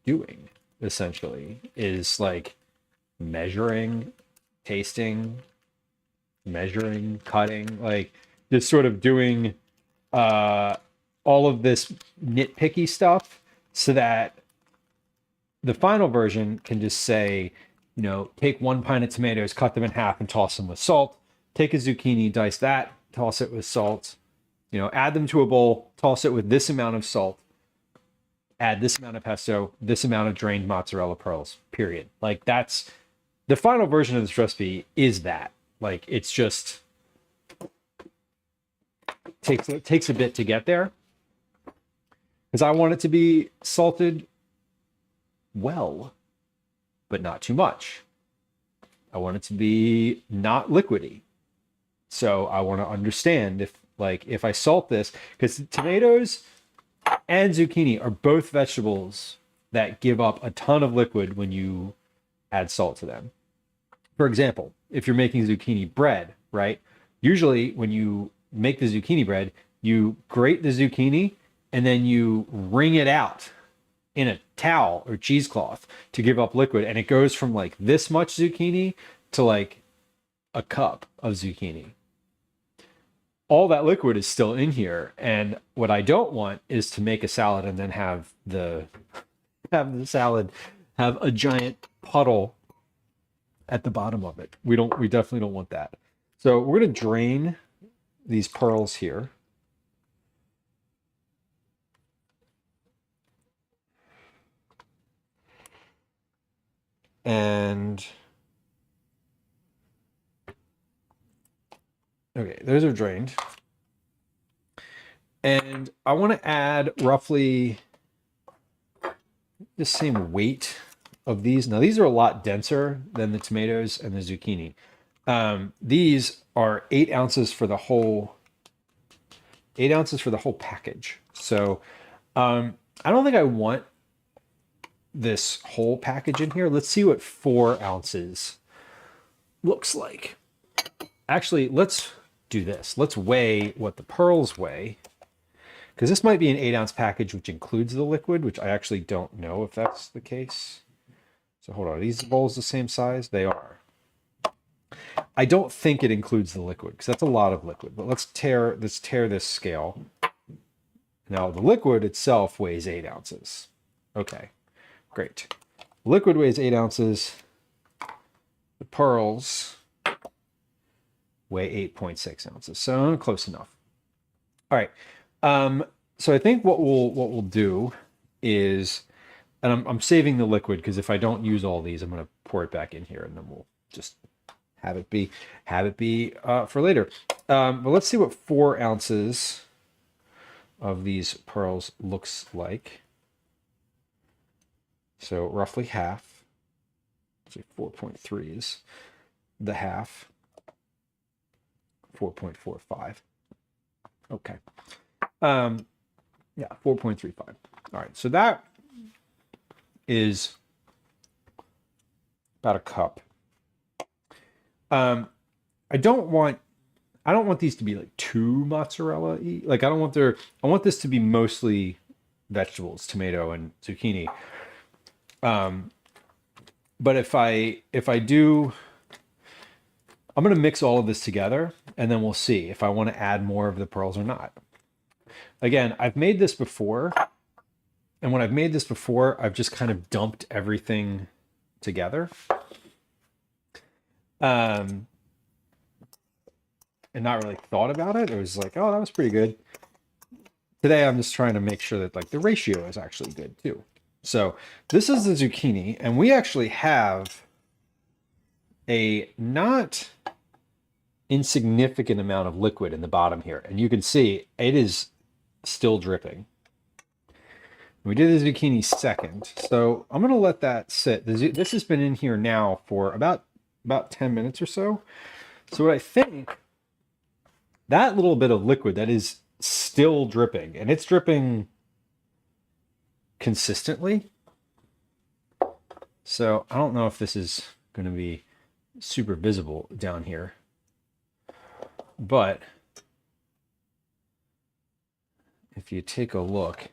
doing, essentially, is like measuring, tasting, measuring, cutting, like just sort of doing all of this nitpicky stuff so that the final version can just say, you know, take 1 pint of tomatoes, cut them in half and toss them with salt. Take a zucchini, dice that, toss it with salt, you know, add them to a bowl, toss it with this amount of salt, add this amount of pesto, this amount of drained mozzarella pearls, period. Like that's the final version of this recipe is that. Like it's just takes a bit to get there because I want it to be salted well, but not too much. I want it to be not liquidy. So I want to understand if I salt this, because tomatoes and zucchini are both vegetables that give up a ton of liquid when you add salt to them. For example, if you're making zucchini bread, right? Usually when you make the zucchini bread, you grate the zucchini and then you wring it out in a towel or cheesecloth to give up liquid. And it goes from like this much zucchini to like a cup of zucchini. All that liquid is still in here. And what I don't want is to make a salad and then have the salad have a giant puddle at the bottom of it. We definitely don't want that. So we're going to drain these pearls here. And okay, those are drained. And I want to add roughly the same weight of these. Now these are a lot denser than the tomatoes and the zucchini. These are 8 ounces for the whole 8 ounces for the whole package. So I don't think I want this whole package in here. Let's see what 4 ounces looks like. Actually, let's do this. Let's weigh what the pearls weigh, because this might be an 8-ounce package, which includes the liquid, which I actually don't know if that's the case. So hold on, are these bowls the same size? They are. I don't think it includes the liquid, because that's a lot of liquid. But let's tear this scale. Now the liquid itself weighs 8 ounces. Okay, great. Liquid weighs 8 ounces. The pearls weigh 8.6 ounces. So close enough. All right. So I think what we'll do is, and I'm saving the liquid because if I don't use all these, I'm going to pour it back in here, and then we'll just have it be for later. But let's see what 4 ounces of these pearls looks like. So roughly half. So 4.3 is the half. 4.45. Okay. Yeah, 4.35. All right, so that is about a cup. I don't want these to be like too mozzarella-y. Like I want this to be mostly vegetables, tomato and zucchini. But if I do, I'm going to mix all of this together, and then we'll see if I want to add more of the pearls or not. Again, I've made this before, and when I've made this before, I've just kind of dumped everything together. And not really thought about it. It was like, oh, that was pretty good. Today, I'm just trying to make sure that like the ratio is actually good too. So this is the zucchini, and we actually have a not insignificant amount of liquid in the bottom here. And you can see it is still dripping. We did the zucchini second. So I'm going to let that sit. This has been in here now for about 10 minutes or so. So what I think, that little bit of liquid that is still dripping, and it's dripping consistently. So I don't know if this is going to be super visible down here, but if you take a look,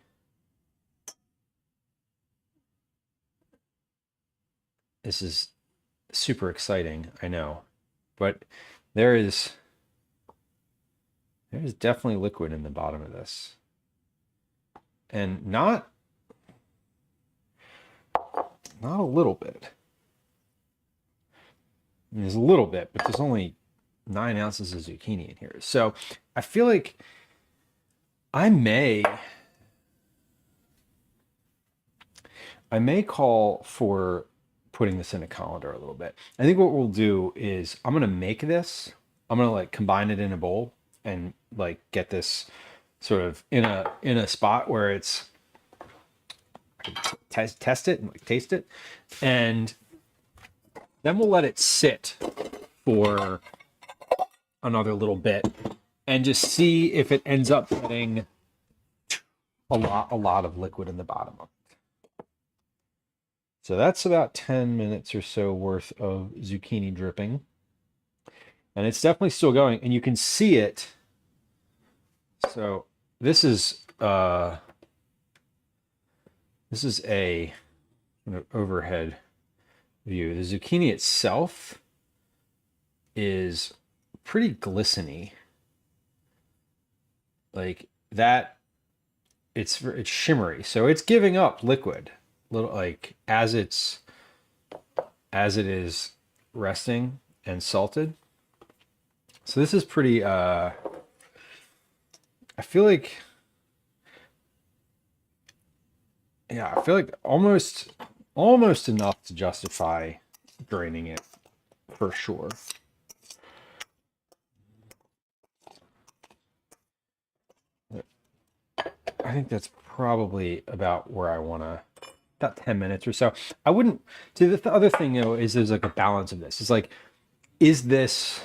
this is super exciting, I know, but there's definitely liquid in the bottom of this, and not a little bit. I mean, there's a little bit, but there's only 9 ounces of zucchini in here. So I feel like I may call for putting this in a colander a little bit. I think what we'll do is I'm going to make this. I'm going to like combine it in a bowl and like get this sort of in a spot where it's, I can test it and like taste it. And then we'll let it sit for another little bit and just see if it ends up getting a lot of liquid in the bottom of it. So that's about 10 minutes or so worth of zucchini dripping. And it's definitely still going, and you can see it. So this is an overhead view. The zucchini itself is pretty glistening. Like that, it's shimmery. So it's giving up liquid, little like as it is resting and salted. So this is pretty I feel like almost enough to justify draining it for sure. I think that's probably about where I want to about 10 minutes or so. I wouldn't, see the other thing though is there's like a balance of this. It's like, is this,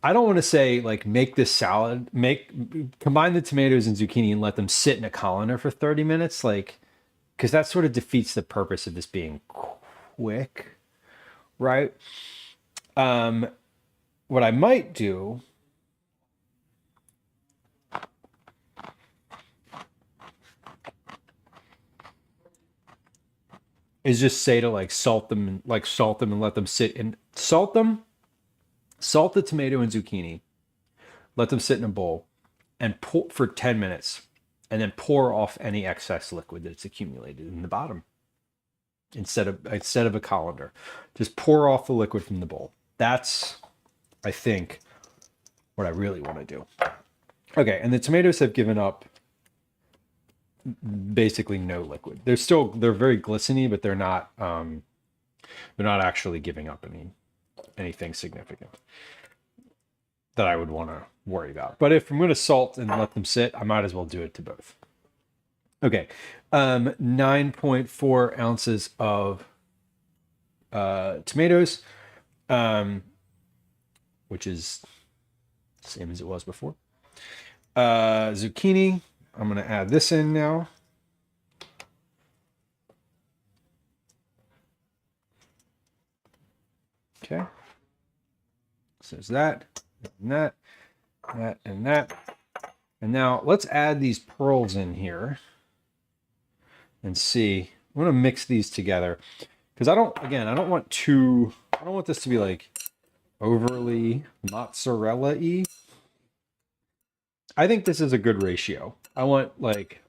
I don't want to say like make this salad, combine the tomatoes and zucchini and let them sit in a colander for 30 minutes. Like, because that sort of defeats the purpose of this being quick, right? What I might do is just say to like salt them and let them sit and salt the tomato and zucchini, let them sit in a bowl and pour for 10 minutes and then pour off any excess liquid that's accumulated in the bottom instead of a colander. Just pour off the liquid from the bowl. That's, I think, what I really want to do. Okay, and the tomatoes have given up basically no liquid. They're very glistening, but they're not actually giving up anything significant that I would want to worry about. But if I'm going to salt and let them sit, I might as well do it to both. Okay, 9.4 ounces of tomatoes, which is the same as it was before. Zucchini, I'm going to add this in now. Okay. So there's that, and that, and that. And now let's add these pearls in here and see. I'm going to mix these together because I don't want this to be like overly mozzarella-y. I think this is a good ratio. I want like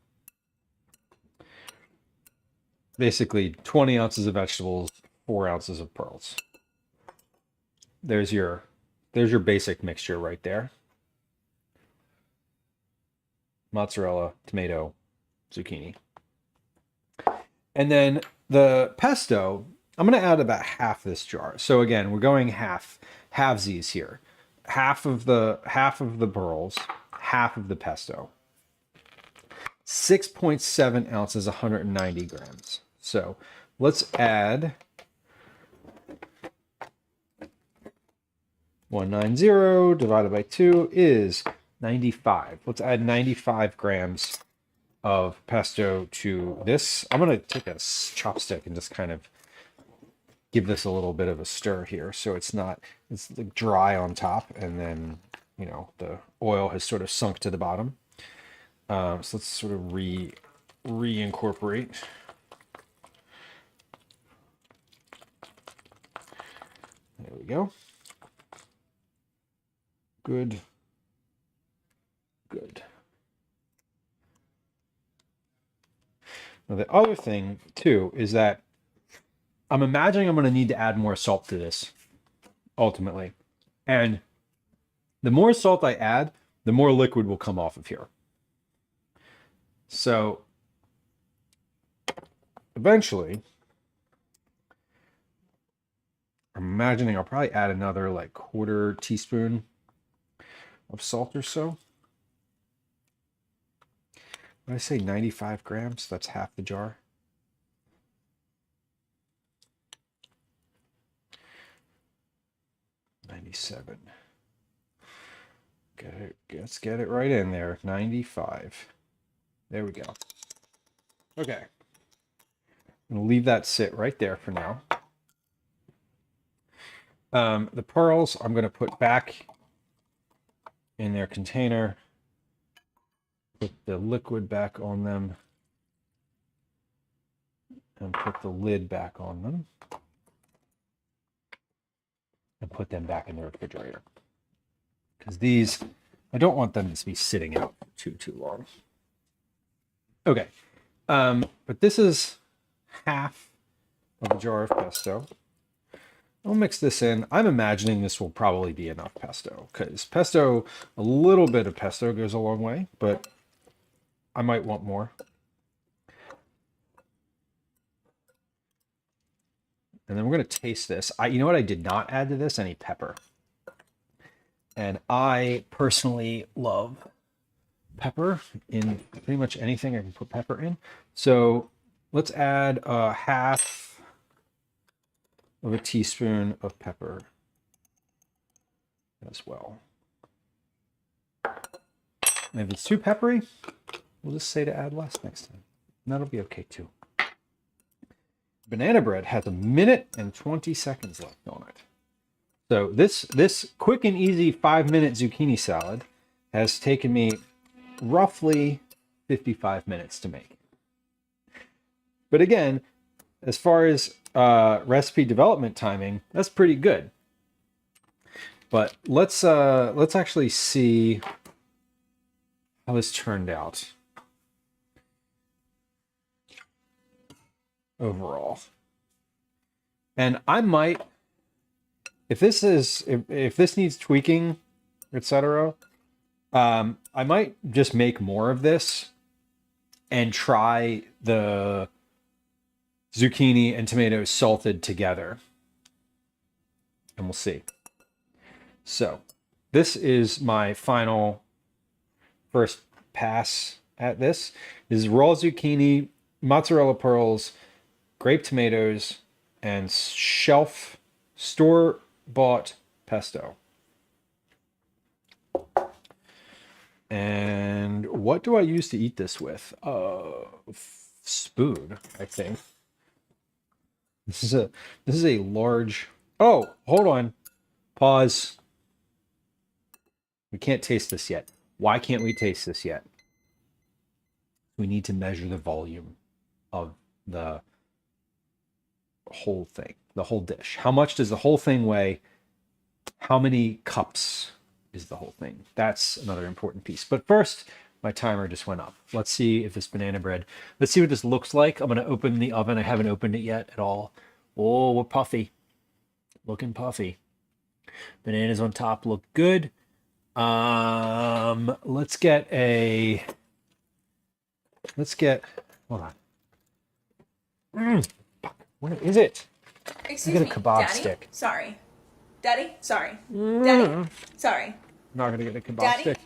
basically 20 ounces of vegetables, 4 ounces of pearls. There's your basic mixture right there. Mozzarella, tomato, zucchini. And then the pesto, I'm going to add about half this jar. So again, we're going halvesies here. Half of the pearls, half of the pesto. 6.7 ounces, 190 grams. So let's add 190 divided by 2 is 95. Let's add 95 grams of pesto to this. I'm going to take a chopstick and just kind of give this a little bit of a stir here so it's like dry on top and then, you know, the oil has sort of sunk to the bottom. So let's sort of reincorporate. There we go. Good. Now the other thing too is that I'm imagining I'm going to need to add more salt to this ultimately. And the more salt I add, the more liquid will come off of here. So eventually, I'm imagining I'll probably add another like 1/4 teaspoon of salt or so. When I say 95 grams, that's half the jar. $97. Let's get it right in there. 95. There we go. Okay. I'm gonna leave that sit right there for now. The pearls I'm gonna put back in their container. Put the liquid back on them. And put the lid back on them. And put them back in the refrigerator. Because these, I don't want them to be sitting out too long. Okay. But this is half of a jar of pesto. I'll mix this in. I'm imagining this will probably be enough pesto because a little bit of pesto goes a long way, but I might want more. And then we're going to taste this. You know what I did not add to this? Any pepper. And I personally love pepper in pretty much anything I can put pepper in. So let's add a half of a teaspoon of pepper as well. And if it's too peppery, we'll just say to add less next time. And that'll be okay too. Banana bread has 1 minute and 20 seconds left on it. So this quick and easy 5-minute zucchini salad has taken me roughly 55 minutes to make. But again, as far as recipe development timing, that's pretty good. But let's actually see how this turned out overall. And I might, if this needs tweaking, etc., I might just make more of this and try the zucchini and tomatoes salted together, and we'll see. So this is my final first pass at this. This is raw zucchini, mozzarella pearls, grape tomatoes, and shelf store-bought pesto. And what do I use to eat this with? Spoon, I think. This is a large. Oh, hold on. Pause. We can't taste this yet. Why can't we taste this yet? We need to measure the volume of the whole thing, the whole dish. How much does the whole thing weigh? How many cups is the whole thing? That's another important piece. But first, my timer just went up. Let's see if this banana bread, let's see what this looks like. I'm going to open the oven. I haven't opened it yet at all. Oh, we're puffy. Looking puffy. Bananas on top look good. Let's get, hold on. Where is it? Excuse me, get a kebab Daddy? stick. Sorry. Daddy? Sorry. Daddy? Sorry. I'm not going to get a kebab Daddy? stick.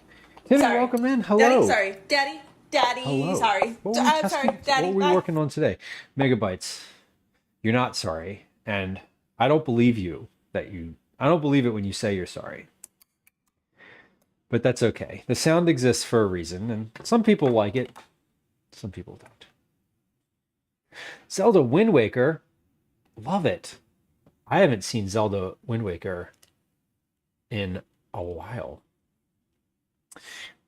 Timmy, Sorry. welcome in. Hello. Daddy? Sorry. Daddy? Daddy? Hello. Sorry. What I'm sorry. Daddy? What were we working on today? Megabytes. You're not sorry. And I don't believe I don't believe it when you say you're sorry. But that's okay. The sound exists for a reason, and some people like it. Some people don't. Zelda Wind Waker. Love it. I haven't seen Zelda Wind Waker in a while.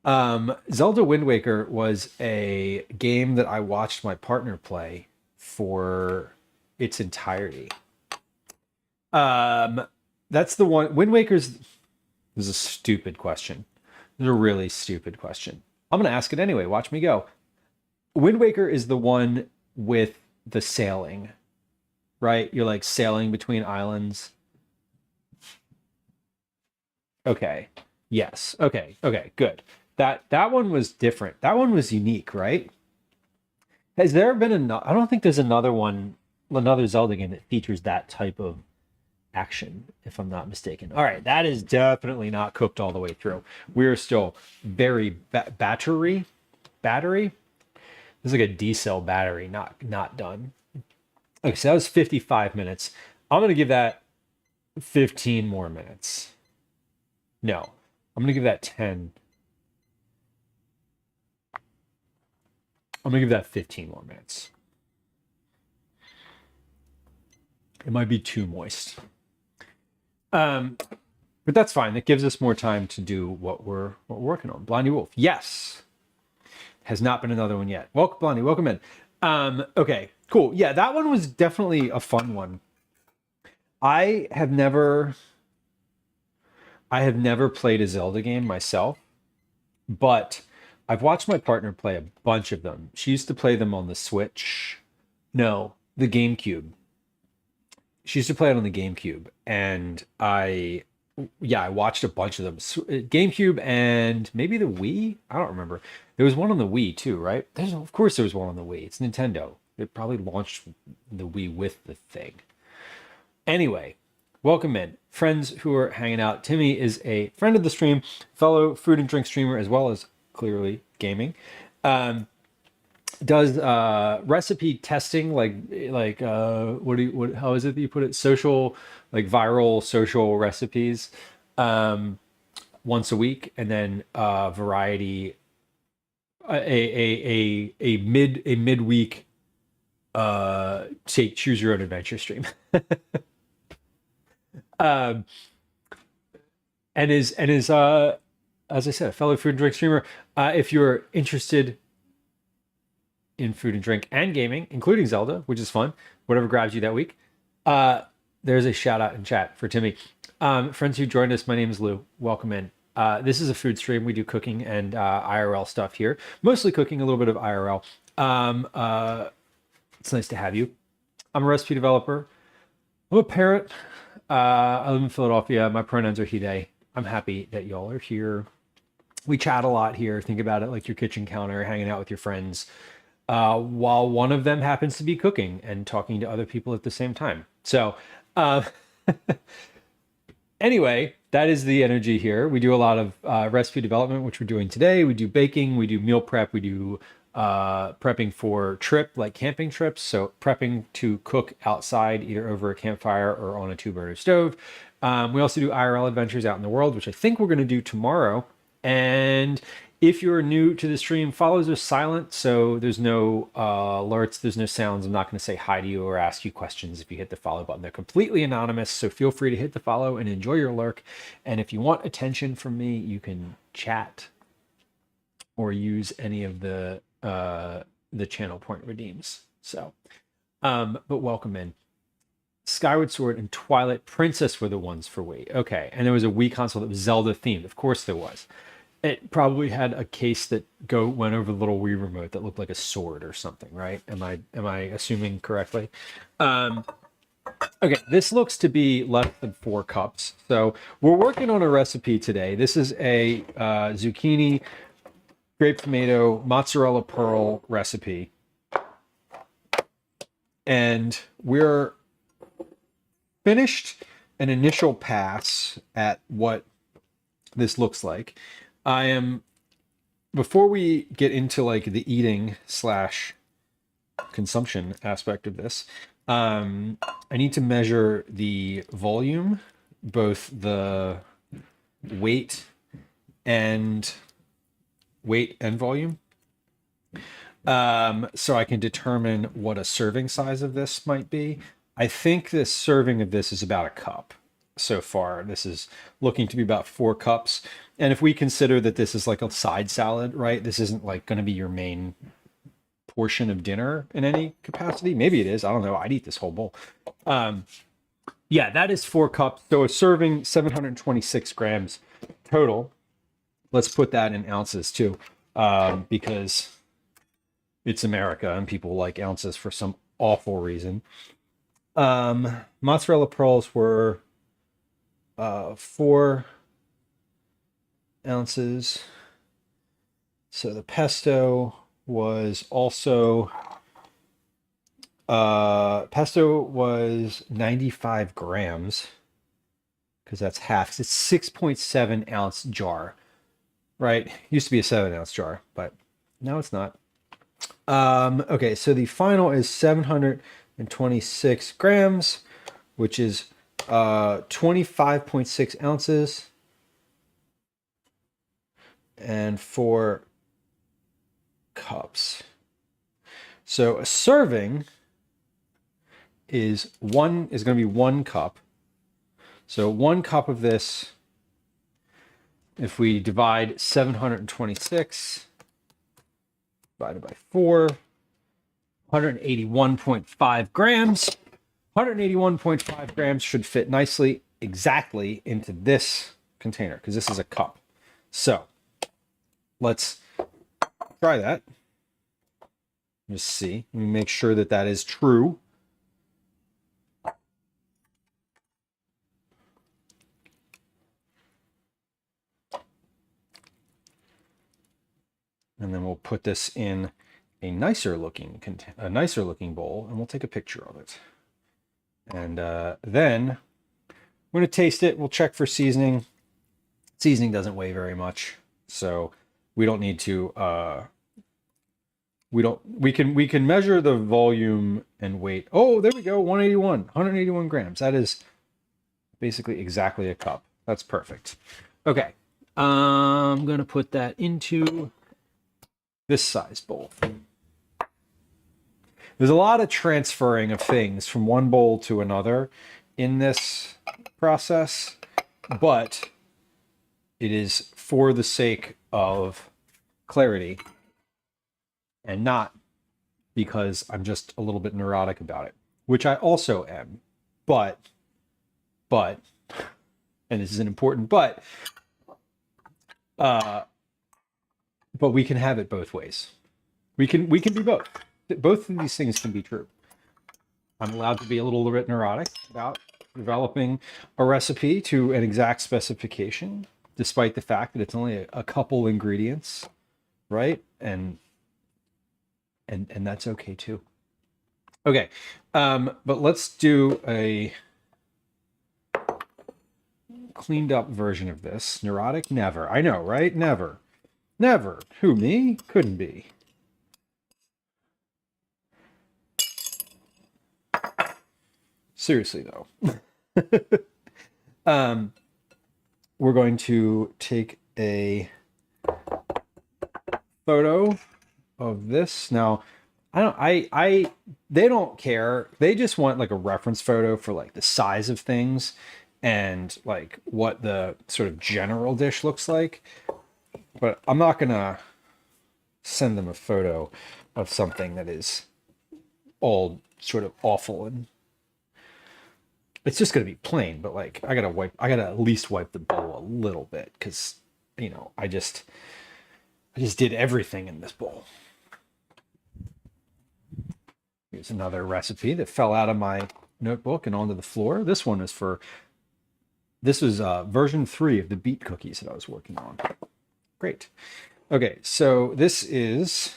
Zelda Wind Waker was a game that I watched my partner play for its entirety. That's the one. Wind Waker's. This is a stupid question. This is a really stupid question. I'm going to ask it anyway. Watch me go. Wind Waker is the one with the sailing, right? You're like sailing between islands. Okay. Yes. Okay. Okay. Good. That one was different. That one was unique, right? Has there been another? I don't think there's another Zelda game that features that type of action, if I'm not mistaken. All right, that is definitely not cooked all the way through. We're still very battery. This is like a D-cell battery, not done. Okay, so that was 55 minutes. I'm gonna give that 15 more minutes. No, I'm gonna give that 10. I'm gonna give that 15 more minutes. It might be too moist. But that's fine. It gives us more time to do what we're working on. Blondie Wolf. Yes. Has not been another one yet. Welcome, Blondie. Welcome in. Okay, cool. Yeah, that one was definitely a fun one. I have never played a Zelda game myself, but I've watched my partner play a bunch of them. She used to play them on the Switch. No, the GameCube. She used to play it on the GameCube, and I watched a bunch of them. GameCube and maybe the Wii? I don't remember. There was one on the Wii too, right? Of course there was one on the Wii. It's Nintendo. It probably launched the Wii with the thing. Anyway, welcome in. Friends who are hanging out. Timmy is a friend of the stream, fellow food and drink streamer, as well as clearly gaming. does recipe testing, what how is it that you put it, social, like viral social recipes, um once a week, and then variety, a midweek take choose your own adventure stream. um and is as I said, a fellow food and drink streamer. If you're interested in food and drink and gaming, including Zelda, which is fun, whatever grabs you that week, uh, there's a shout out in chat for Timmy. Friends who joined us, my name is Lou. Welcome in. This is a food stream. We do cooking and IRL stuff here, mostly cooking, a little bit of IRL. It's nice to have you. I'm a recipe developer. I'm a parent. I live in Philadelphia. My pronouns are he, they. I'm happy that y'all are here. We chat a lot here. Think about it like your kitchen counter, hanging out with your friends, while one of them happens to be cooking and talking to other people at the same time. So, uh, anyway, that is the energy here. We do a lot of recipe development, which we're doing today. We do baking, we do meal prep, we do prepping for trip, like camping trips. So prepping to cook outside, either over a campfire or on a 2-burner stove. We also do IRL adventures out in the world, which I think we're going to do tomorrow. And if you're new to the stream, follows are silent, so there's no alerts, there's no sounds. I'm not going to say hi to you or ask you questions if you hit the follow button. They're completely anonymous, so feel free to hit the follow and enjoy your lurk. And if you want attention from me, you can chat or use any of the channel point redeems. So, but welcome in. Skyward Sword and Twilight Princess were the ones for Wii. Okay, and there was a Wii console that was Zelda themed. Of course there was. It probably had a case that went over the little Wii remote that looked like a sword or something, right? Am I assuming correctly? Okay, this looks to be less than 4 cups. So we're working on a recipe today. This is a zucchini, grape tomato, mozzarella pearl recipe. And we're finished an initial pass at what this looks like. Before we get into like the eating / consumption aspect of this, I need to measure the volume, both the weight and volume, so I can determine what a serving size of this might be. I think this serving of this is about a cup. So far, this is looking to be about 4 cups. And if we consider that this is like a side salad, right? This isn't like going to be your main portion of dinner in any capacity. Maybe it is. I don't know. I'd eat this whole bowl. Yeah, that is 4 cups. So a serving, 726 grams total. Let's put that in ounces too, because it's America and people like ounces for some awful reason. Mozzarella pearls were 4 ounces. So the pesto was also 95 grams, because that's half. It's 6.7 ounce jar, right? Used to be a 7-ounce jar, but now it's not. Okay, so the final is 726 grams, which is 25.6 ounces, and 4 cups. So a serving is going to be 1 cup. So 1 cup of this, if we divide 726 divided by 4, 181.5 grams. 181.5 grams should fit nicely, exactly into this container, because this is a cup. So let's try that. Just see. Let me make sure that that is true. And then we'll put this in a nicer looking bowl, and we'll take a picture of it. And then we're going to taste it. We'll check for seasoning. Seasoning doesn't weigh very much, so we don't need to we can measure the volume and weight. Oh, there we go. 181 grams. That is basically exactly a cup. That's perfect. Okay. I'm going to put that into this size bowl. There's a lot of transferring of things from one bowl to another in this process, but it is for the sake of clarity and not because I'm just a little bit neurotic about it, which I also am. But, and this is an important but we can have it both ways. We can be both. Both of these things can be true. I'm allowed to be a little bit neurotic about developing a recipe to an exact specification, despite the fact that it's only a couple ingredients, right? And that's okay too. Okay, but let's do a cleaned up version of this. Neurotic? Never. I know, right? Never. Never. Who, me? Couldn't be. Seriously, though. We're going to take a photo of this. Now, they don't care. They just want like a reference photo for like the size of things and like what the sort of general dish looks like. But I'm not gonna send them a photo of something that is all sort of awful, and it's just gonna be plain. But like I gotta at least wipe the bowl a little bit, because you know I just did everything in this bowl. Here's another recipe that fell out of my notebook and onto the floor. This one is this was version 3 of the beet cookies that I was working on. Great. Okay, so this is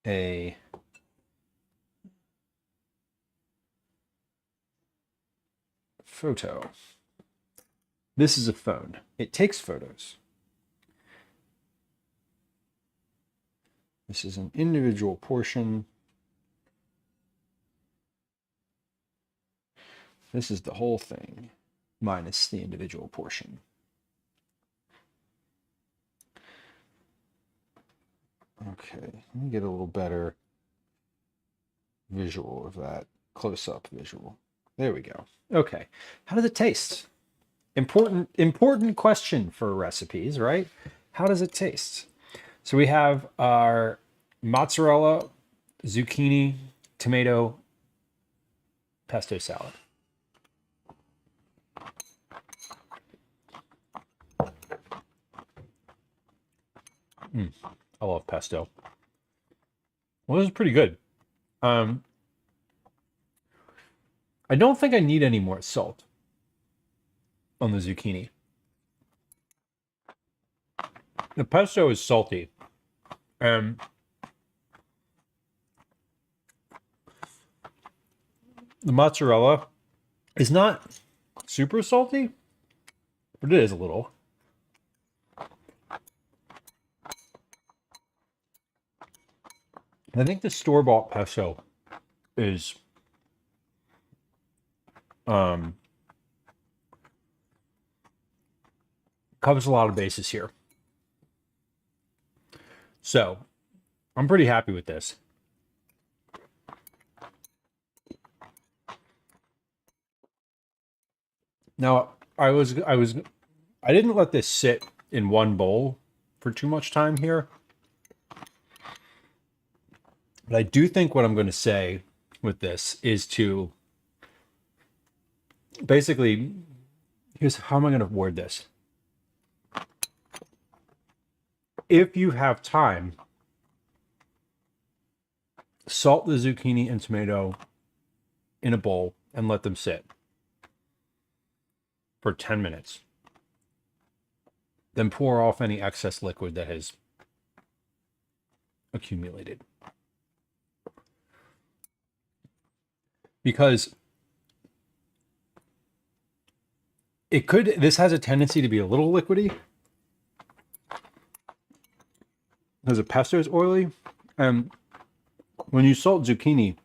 a photo. This is a phone. It takes photos. This is an individual portion. This is the whole thing, minus the individual portion. Okay, let me get a little better visual of that, close-up visual. There we go. Okay, how does it taste? Important question for recipes, right? How does it taste? So we have our mozzarella, zucchini, tomato, pesto salad. I love pesto. Well, this is pretty good. I don't think I need any more salt on the zucchini. The pesto is salty. The mozzarella is not super salty, but it is a little. I think the store-bought pesto is covers a lot of bases here. So I'm pretty happy with this. Now I didn't let this sit in one bowl for too much time here. But I do think what I'm going to say with this is to basically, here's how am I going to word this? If you have time, salt the zucchini and tomato in a bowl and let them sit for 10 minutes. Then pour off any excess liquid that has accumulated. Because this has a tendency to be a little liquidy. because the pesto is oily. And when you salt zucchini,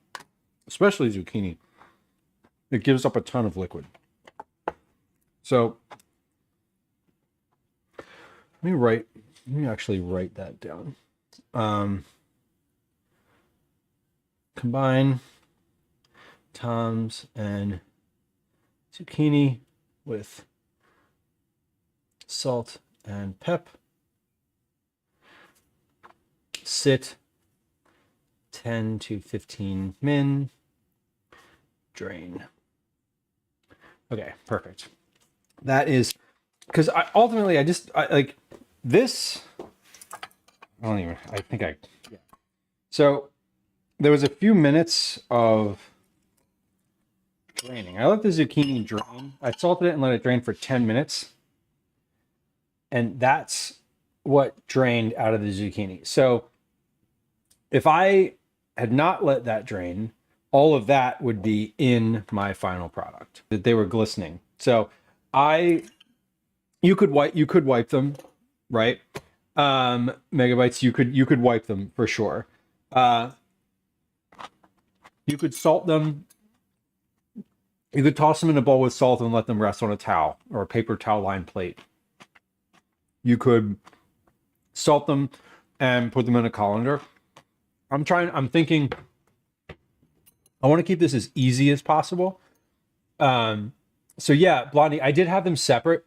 especially zucchini, it gives up a ton of liquid. So let me actually write that down. Combine toms and zucchini with salt and pep. Sit 10 to 15 min. Drain. Okay, perfect. That is because I like this. Yeah. So there was a few minutes of draining. I let the zucchini drain. I salted it and let it drain for 10 minutes. And that's what drained out of the zucchini. So if I had not let that drain, all of that would be in my final product. That they were glistening. So you could wipe them, right? Megabytes, you could wipe them for sure. You could salt them. You could toss them in a bowl with salt and let them rest on a towel or a paper towel lined plate. You could salt them and put them in a colander. I'm thinking, I want to keep this as easy as possible. So yeah, Blondie, I did have them separate.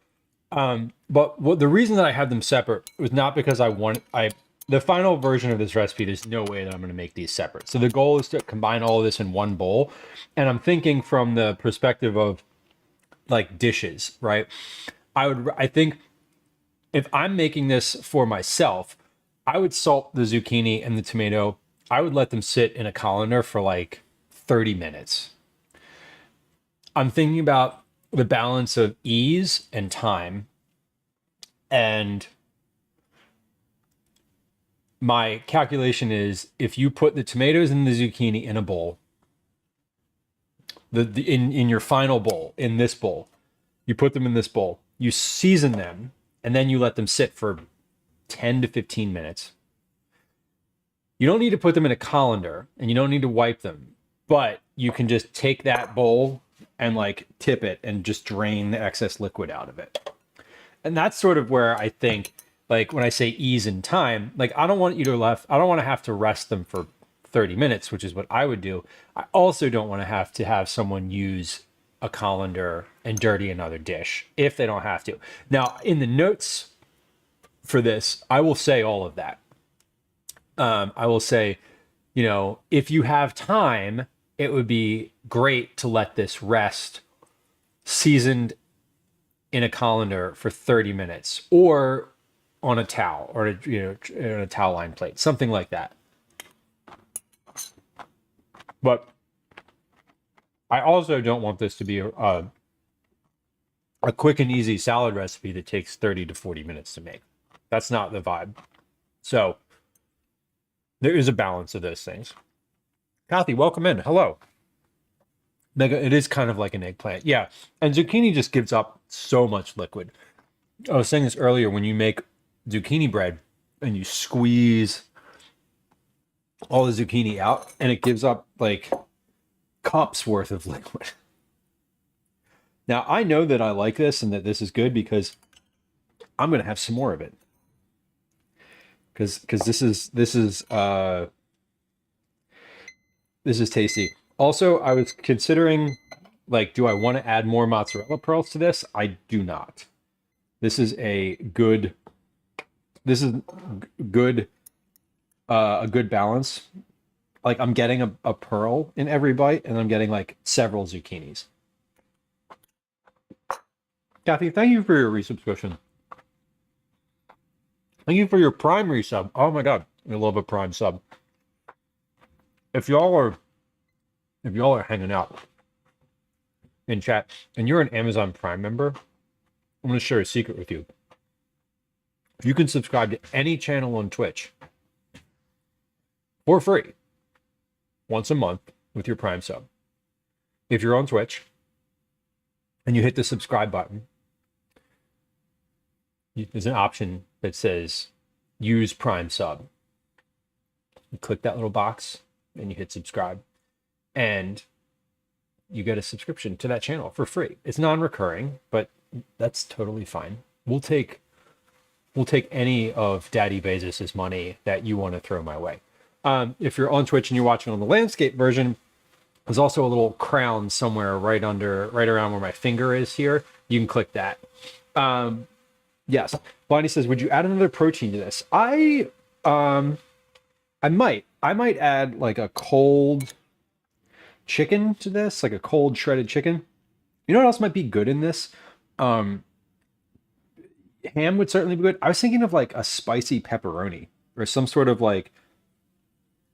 But the reason that I had them separate was not because the final version of this recipe, there's no way that I'm going to make these separate. So the goal is to combine all of this in one bowl. And I'm thinking from the perspective of like dishes, right? I think if I'm making this for myself, I would salt the zucchini and the tomato. I would let them sit in a colander for like 30 minutes. I'm thinking about the balance of ease and time. And my calculation is if you put the tomatoes and the zucchini in a bowl, in your final bowl, in this bowl, you put them in this bowl, you season them, and then you let them sit for 10 to 15 minutes. You don't need to put them in a colander and you don't need to wipe them, but you can just take that bowl and like tip it and just drain the excess liquid out of it. And that's sort of where I think, like when I say ease in time, like I don't want to have to rest them for 30 minutes, which is what I would do. I also don't want to have someone use a colander and dirty another dish if they don't have to. Now, in the notes for this, I will say all of that. I will say, if you have time, it would be great to let this rest seasoned in a colander for 30 minutes or on a towel or in a towel lined plate, something like that. But I also don't want this to be a quick and easy salad recipe that takes 30 to 40 minutes to make. That's not the vibe. So there is a balance of those things. Kathy, welcome in. Hello. Mega, it is kind of like an eggplant. Yeah. And zucchini just gives up so much liquid. I was saying this earlier, when you make zucchini bread and you squeeze all the zucchini out and it gives up like cups worth of liquid. Now, I know that I like this and that this is good because I'm going to have some more of it. Because this is tasty. Also, I was considering, like, do I want to add more mozzarella pearls to this? I do not. This is a good balance. Like, I'm getting a pearl in every bite, and I'm getting like several zucchinis. Kathy, thank you for your resubscription. Thank you for your Prime resub. Oh my God, I love a Prime sub. If y'all are hanging out in chat and you're an Amazon Prime member, I'm going to share a secret with you. You can subscribe to any channel on Twitch for free once a month with your Prime sub. If you're on Twitch and you hit the subscribe button, there's an option that says use Prime sub. You click that little box and you hit subscribe, and you get a subscription to that channel for free. It's non-recurring, but that's totally fine. We'll take any of Daddy Bezos's money that you want to throw my way. If you're on Twitch and you're watching on the landscape version, there's also a little crown somewhere right around where my finger is here. You can click that. Yes. Bonnie says, would you add another protein to this? I might add like a cold chicken to this, like a cold shredded chicken. You know what else might be good in this? Ham would certainly be good. I was thinking of like a spicy pepperoni or some sort of like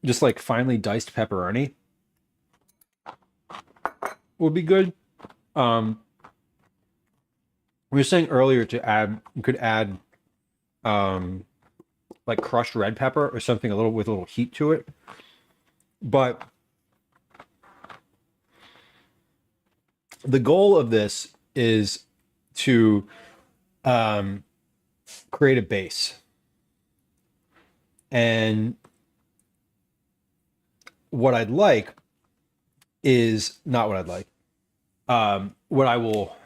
just like finely diced pepperoni would be good. We were saying earlier to add, you could add like crushed red pepper or something with a little heat to it. But the goal of this is to create a base. And what I'd like is not what I'd like. What I will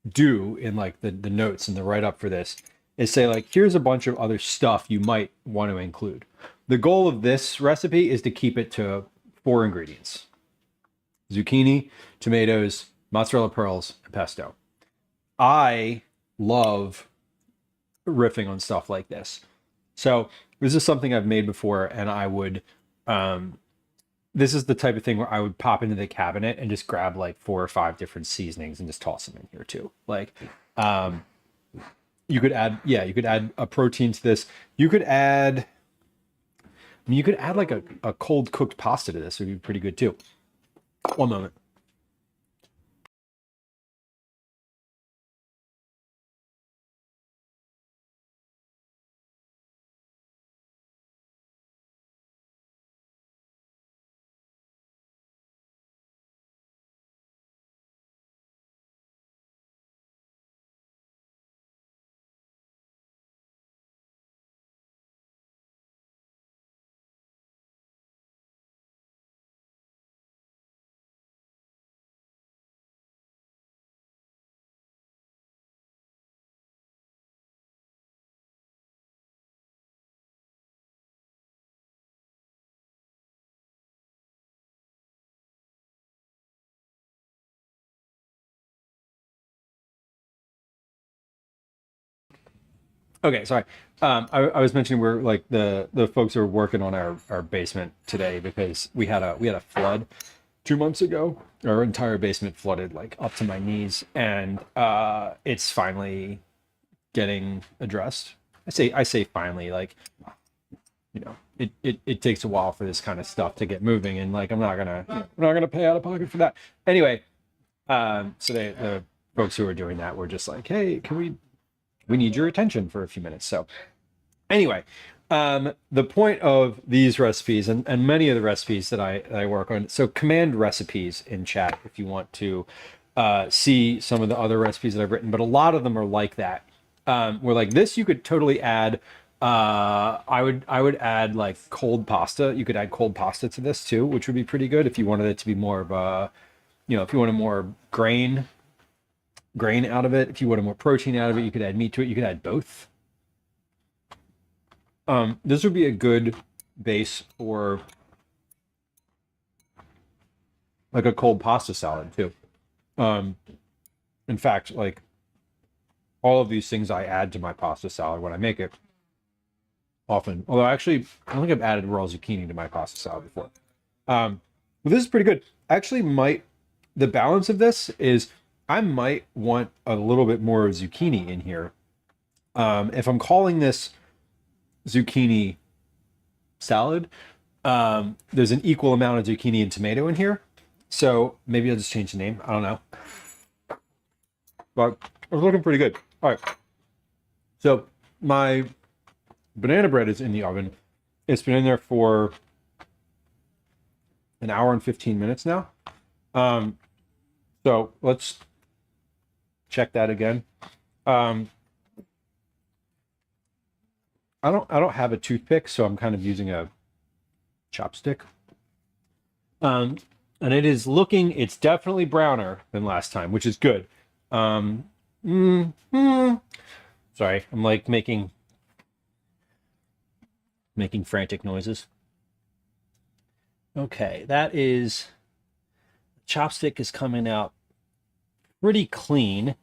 do in like the notes and the write-up for this is say like, here's a bunch of other stuff you might want to include. The goal of this recipe is to keep it to 4 ingredients: zucchini, tomatoes, mozzarella pearls, and pesto. I love riffing on stuff like this. So this is something I've made before, and I would, this is the type of thing where I would pop into the cabinet and just grab like 4 or 5 different seasonings and just toss them in here too. Like, you could add a protein to this. You could add like a cold cooked pasta to this. It would be pretty good too. One moment. Okay, sorry. I was mentioning we're like the folks who are working on our basement today because we had a flood 2 months ago. Our entire basement flooded like up to my knees, and it's finally getting addressed. I say finally, like, you know, it takes a while for this kind of stuff to get moving, and like I'm not gonna pay out of pocket for that. Anyway, so the folks who are doing that were just like, hey, we need your attention for a few minutes. So anyway, the point of these recipes and many of the recipes that I work on, so command recipes in chat if you want to see some of the other recipes that I've written, but a lot of them are like that. Where like this, you could totally add, I would add like cold pasta. You could add cold pasta to this too, which would be pretty good if you wanted it to be more of a, if you wanted more grain out of it. If you wanted more protein out of it, you could add meat to it. You could add both. This would be a good base for like a cold pasta salad too. In fact, like all of these things I add to my pasta salad when I make it often. Although actually, I don't think I've added raw zucchini to my pasta salad before. But this is pretty good. Actually, the balance of this is I might want a little bit more zucchini in here. If I'm calling this zucchini salad, there's an equal amount of zucchini and tomato in here. So maybe I'll just change the name. I don't know. But it's looking pretty good. All right. So my banana bread is in the oven. It's been in there for an hour and 15 minutes now. So let's check that again. I don't have a toothpick, so I'm kind of using a chopstick. And it is looking, it's definitely browner than last time, which is good. Sorry, I'm like making frantic noises. Okay, that is, chopstick is coming out pretty clean.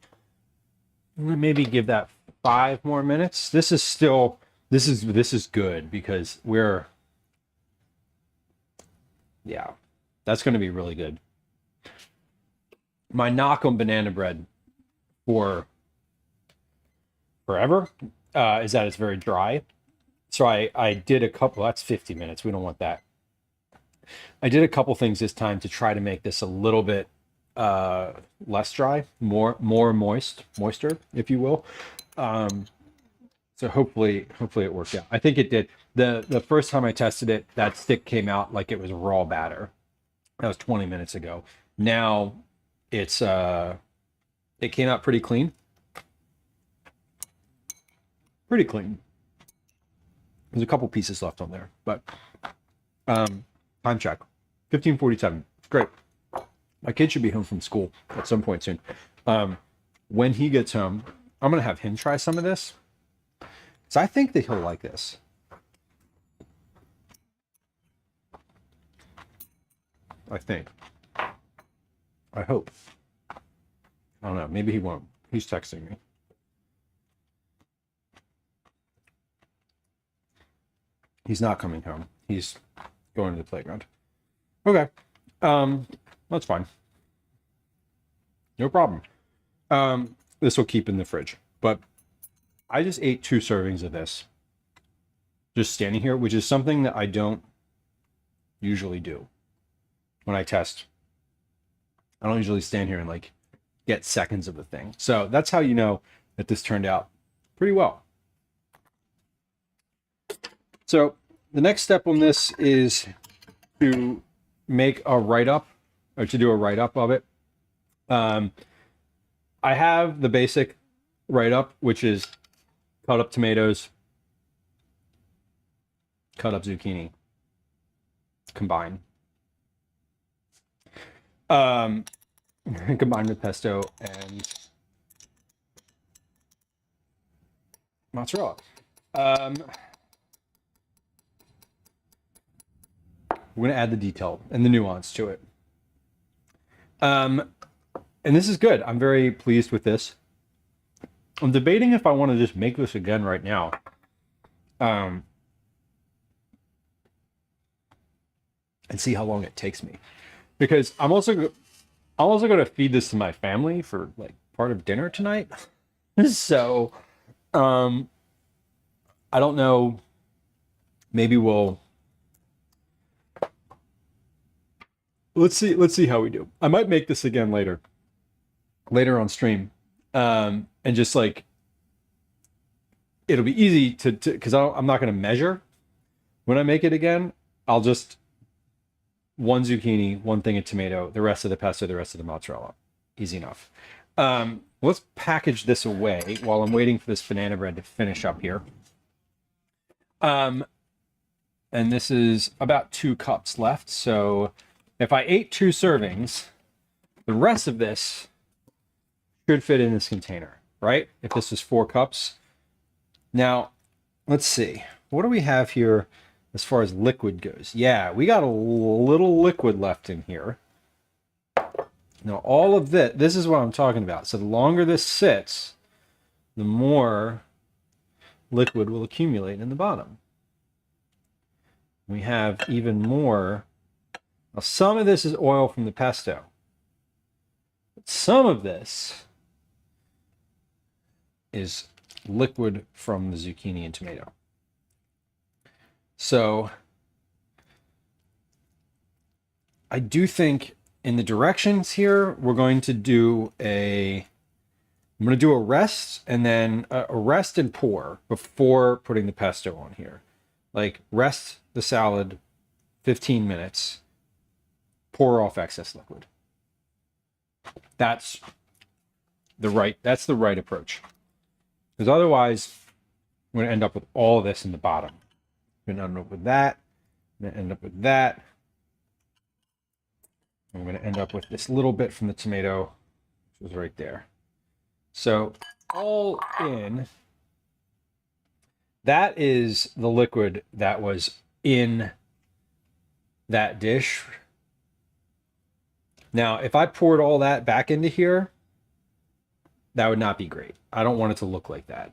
I'm gonna maybe give that 5 more minutes. This is still, this is good because yeah, that's going to be really good. My knock on banana bread for forever is that it's very dry. So I did a couple, that's 50 minutes. We don't want that. I did a couple things this time to try to make this a little bit less dry, more moister, if you will. So hopefully it worked out. I think it did. The first time I tested it, that stick came out like it was raw batter. That was 20 minutes ago. Now it's it came out pretty clean. Pretty clean. There's a couple pieces left on there, but time check. 15:47. It's great. My kid should be home from school at some point soon. When he gets home, I'm gonna have him try some of this. So I think that he'll like this. I think. I hope. I don't know. Maybe he won't. He's texting me. He's not coming home. He's going to the playground. Okay. That's fine. No problem. This will keep in the fridge. But I just ate 2 servings of this. Just standing here, which is something that I don't usually do when I test. I don't usually stand here and like get seconds of the thing. So that's how you know that this turned out pretty well. So the next step on this is to make a write-up, or to do a write-up of it. I have the basic write-up, which is cut up tomatoes, cut up zucchini, combine. Combined with pesto and mozzarella. We're going to add the detail and the nuance to it. And this is good. I'm very pleased with this. I'm debating if I want to just make this again right now. And see how long it takes me. Because I'm also going to feed this to my family for like part of dinner tonight. So, I don't know. Maybe let's see how we do. I might make this again later on stream. And just like, it'll be easy to because I'm not going to measure when I make it again. I'll just 1 zucchini, 1 thing of tomato, the rest of the pesto, the rest of the mozzarella. Easy enough. Let's package this away while I'm waiting for this banana bread to finish up here. And this is about 2 cups left. So if I ate 2 servings, the rest of this should fit in this container, right? If this is 4 cups. Now, let's see. What do we have here as far as liquid goes? Yeah, we got a little liquid left in here. Now, all of this is what I'm talking about. So the longer this sits, the more liquid will accumulate in the bottom. We have even more. Now, some of this is oil from the pesto. But some of this is liquid from the zucchini and tomato. So I do think in the directions here, we're going to do I'm going to do a rest and then a rest and pour before putting the pesto on here. Like rest the salad 15 minutes, pour off excess liquid. That's the right approach. Because otherwise, we're going to end up with all of this in the bottom. We're going to end up with that, I'm gonna end up with that. I'm gonna end up with this little bit from the tomato, which was right there. So all in, that is the liquid that was in that dish. Now, if I poured all that back into here, that would not be great. I don't want it to look like that.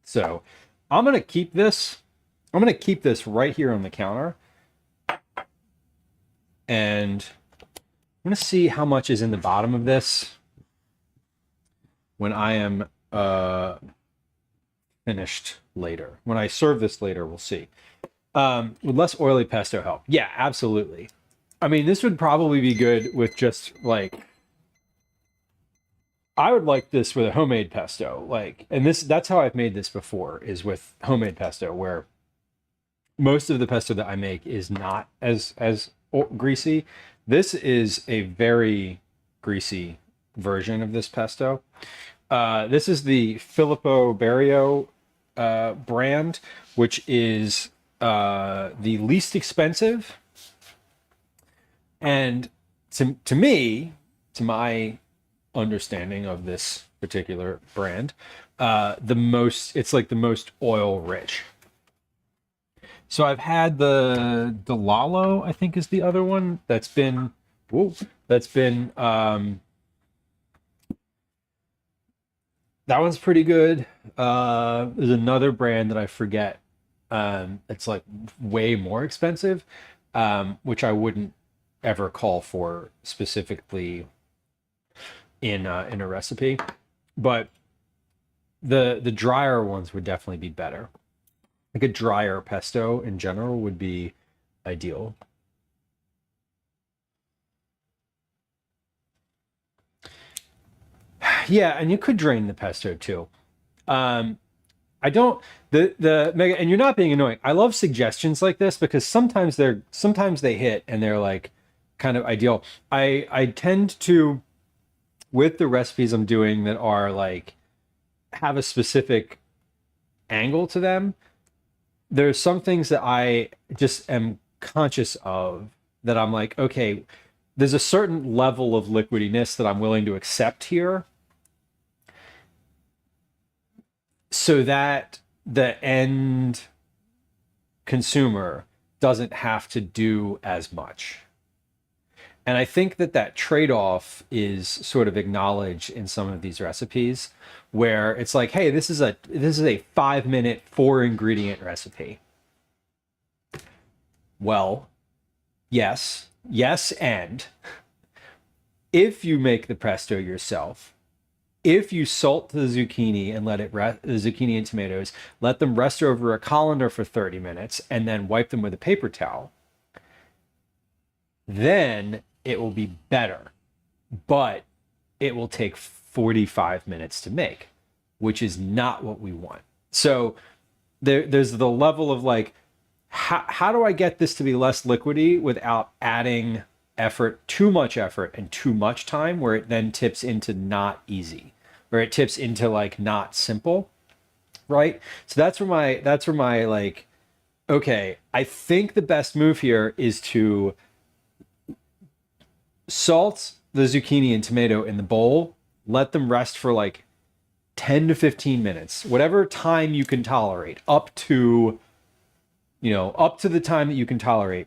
So I'm going to keep this. I'm going to keep this right here on the counter. And I'm going to see how much is in the bottom of this when I am finished later. When I serve this later, we'll see. Would less oily pesto help? Yeah, absolutely. I mean, this would probably be good with just like, I would like this with a homemade pesto. Like, and that's how I've made this before, is with homemade pesto, where most of the pesto that I make is not as greasy. This is a very greasy version of this pesto. This is the Filippo Barrio brand, which is the least expensive. And to me, to my understanding of this particular brand, it's like the most oil rich. So I've had the Delalo, I think is the other one that one's pretty good. There's another brand that I forget. It's like way more expensive, which I wouldn't ever call for specifically in a recipe, but the drier ones would definitely be better. Like a drier pesto in general would be ideal. Yeah, and you could drain the pesto too. I don't the Mega, and you're not being annoying. I love suggestions like this because sometimes they hit and they're like kind of ideal. I tend to, with the recipes I'm doing that are like have a specific angle to them, there's some things that I just am conscious of that I'm like, okay, there's a certain level of liquidiness that I'm willing to accept here so that the end consumer doesn't have to do as much. And I think that trade-off is sort of acknowledged in some of these recipes where it's like, hey, this is a 5-minute 4-ingredient recipe. Well, yes, and if you make the pesto yourself, if you salt the zucchini and let it rest, the zucchini and tomatoes, let them rest over a colander for 30 minutes and then wipe them with a paper towel, then it will be better. But it will take 45 minutes to make, which is not what we want. So there's the level of like, how do I get this to be less liquidy without adding effort, too much effort and too much time, where it then tips into not easy, where it tips into like not simple, right? So that's where my like, okay, I think the best move here is to salt the zucchini and tomato in the bowl, let them rest for like 10 to 15 minutes, whatever time you can tolerate, up to the time that you can tolerate.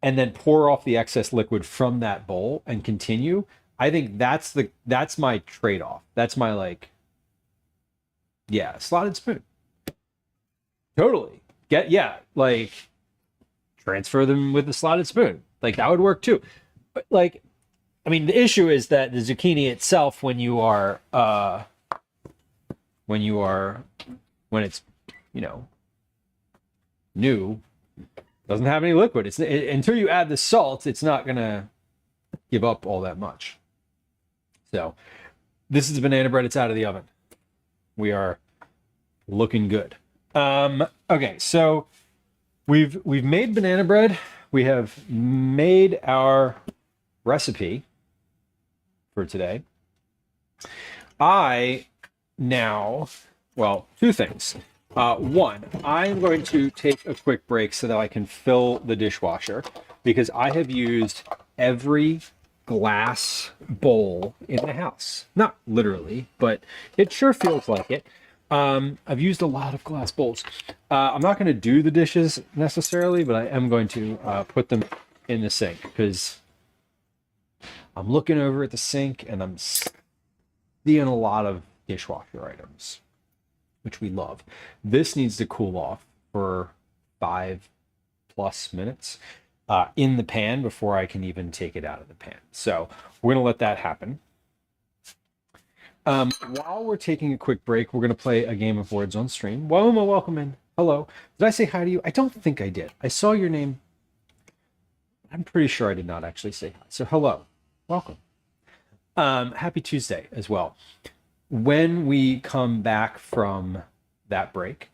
And then pour off the excess liquid from that bowl and continue. I think that's my trade-off. That's my like, yeah, slotted spoon. Totally. Like transfer them with the slotted spoon. Like that would work too. But like, I mean, the issue is that the zucchini itself, when it's, new, doesn't have any liquid. Until you add the salt, it's not gonna give up all that much. So this is banana bread. It's out of the oven. We are looking good. Okay, so we've made banana bread. We have made our recipe for today. Two things. One, I'm going to take a quick break so that I can fill the dishwasher because I have used every glass bowl in the house. Not literally, but it sure feels like it. I've used a lot of glass bowls. I'm not going to do the dishes necessarily, but I am going to put them in the sink because I'm looking over at the sink and I'm seeing a lot of dishwasher items, which we love. This needs to cool off for 5+ minutes in the pan before I can even take it out of the pan. So we're going to let that happen. While we're taking a quick break, we're going to play a game of words on stream. Woma, welcome in. Hello. Did I say hi to you? I don't think I did. I saw your name. I'm pretty sure I did not actually say hi. So hello. Welcome. Happy Tuesday as well. When we come back from that break,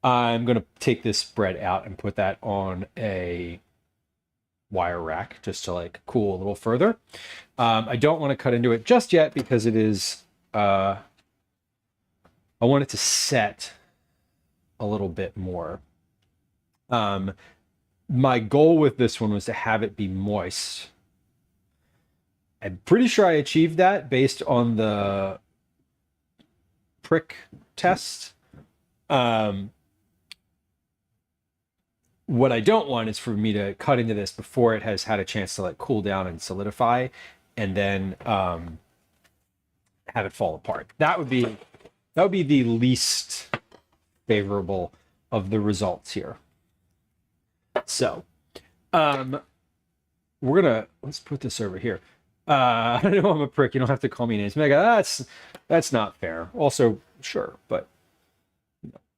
I'm going to take this bread out and put that on a wire rack just to like cool a little further. I don't want to cut into it just yet because it is I want it to set a little bit more. My goal with this one was to have it be moist. I'm pretty sure I achieved that based on the prick test. What I don't want is for me to cut into this before it has had a chance to like cool down and solidify and then have it fall apart. That would be the least favorable of the results here. So let's put this over here. I know I'm a prick. You don't have to call me names. Mega, that's not fair. Also, sure, but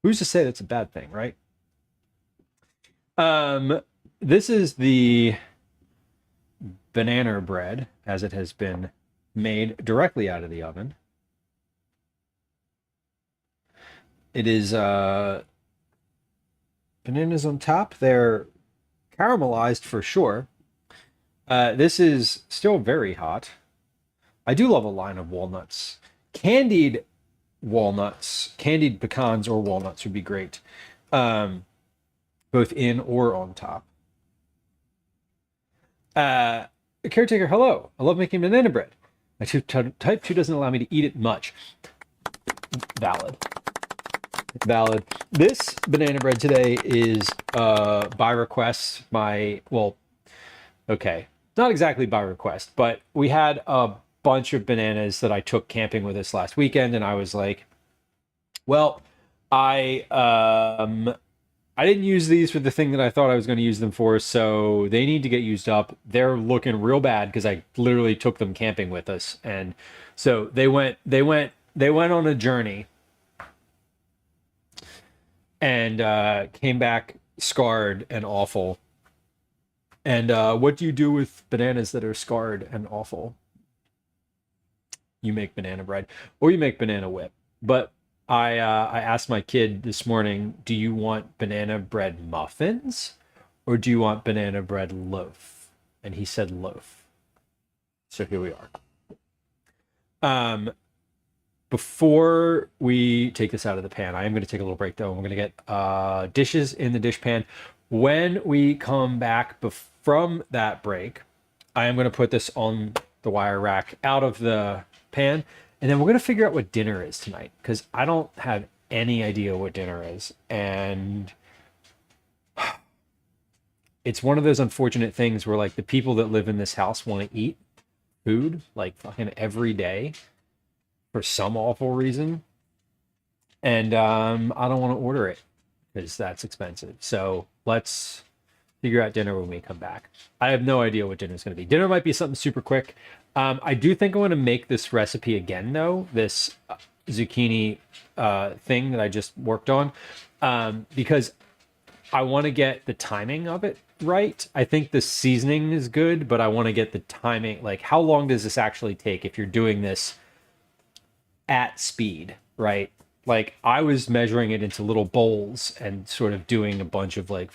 who's to say that's a bad thing, right? This is the banana bread as it has been made directly out of the oven. It is bananas on top. They're caramelized for sure. This is still very hot. I do love a line of walnuts. Candied walnuts, candied pecans or walnuts would be great. Both in or on top. Caretaker, hello. I love making banana bread. My type 2 doesn't allow me to eat it much. Valid. Valid. This banana bread today is by request. Okay. Not exactly by request, but we had a bunch of bananas that I took camping with us last weekend, and I was like, well, I didn't use these for the thing that I thought I was going to use them for, so they need to get used up. They're looking real bad because I literally took them camping with us, and so they went on a journey and came back scarred and awful. And what do you do with bananas that are scarred and awful? You make banana bread, or you make banana whip. But I asked my kid this morning, do you want banana bread muffins or do you want banana bread loaf? And he said loaf. So here we are. Before we take this out of the pan, I am going to take a little break though. I'm going to get dishes in the dish pan. When we come back from that break, I am going to put this on the wire rack out of the pan. And then we're going to figure out what dinner is tonight because I don't have any idea what dinner is. And it's one of those unfortunate things where like the people that live in this house want to eat food like fucking every day for some awful reason. And I don't want to order it because that's expensive. So let's figure out dinner when we come back. I have no idea what dinner is going to be. Dinner might be something super quick. I do think I want to make this recipe again, though, this zucchini thing that I just worked on, because I want to get the timing of it right. I think the seasoning is good, but I want to get the timing. Like, how long does this actually take if you're doing this at speed, right? Like, I was measuring it into little bowls and sort of doing a bunch of, like,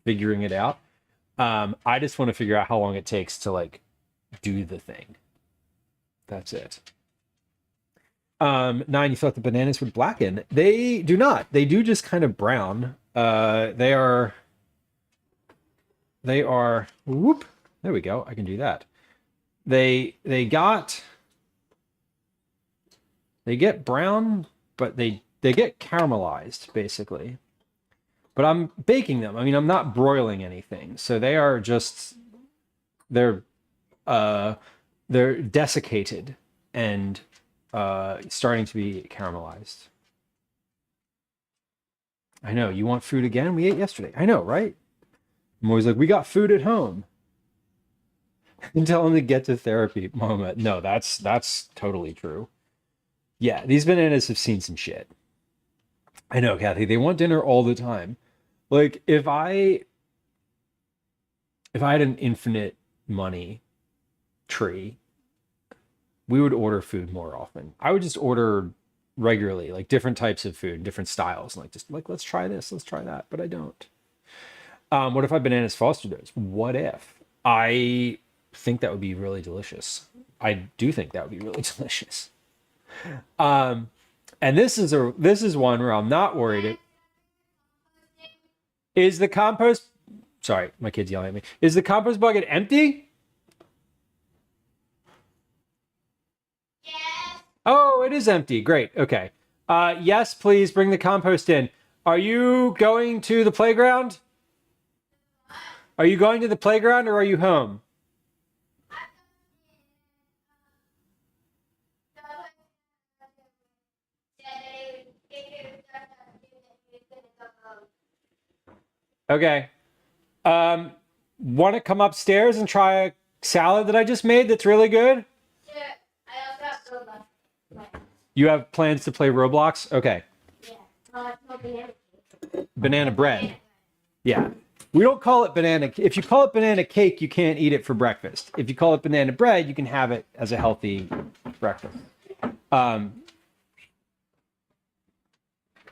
figuring it out. I just want to figure out how long it takes to, like, do the thing. That's it. Nine, you thought the bananas would blacken. They do not. They do just kind of brown. They are, whoop. There we go. I can do that. They get brown, but they get caramelized basically. But I'm baking them. I mean, I'm not broiling anything. So they are just they're desiccated and starting to be caramelized. I know, you want food again? We ate yesterday. I know, right? I'm always like, we got food at home. And tell them to get to therapy, Mama. No, that's totally true. Yeah, these bananas have seen some shit. I know, Kathy. They want dinner all the time. Like if I had an infinite money tree, we would order food more often. I would just order regularly, like different types of food, different styles, like just like let's try this, let's try that. But I don't. What if I bananas foster those? What if? I think that would be really delicious. I do think that would be really delicious. And this is one where I'm not worried. Is the compost? Sorry, my kid's yelling at me. Is the compost bucket empty? Yes. Oh, it is empty. Great. Okay. Yes, please bring the compost in. Are you going to the playground? Are you going to the playground or are you home? Okay. Want to come upstairs and try a salad that I just made that's really good? Sure. I also have Roblox. You have plans to play Roblox? Okay. Yeah. It's no banana cake. Banana bread. Yeah. We don't call it banana. If you call it banana cake, you can't eat it for breakfast. If you call it banana bread, you can have it as a healthy breakfast.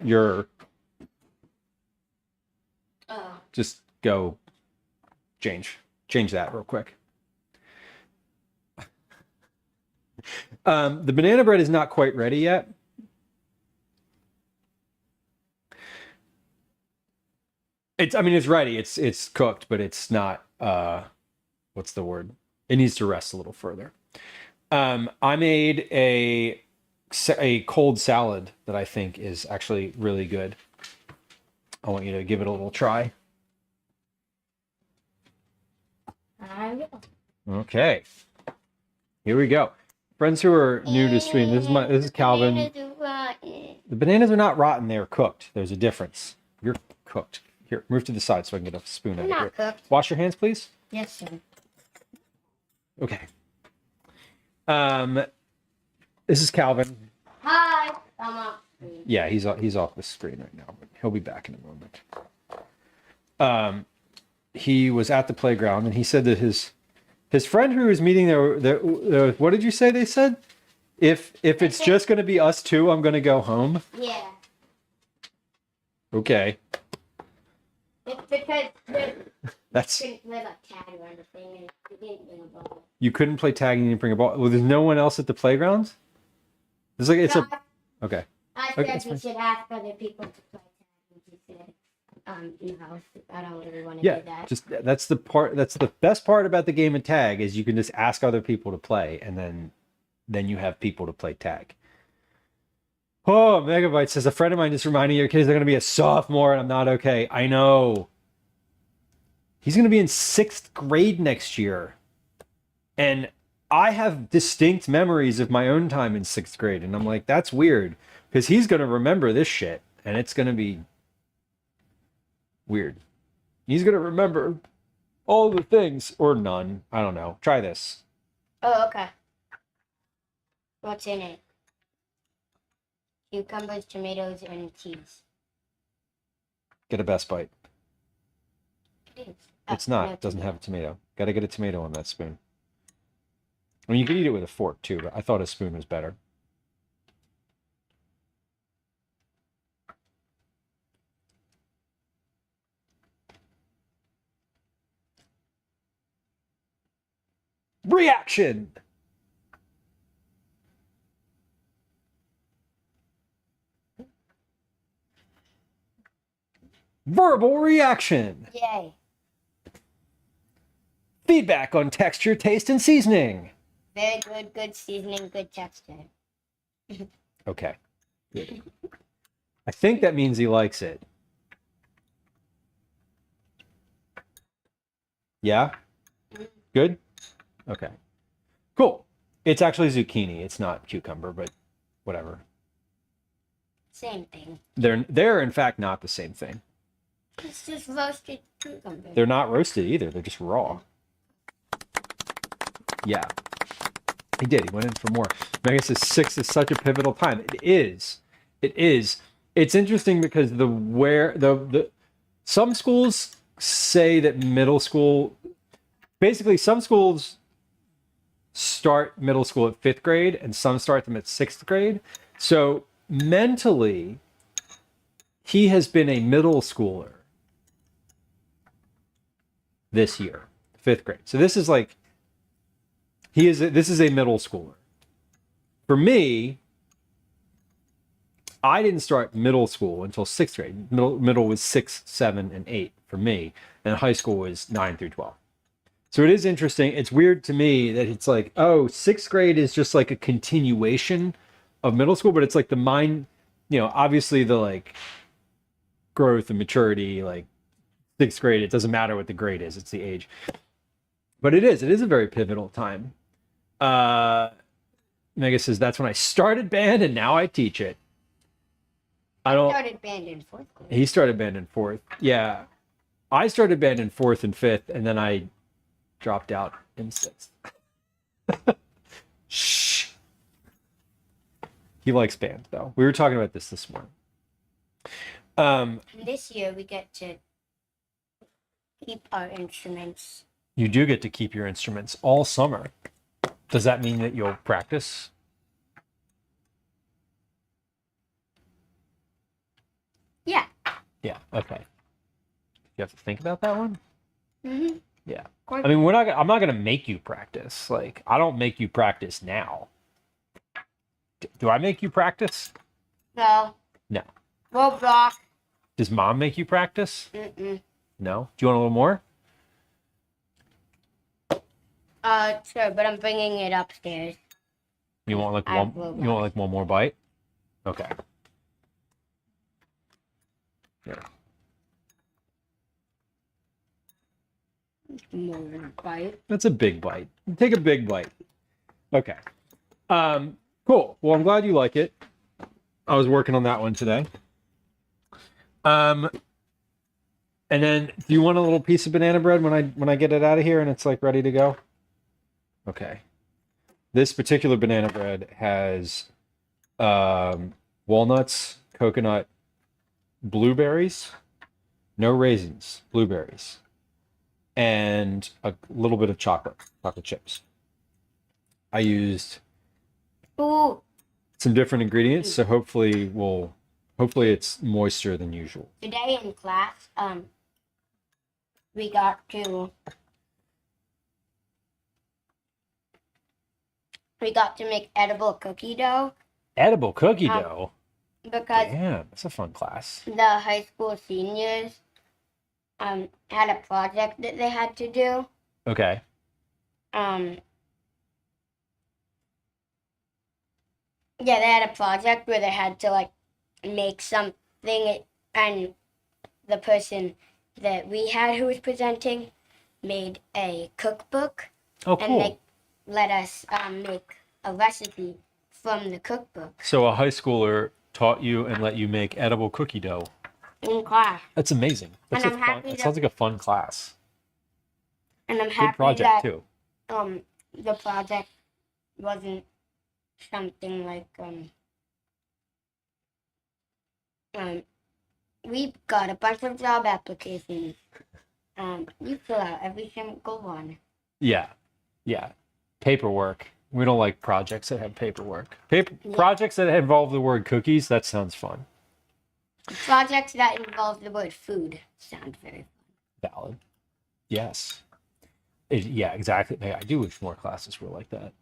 You're just go change that real quick. The banana bread is not quite ready yet. It's ready. It's cooked, but it's not, what's the word? It needs to rest a little further. I made a cold salad that I think is actually really good. I want you to give it a little try. Okay. Here we go. Friends who are new to stream, this is Calvin. The bananas are not rotten, they are cooked. There's a difference. You're cooked. Here, move to the side so I can get a spoon out of here. Cooked. Wash your hands, please. Yes, sir. Okay. This is Calvin. Hi. I'm up. Yeah, he's off the screen right now, but he'll be back in a moment. He was at the playground and he said that his friend who was meeting there, what did you say they said? If it's just going to be us two, I'm going to go home. Yeah. Okay. It's because That's couldn't play like tag or anything, and we didn't bring a ball. you couldn't play tag and you didn't bring a ball. Well, there's no one else at the playground. It's okay. I Okay, said we should ask other people to play tag, and he said, no, I don't really want to Yeah, do that. just that's the best part about the game of tag is you can just ask other people to play, and then you have people to play tag. Oh, Megabyte says a friend of mine just reminding your kids they're going to be a sophomore and I'm not okay. I know. He's going to be in 6th grade next year. And I have distinct memories of my own time in 6th grade. And I'm like, that's weird. Because he's going to remember this shit. And it's going to be weird. He's going to remember all the things. Or none. I don't know. Try this. Oh, okay. What's in it? Cucumbers, tomatoes, and cheese. Get a Best Bite. It is. It's not. No It doesn't tomato. have a tomato. Got to get a tomato on that spoon. I mean, you could eat it with a fork too, but I thought a spoon was better. Reaction! Verbal reaction. Yay. Feedback on texture, taste, and seasoning. Very good, good seasoning, good texture. Okay. Good. I think that means he likes it. Yeah? Good? Okay. Cool. It's actually zucchini. It's not cucumber, but whatever. Same thing. They're in fact not the same thing. It's just roasted cucumber. They're not roasted either. They're just raw. Yeah. He did. He went in for more. Megan says 6 is such a pivotal time. It is. It is. It's interesting because some schools say that middle school, basically some schools start middle school at 5th grade and some start them at 6th grade. So mentally, he has been a middle schooler this year, 5th grade. So this is like, this is a middle schooler. For me, I didn't start middle school until 6th grade. Middle was 6, 7, and 8 for me, and high school was 9 through 12. So it is interesting. It's weird to me that it's like, oh, 6th grade is just like a continuation of middle school, but it's like the mind, obviously the like growth and maturity, like 6th grade, it doesn't matter what the grade is, it's the age. But it is a very pivotal time. Mega says that's when I started band and now I teach it. I started band in 4th grade. He started band in 4th. Yeah. I started band in 4th and 5th, and then I dropped out in 6th. Shh. He likes band, though. We were talking about this morning. And this year we get to keep our instruments. You do get to keep your instruments all summer. Does that mean that you'll practice? Yeah. Yeah, okay. You have to think about that one? Mm-hmm. Yeah. I mean, I'm not gonna make you practice. Like, I don't make you practice now. Do I make you practice? No. No. Roblox. Does mom make you practice? Mm-mm. No. Do you want a little more? Sure, but I'm bringing it upstairs. You want like one more bite? Okay. Yeah. More than a bite. That's a big bite. Take a big bite. Okay. Cool. Well, I'm glad you like it. I was working on that one today. And then do you want a little piece of banana bread when I get it out of here and it's like ready to go? Okay. This particular banana bread has walnuts, coconut, blueberries, no raisins, blueberries, and a little bit of chocolate chips. I used Ooh. some different ingredients, so hopefully it's moister than usual. Today in class, we got to make edible cookie dough. Edible cookie dough? Because Damn, that's a fun class. the high school seniors had a project that they had to do. Okay. Yeah, they had a project where they had to like make something, and the person that we had who was presenting made a cookbook. Oh, cool. And they let us make a recipe from the cookbook. So a high schooler taught you and let you make edible cookie dough. In class. That's amazing. That's And I'm happy that that- sounds like a fun class. And I'm Good happy project that too. the project wasn't something like we got a bunch of job applications. You fill out every single one. Yeah. Paperwork. We don't like projects that have paperwork. Yeah. Projects that involve the word cookies, that sounds fun. Projects that involve the word food sound very fun. Valid. Yes. Yeah, exactly. I do wish more classes were like that.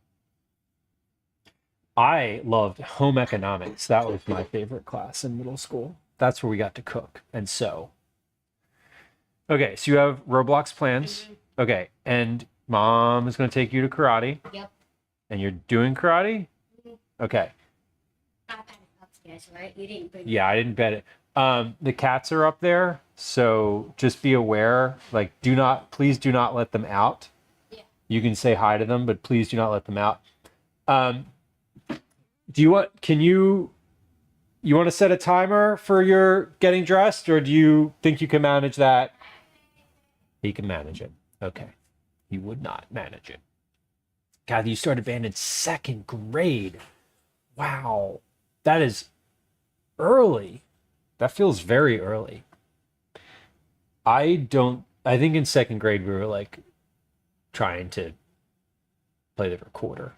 I loved home economics. That was my favorite class in middle school. That's where we got to cook and sew. Okay, so you have Roblox plans. Okay, and mom is going to take you to karate. Yep. And you're doing karate? Okay. I had it upstairs, right? You didn't bring Yeah, I didn't bet it. The cats are up there, so just be aware. Like, please do not let them out. Yeah. You can say hi to them, but please do not let them out. You want to set a timer for your getting dressed, or do you think you can manage that? He can manage it. Okay. He would not manage it. God, you started band in 2nd grade. Wow. That is early. That feels very early. I think in 2nd grade we were like trying to play the recorder.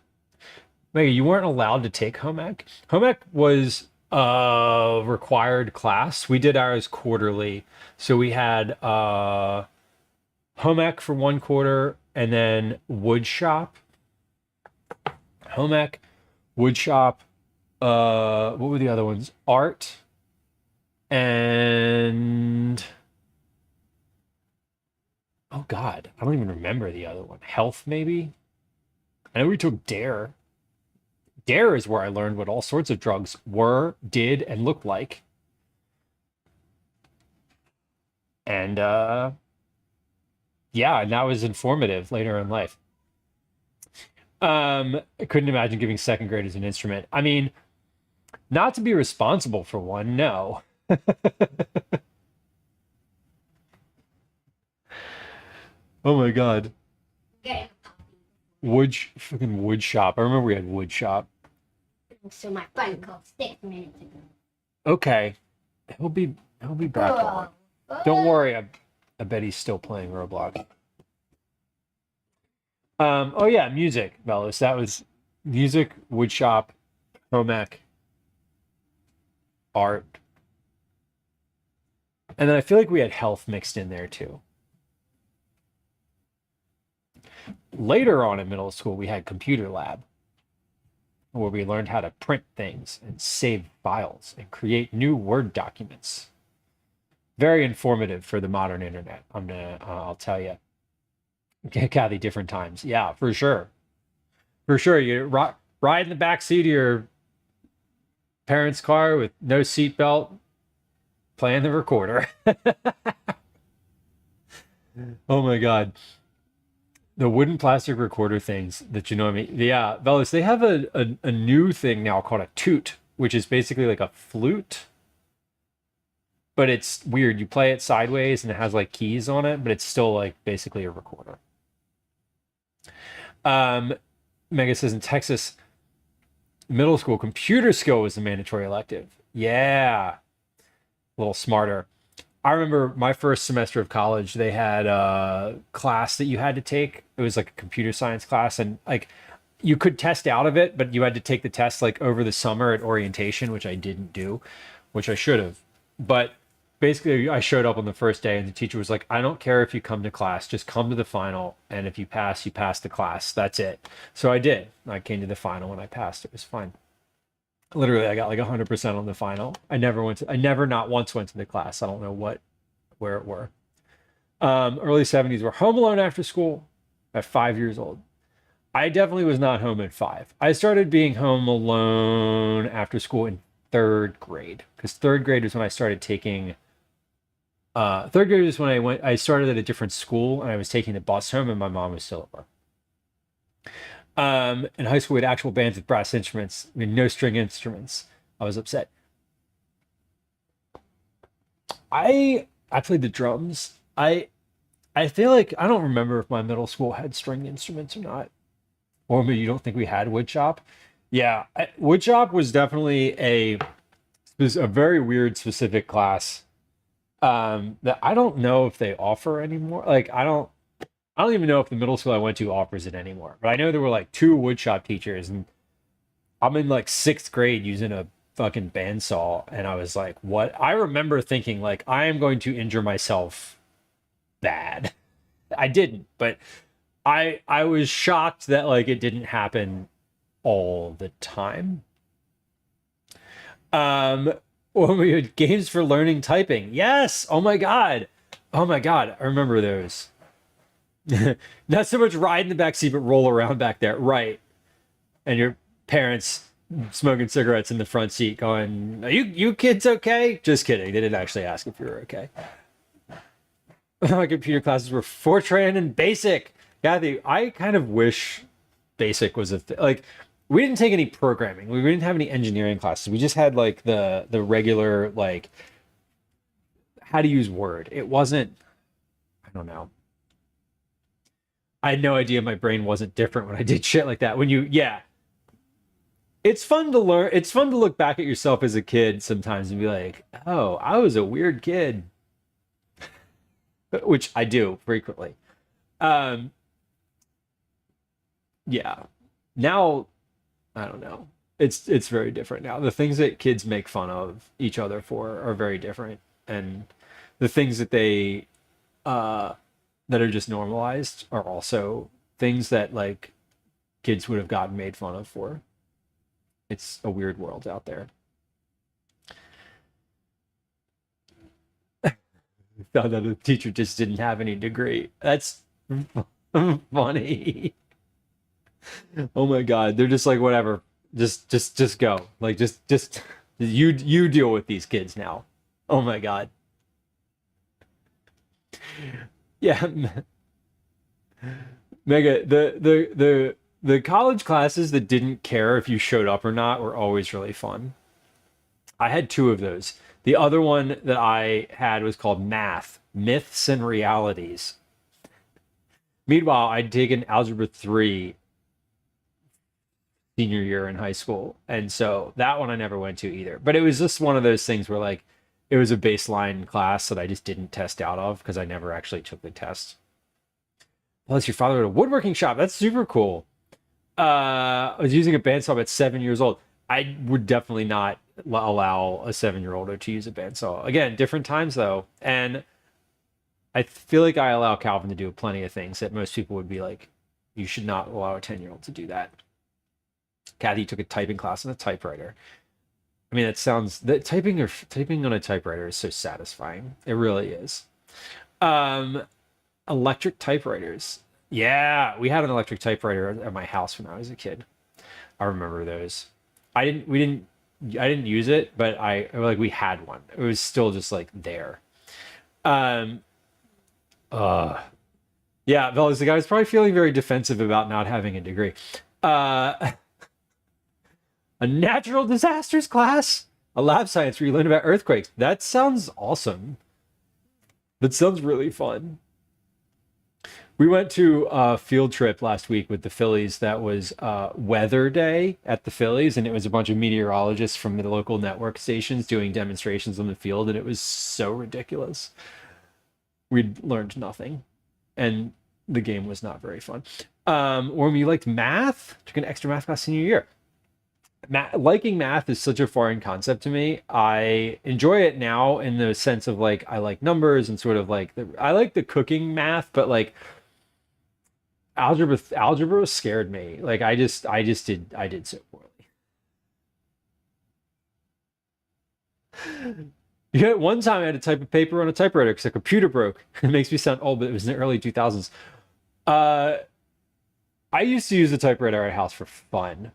Maggie, you weren't allowed to take home ec. Home ec was a required class. We did ours quarterly. So we had home ec for 1 quarter and then wood shop. Home ec, wood shop, what were the other ones? Art and oh God, I don't even remember the other one. Health, maybe? I know we took Dare. Dare is where I learned what all sorts of drugs were, did, and looked like. And yeah, and that was informative later in life. I couldn't imagine giving 2nd graders an instrument. I mean, not to be responsible for one, no. Oh my God. Okay. Fucking wood shop. I remember we had wood shop. So my friend called 6 minutes ago. Okay. He'll be back on. Don't worry, I bet he's still playing Roblox. Oh yeah, music, fellas. That was music, wood shop, home ec, art. And then I feel like we had health mixed in there too. Later on in middle school, we had computer lab, where we learned how to print things and save files and create new Word documents. Very informative for the modern internet. I'll tell you. Kathy, different times. Yeah, for sure. For sure. You ride in the back seat of your parents' car with no seatbelt, playing the recorder. Oh my God. The wooden plastic recorder things that you know what I mean. Yeah, Velas, they have a new thing now called a toot, which is basically like a flute. But it's weird. You play it sideways and it has like keys on it, but it's still like basically a recorder. Mega says in Texas, middle school computer skill was a mandatory elective. Yeah. A little smarter. I remember my first semester of college, they had a class that you had to take. It was like a computer science class, and like you could test out of it, but you had to take the test like over the summer at orientation, which I didn't do, which I should have. But basically I showed up on the first day and the teacher was like, I don't care if you come to class, just come to the final. And if you pass, you pass the class. That's it. So I did. I came to the final and I passed. It was fine. Literally, I got like 100% on the final. I never not once went to the class. I don't know where it were. Early 70s were home alone after school at 5 years old. I definitely was not home at 5. I started being home alone after school in 3rd grade, because 3rd grade was when I started taking 3rd grade is when I started at a different school and I was taking the bus home and my mom was still at work. In high school, we had actual bands with brass instruments. I mean, no string instruments. I was upset. I played the drums. I feel like I don't remember if my middle school had string instruments or not. Or maybe you don't think we had woodshop. Yeah, woodshop was definitely a very weird specific class that I don't know if they offer anymore. Like I don't even know if the middle school I went to offers it anymore. But I know there were like 2 woodshop teachers, and I'm in like 6th grade using a fucking bandsaw, and I was like, what? I remember thinking like, I am going to injure myself bad. I didn't, but I was shocked that like it didn't happen all the time. When we had games for learning typing. Yes. Oh my God. Oh my God, I remember those. Not so much ride in the back seat, but roll around back there. Right. And your parents smoking cigarettes in the front seat going, are you kids okay? Just kidding. They didn't actually ask if you were okay. My computer classes were Fortran and Basic. Kathy, I kind of wish Basic was like, we didn't take any programming. We didn't have any engineering classes. We just had like the regular, like, how to use Word. It wasn't, I don't know. I had no idea my brain wasn't different when I did shit like that. Yeah. It's fun to learn. It's fun to look back at yourself as a kid sometimes and be like, oh, I was a weird kid. Which I do frequently. Um, yeah. Now, I don't know. It's very different now. The things that kids make fun of each other for are very different. And the things that they that are just normalized are also things that like kids would have gotten made fun of for. It's a weird world out there. Found out the teacher just didn't have any degree. That's funny. Oh my God. They're just like, whatever. Just go. Like, just you deal with these kids now. Oh my God. Yeah. Mega, the college classes that didn't care if you showed up or not were always really fun. I had two of those. The other one that I had was called Math, Myths and Realities. Meanwhile, I'd taken Algebra 3 senior year in high school. And so that one I never went to either. But it was just one of those things where like it was a baseline class that I just didn't test out of because I never actually took the test. Plus, your father at a woodworking shop. That's super cool. I was using a bandsaw at 7 years old. I would definitely not allow a 7-year-old to use a bandsaw. Again, different times though. And I feel like I allow Calvin to do plenty of things that most people would be like, you should not allow a 10-year-old to do that. Kathy took a typing class on a typewriter. I mean, that typing on a typewriter is so satisfying. It really is. Electric typewriters. Yeah, we had an electric typewriter at my house when I was a kid. I remember those. I didn't use it, but we had one. It was still just like there. Yeah, fellas, the guy was probably feeling very defensive about not having a degree. A natural disasters class, a lab science where you learn about earthquakes. That sounds awesome. That sounds really fun. We went to a field trip last week with the Phillies that was weather day at the Phillies, and it was a bunch of meteorologists from the local network stations doing demonstrations on the field, and it was so ridiculous. We'd learned nothing, and the game was not very fun. When we liked math, took an extra math class senior year. Liking math is such a foreign concept to me. I enjoy it now in the sense of like I like numbers and sort of like I like the cooking math, but like algebra scared me. Like I did so poorly. Yeah, one time I had to type a paper on a typewriter because a computer broke. It makes me sound old, but it was in the early 2000s. I used to use the typewriter at house for fun,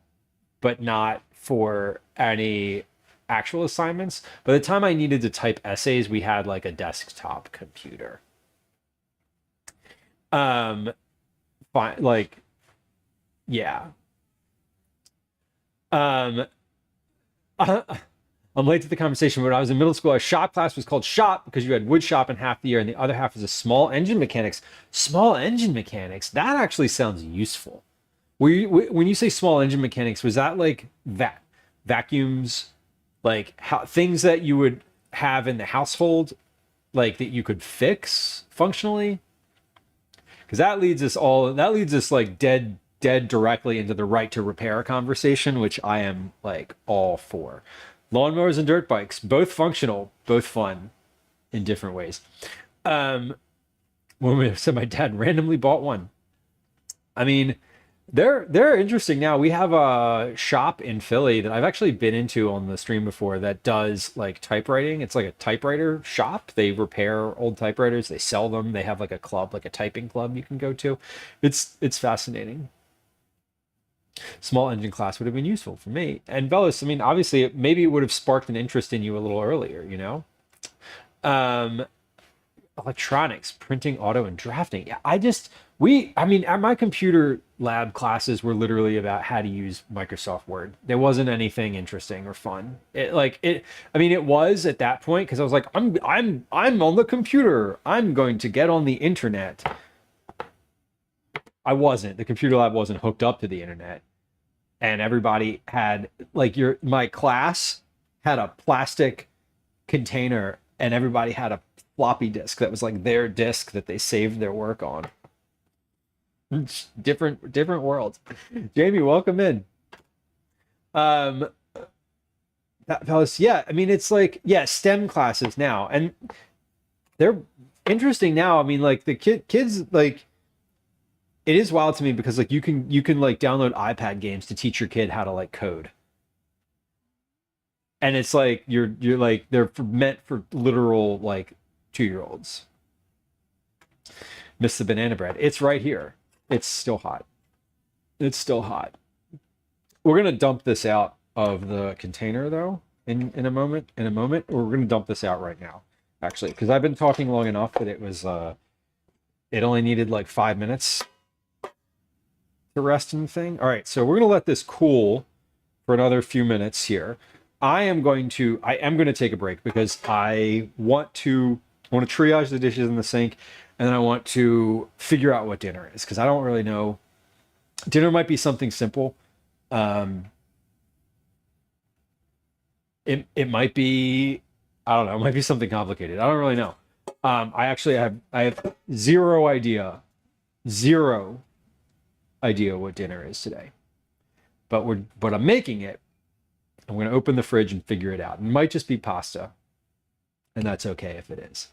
but not for any actual assignments. By the time I needed to type essays, we had like a desktop computer. Fine, like, yeah. I'm late to the conversation. When I was in middle school, our shop class was called shop because you had wood shop in half the year, and the other half was a small engine mechanics. Small engine mechanics. That actually sounds useful. When you say small engine mechanics, was that like vacuums, like things that you would have in the household, like that you could fix functionally? Because that leads us like dead directly into the right to repair conversation, which I am like all for. Lawnmowers and dirt bikes, both functional, both fun in different ways. When we said my dad randomly bought one. I mean, They're interesting now. We have a shop in Philly that I've actually been into on the stream before that does like typewriting. It's like a typewriter shop. They repair old typewriters, they sell them. They have like a club, like a typing club you can go to. It's fascinating. Small engine class would have been useful for me. And Velas, I mean, obviously maybe it would have sparked an interest in you a little earlier, you know? Um, Electronics, printing, auto, and drafting. Yeah, I mean, at my computer lab classes were literally about how to use Microsoft Word. There wasn't anything interesting or fun. I mean, it was at that point because I was like, I'm on the computer. I'm going to get on the internet. I wasn't. The computer lab wasn't hooked up to the internet. And everybody had my class had a plastic container and everybody had a floppy disk that was like their disk that they saved their work on. It's different worlds. Jamie, welcome in. Fellas, yeah, I mean it's like, yeah, STEM classes now, and they're interesting now. I mean, like the kids like it is wild to me because like you can like download iPad games to teach your kid how to like code. And it's like you're like meant for literal like 2-year-olds. Miss the banana bread. It's right here. It's still hot. It's still hot. We're gonna dump this out of the container though in a moment. We're gonna dump this out right now, actually, because I've been talking long enough that it only needed like 5 minutes to rest in the thing. All right, so we're gonna let this cool for another few minutes here. I am going to take a break because I want to triage the dishes in the sink, and then I want to figure out what dinner is because I don't really know. Dinner might be something simple. It might be, I don't know, it might be something complicated. I don't really know. I have zero idea what dinner is today. But I'm making it. I'm going to open the fridge and figure it out. It might just be pasta, and that's okay if it is.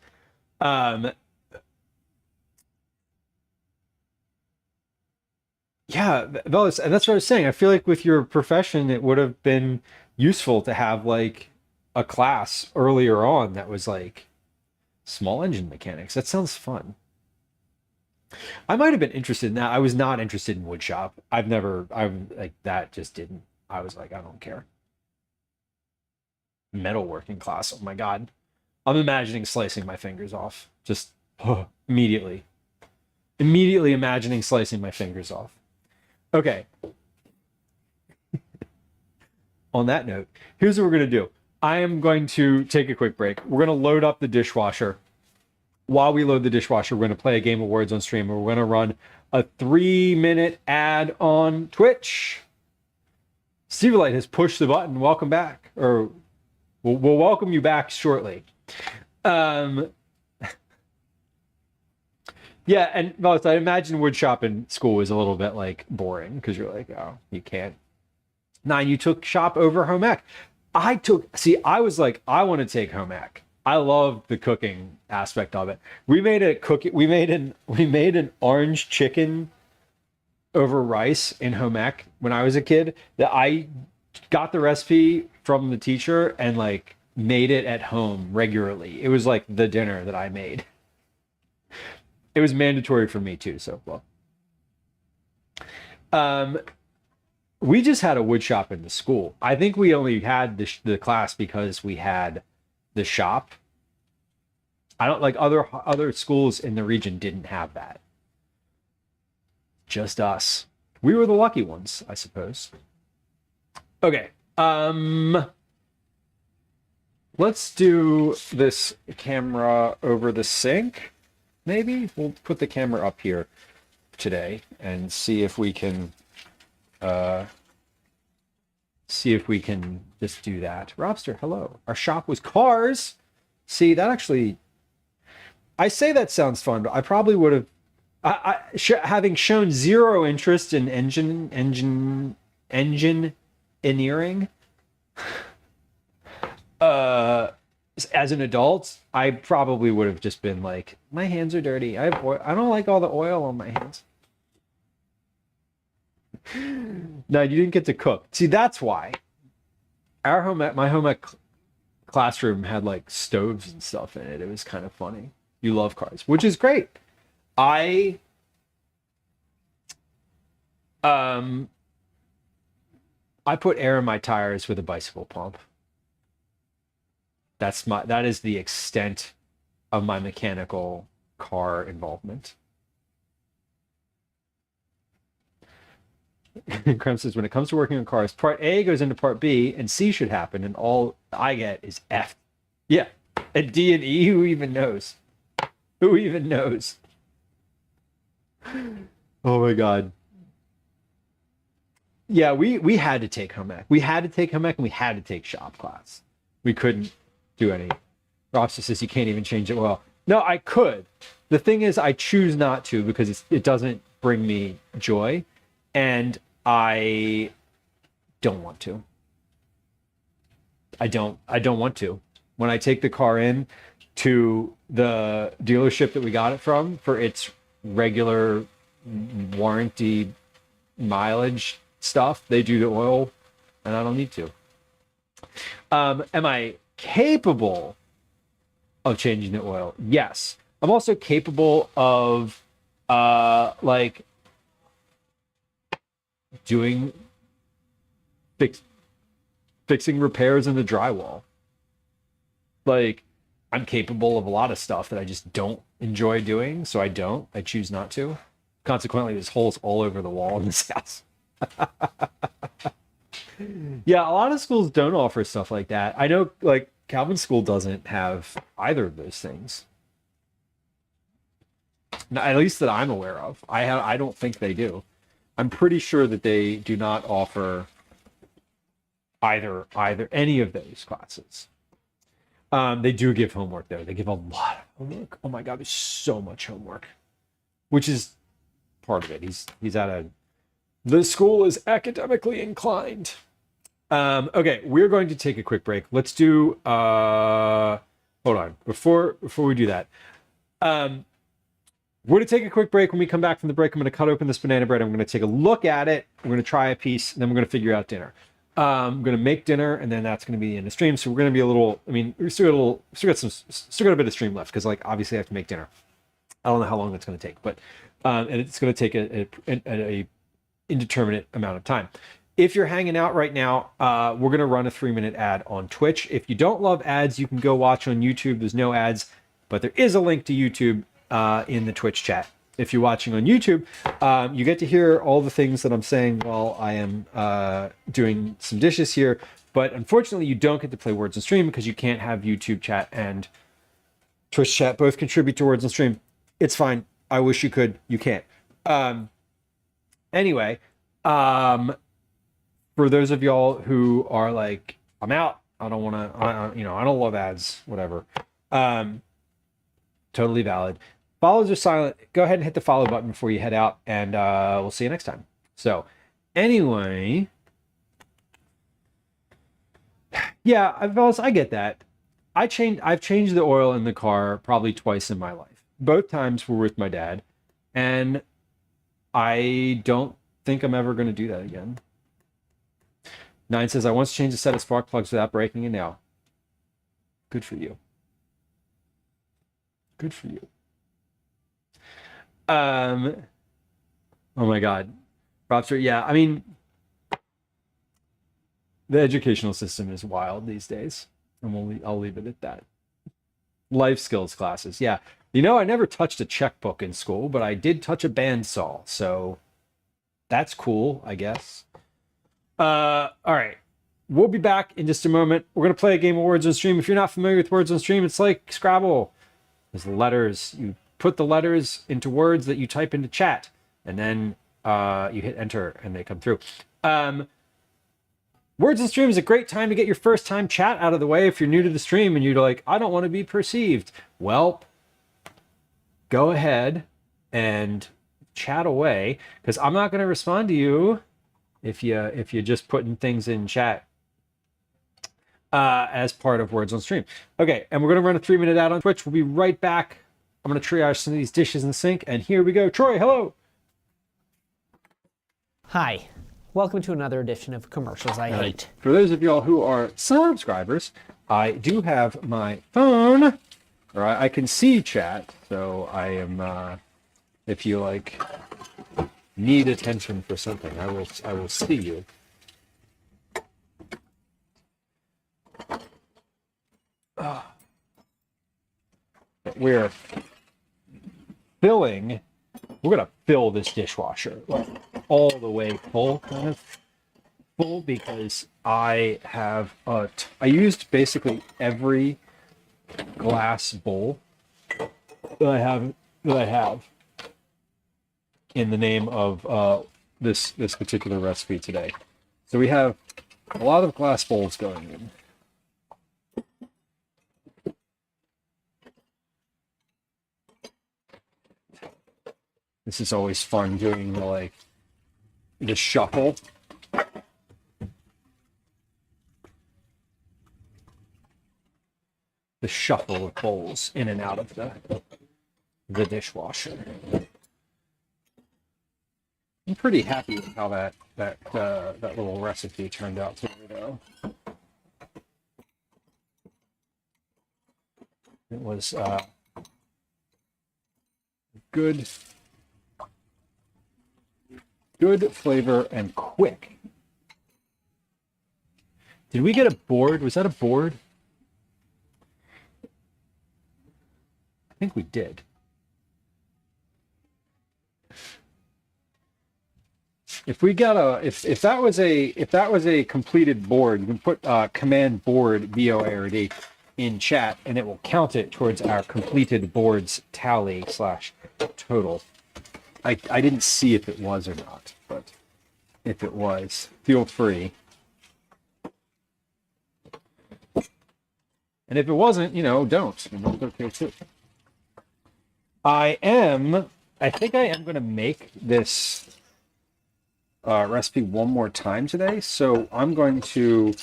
Yeah, Velas, and that's what I was saying. I feel like with your profession, it would have been useful to have like a class earlier on that was like small engine mechanics. That sounds fun. I might have been interested in that. I was not interested in wood shop. I like that just didn't. I was like, I don't care. Metalworking class. Oh my God. I'm imagining slicing my fingers off. Just immediately. Immediately imagining slicing my fingers off. Okay. On that note, here's what we're going to do. I am going to take a quick break. We're going to load up the dishwasher. While we load the dishwasher, we're going to play a game of words on stream. We're going to run a 3-minute ad on Twitch. Stevelite has pushed the button. Welcome back. Or we'll welcome you back shortly. Yeah, and I imagine wood shop in school is a little bit like boring because you're like, oh, you can't. 9, you took shop over home ec. I was like, I want to take home ec. I love the cooking aspect of it. We made an orange chicken over rice in home ec when I was a kid that I got the recipe from the teacher and like made it at home regularly. It was like the dinner that I made. It was mandatory for me too, so well. We just had a wood shop in the school. I think we only had the class because we had the shop. I don't like other schools in the region didn't have that. Just us. We were the lucky ones, I suppose. Okay. Let's do this camera over the sink. Maybe we'll put the camera up here today and see if we can just do that. Robster, hello. Our shop was cars. See, that actually, I say that sounds fun, but I probably would have, having shown zero interest in engineering, as an adult, I probably would have just been like, my hands are dirty. I don't like all the oil on my hands. No, you didn't get to cook. See, that's why. My home ec classroom had like stoves and stuff in it. It was kind of funny. You love cars, which is great. I um I put air in my tires with a bicycle pump. That is the extent of my mechanical car involvement. Krem says, when it comes to working on cars, part A goes into part B, and C should happen, and all I get is F. Yeah, and D and E, who even knows? Who even knows? Oh my God. Yeah, we had to take home ec. We had to take home ec, and we had to take shop class. We couldn't do any. Robster says you can't even change it. Well, no, I could. The thing is, I choose not to because it doesn't bring me joy, and I don't want to. I don't want to. When I take the car in to the dealership that we got it from for its regular warranty mileage stuff, they do the oil, and I don't need to. Am I capable of changing the oil? Yes. I'm also capable of like doing fixing repairs in the drywall. Like, I'm capable of a lot of stuff that I just don't enjoy doing, so I choose not to. Consequently, there's holes all over the wall in this house. Yeah, a lot of schools don't offer stuff like that. I know, like, Calvin School doesn't have either of those things. At least that I'm aware of. I don't think they do. I'm pretty sure that they do not offer either any of those classes. They do give homework though. They give a lot of homework. Oh my God, there's so much homework, which is part of it. He's at the school is academically inclined. Okay, we're going to take a quick break. Let's do hold on before we do that. We're going to take a quick break. When we come back from the break, I'm going to cut open this banana bread. I'm going to take a look at it. We're going to try a piece, and then we're going to figure out dinner. I'm going to make dinner, and then that's going to be the end of stream. So we're going to be a little. I mean, we still got a bit of stream left because, like, obviously I have to make dinner. I don't know how long that's going to take, but and it's going to take a indeterminate amount of time. If you're hanging out right now, we're going to run a 3-minute ad on Twitch. If you don't love ads, you can go watch on YouTube. There's no ads, but there is a link to YouTube in the Twitch chat. If you're watching on YouTube, you get to hear all the things that I'm saying while I am doing some dishes here. But unfortunately, you don't get to play Words on Stream because you can't have YouTube chat and Twitch chat both contribute to Words on Stream. It's fine. I wish you could. You can't. Anyway, for those of y'all who are like, I'm out. I don't want to. I don't love ads. Whatever. Totally valid. Follows are silent. Go ahead and hit the follow button before you head out, and we'll see you next time. So, anyway, yeah, fellas, I get that. I've changed the oil in the car probably twice in my life. Both times were with my dad, and I don't think I'm ever going to do that again. 9 says, I once changed a set of spark plugs without breaking it now. Good for you. Good for you. Oh my God. Robster, yeah, I mean, the educational system is wild these days, and I'll leave it at that. Life skills classes, yeah. I never touched a checkbook in school, but I did touch a bandsaw, so that's cool, I guess. All right. We'll be back in just a moment. We're going to play a game of Words on Stream. If you're not familiar with Words on Stream, it's like Scrabble. There's the letters. You put the letters into words that you type into chat, and then you hit enter, and they come through. Words on Stream is a great time to get your first time chat out of the way if you're new to the stream and you're like, I don't want to be perceived. Well, go ahead and chat away, because I'm not going to respond to you if you're just putting things in chat as part of Words on Stream. Okay, and we're going to run a 3-minute ad on Twitch. We'll be right back. I'm going to triage some of these dishes in the sink, and here we go. Troy, hello. Hi, welcome to another edition of Commercials I Hate. For those of y'all who are subscribers, I do have my phone, or I can see chat, so I am, if you like, need attention for something, I will see you. We're filling, we're gonna fill this dishwasher like all the way full, kind of full, because I have I used basically every glass bowl that I have in the name of this particular recipe today. So we have a lot of glass bowls going in. This is always fun doing the shuffle. The shuffle of bowls in and out of the dishwasher. I'm pretty happy with how that little recipe turned out today, though. It was good flavor and quick. Did we get a board? Was that a board? I think we did. If we got if that was a completed board, you can put command board BORD in chat, and it will count it towards our completed boards tally / total. I didn't see if it was or not, but if it was, feel free. And if it wasn't, don't. And that's okay too. I think I am going to make this recipe one more time today. So I'm going to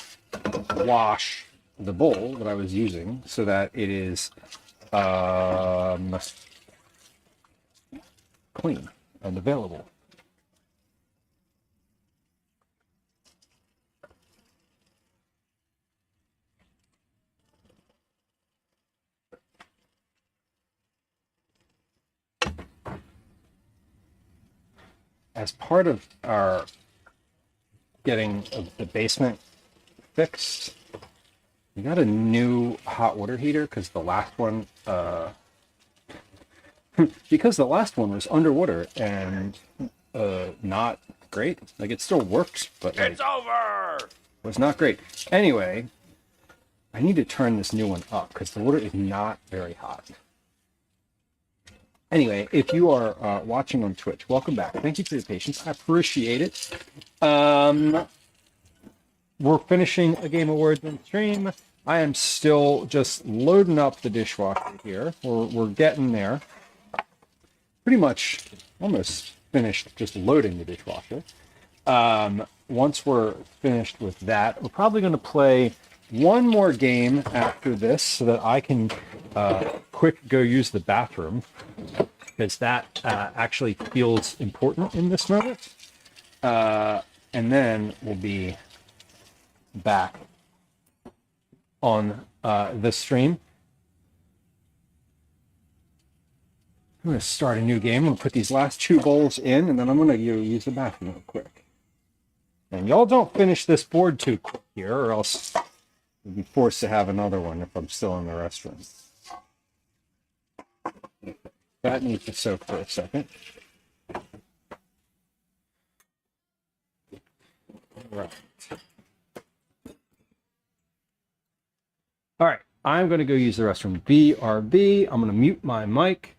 wash the bowl that I was using so that it is clean and available. As part of our getting the basement fixed, we got a new hot water heater because the last one was underwater and not great. Like, it still worked, but It's over! was not great. Anyway, I need to turn this new one up because the water is not very hot. Anyway, if you are watching on Twitch, welcome back. Thank you for your patience. I appreciate it. We're finishing a Game of Words on stream. I am still just loading up the dishwasher here. We're getting there. Pretty much almost finished just loading the dishwasher. Once we're finished with that, we're probably going to play one more game after this so that I can quick go use the bathroom, because that actually feels important in this moment. And then we'll be back on the stream. I'm going to start a new game. I'm going to put these last two bowls in, and then I'm going to use the bathroom real quick. And y'all don't finish this board too quick here, or else we'll be forced to have another one if I'm still in the restroom. That needs to soak for a second. Right. All right, I'm going to go use the restroom. BRB. I'm going to mute my mic.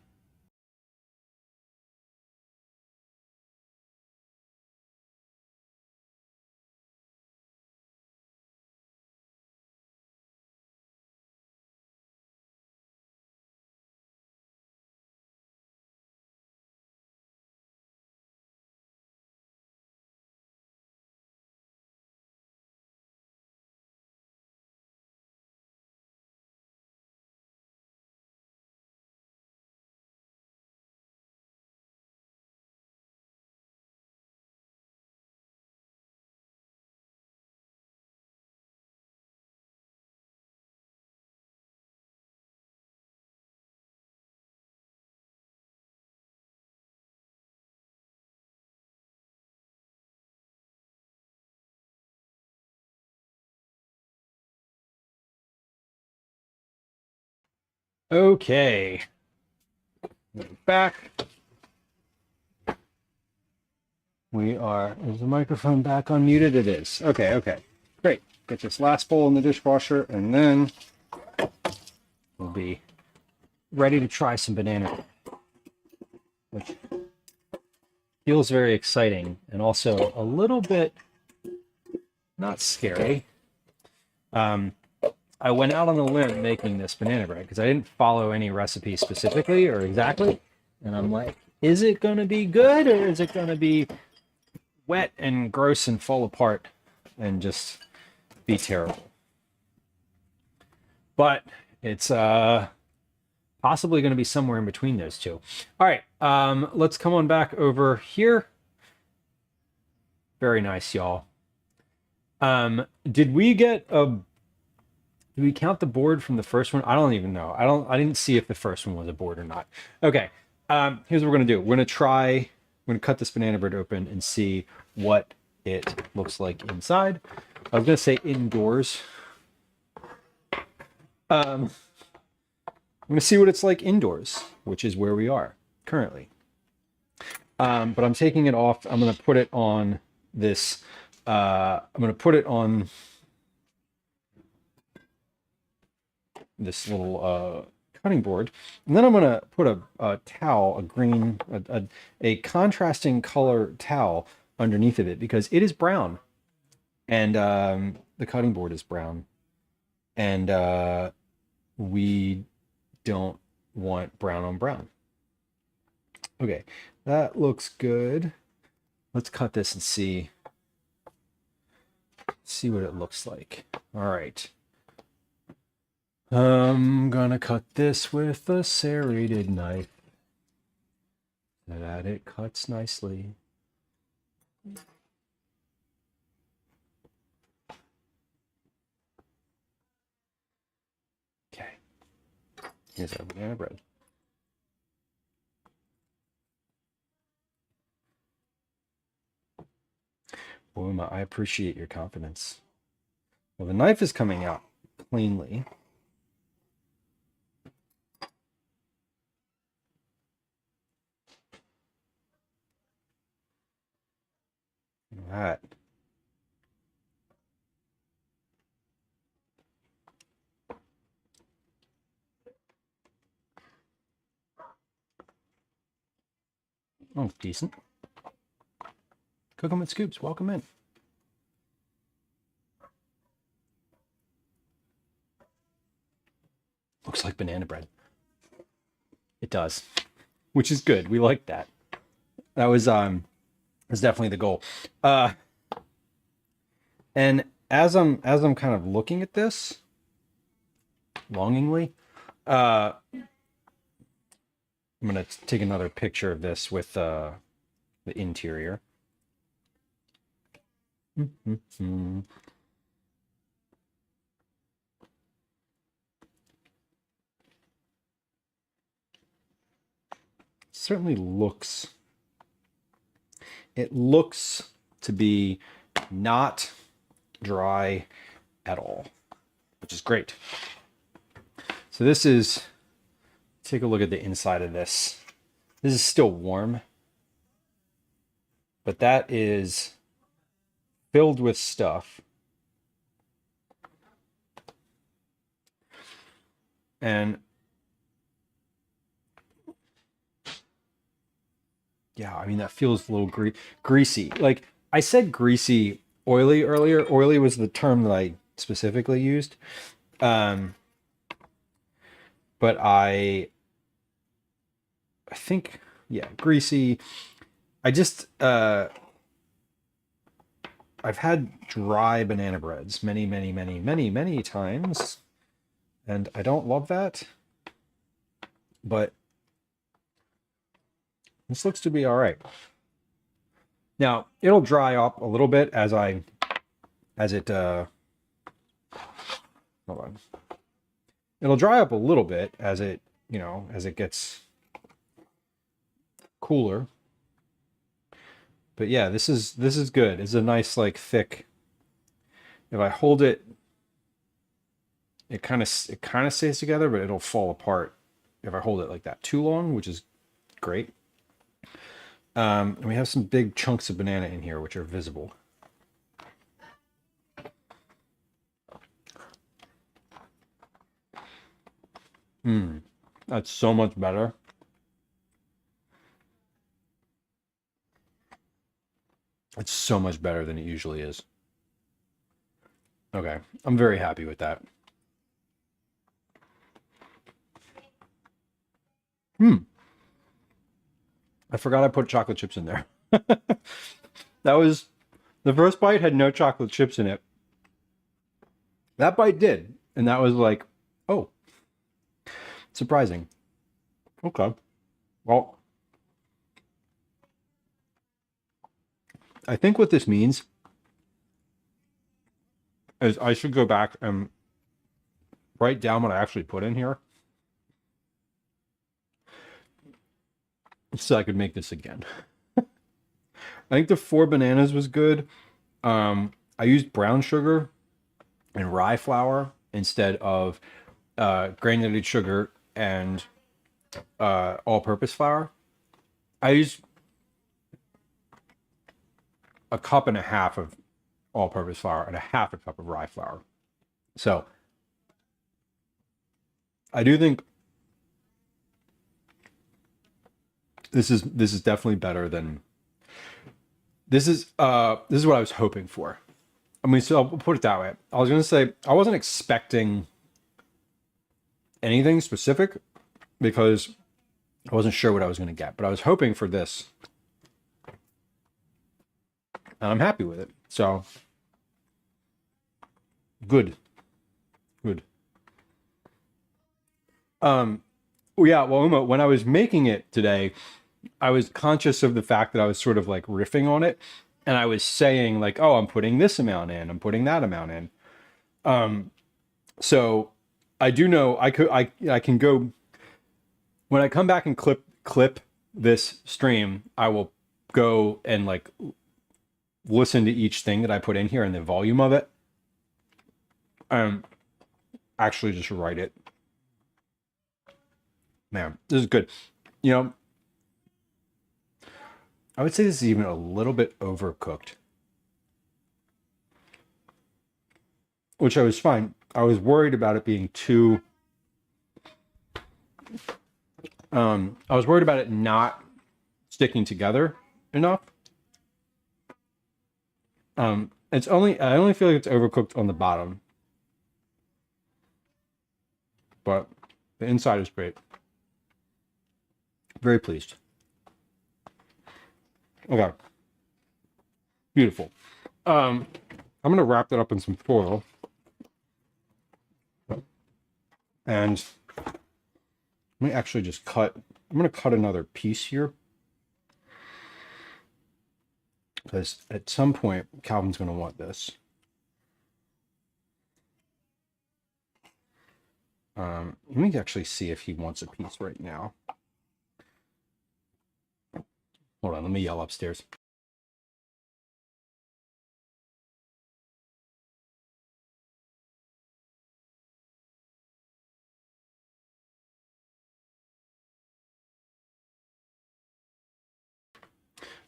Okay. Back. Is the microphone back unmuted? It is. Okay, okay. Great. Get this last bowl in the dishwasher, and then we'll be ready to try some banana, which feels very exciting and also a little bit not scary. I went out on a limb making this banana bread because I didn't follow any recipe specifically or exactly. And I'm like, is it going to be good or is it going to be wet and gross and fall apart and just be terrible? But it's possibly going to be somewhere in between those two. All right, let's come on back over here. Very nice, y'all. Did we count the board from the first one? I don't even know. I didn't see if the first one was a board or not. Okay. Here's what we're gonna do. We're gonna cut this banana bread open and see what it looks like inside. I was gonna say indoors. I'm gonna see what it's like indoors, which is where we are currently. But I'm taking it off. I'm gonna put it on this. I'm gonna put it on this little cutting board, and then I'm gonna put a towel, a contrasting color towel underneath of it because it is brown, and the cutting board is brown, and we don't want brown on brown. Okay, that looks good. Let's cut this and see what it looks like. All right. I'm gonna cut this with a serrated knife so that it cuts nicely. Okay, here's our banana bread. Boom, I appreciate your confidence. Well, the knife is coming out cleanly. All right. Oh, decent. Cook 'em with scoops. Welcome in. Looks like banana bread. It does, which is good. We like that. That was definitely the goal. And as I'm kind of looking at this longingly, I'm gonna take another picture of this with the interior. Certainly looks. It looks to be not dry at all, which is great. So this is, take a look at the inside of this. This is still warm, but that is filled with stuff. And yeah, I mean, that feels a little greasy. Like I said greasy, oily earlier. Oily was the term that I specifically used. But I think, yeah, greasy. I just, I've had dry banana breads many times, and I don't love that, but this looks to be all right. Now, it'll dry up a little bit as it, hold on. It'll dry up a little bit as it, as it gets cooler. But yeah, this is good. It's a nice, like, thick. If I hold it, it kind of stays together, but it'll fall apart if I hold it like that too long, which is great. And we have some big chunks of banana in here, which are visible. That's so much better. It's so much better than it usually is. Okay, I'm very happy with that. I forgot I put chocolate chips in there. That was, the first bite had no chocolate chips in it. That bite did, and that was like, oh, surprising. Okay, well, I think what this means is I should go back and write down what I actually put in here so I could make this again. I think the 4 bananas was good. I used brown sugar and rye flour instead of granulated sugar and all-purpose flour. I used a cup and a half of all-purpose flour and a half a cup of rye flour. So I do think this is definitely better than this is what I was hoping for. I mean, so I'll put it that way. I was gonna say I wasn't expecting anything specific because I wasn't sure what I was gonna get, but I was hoping for this. And I'm happy with it. So good. Yeah, well, Uma, when I was making it today, I was conscious of the fact that I was sort of like riffing on it, and I was saying like, oh, I'm putting this amount in, I'm putting that amount in. So I do know I can go when I come back and clip this stream, I will go and like listen to each thing that I put in here and the volume of it. Actually just write it. Man, this is good. You know, I would say this is even a little bit overcooked, which I was fine. I was worried about it being too, I was worried about it not sticking together enough. I only feel like it's overcooked on the bottom, but the inside is great. Very pleased. Okay. Beautiful. I'm going to wrap that up in some foil. And let me actually just I'm going to cut another piece here. Because at some point, Calvin's going to want this. Let me actually see if he wants a piece right now. Hold on, let me yell upstairs.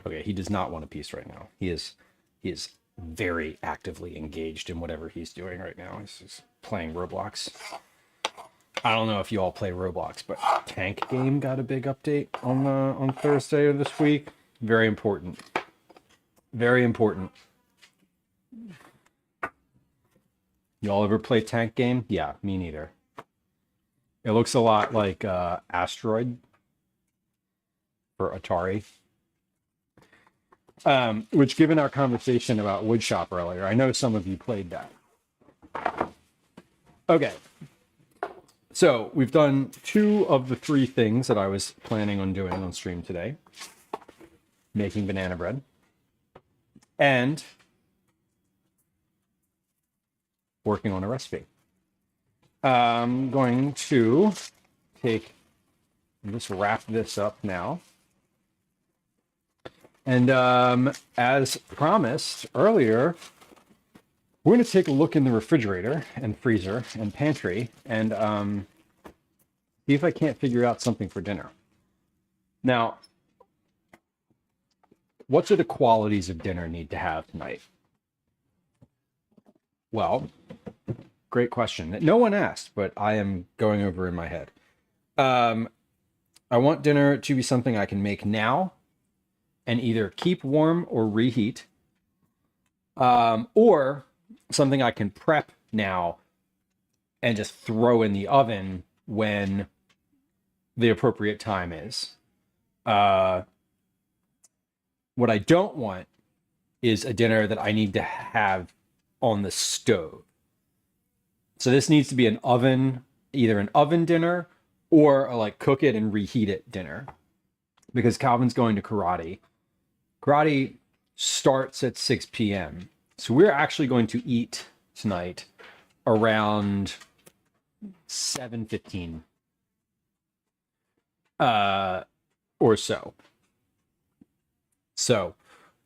Okay, he does not want a piece right now. He is very actively engaged in whatever he's doing right now. He's playing Roblox. I don't know if you all play Roblox, but Tank Game got a big update on Thursday of this week. Very important. Very important. Y'all ever play Tank Game? Yeah, me neither. It looks a lot like Asteroid for Atari. Which, given our conversation about Woodshop earlier, I know some of you played that. Okay. So we've done 2 of the 3 things that I was planning on doing on stream today. Making banana bread. And working on a recipe. I'm going to just wrap this up now. And as promised earlier, we're going to take a look in the refrigerator and freezer and pantry and see see if I can't figure out something for dinner. Now, what do the qualities of dinner need to have tonight? Well, great question that no one asked, but I am going over in my head. I want dinner to be something I can make now and either keep warm or reheat, or something I can prep now and just throw in the oven when the appropriate time is. What I don't want is a dinner that I need to have on the stove. So this needs to be an oven, either an oven dinner or a, like, cook it and reheat it dinner, because Calvin's going to karate. Karate starts at 6 p.m. So we're actually going to eat tonight around 7:15 or so. So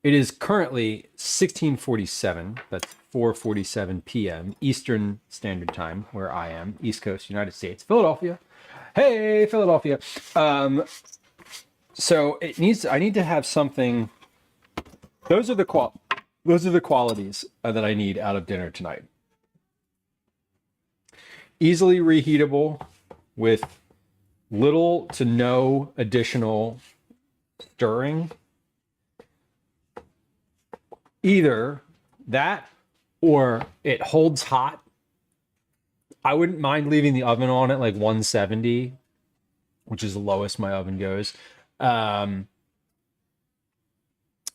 it is currently 16:47. That's 4:47 p.m. Eastern Standard Time, where I am, East Coast, United States, Philadelphia. Hey, Philadelphia. So it needs. I need to have something. Those are the qualities that I need out of dinner tonight. Easily reheatable with little to no additional stirring. Either that or it holds hot. I wouldn't mind leaving the oven on at like 170, which is the lowest my oven goes. I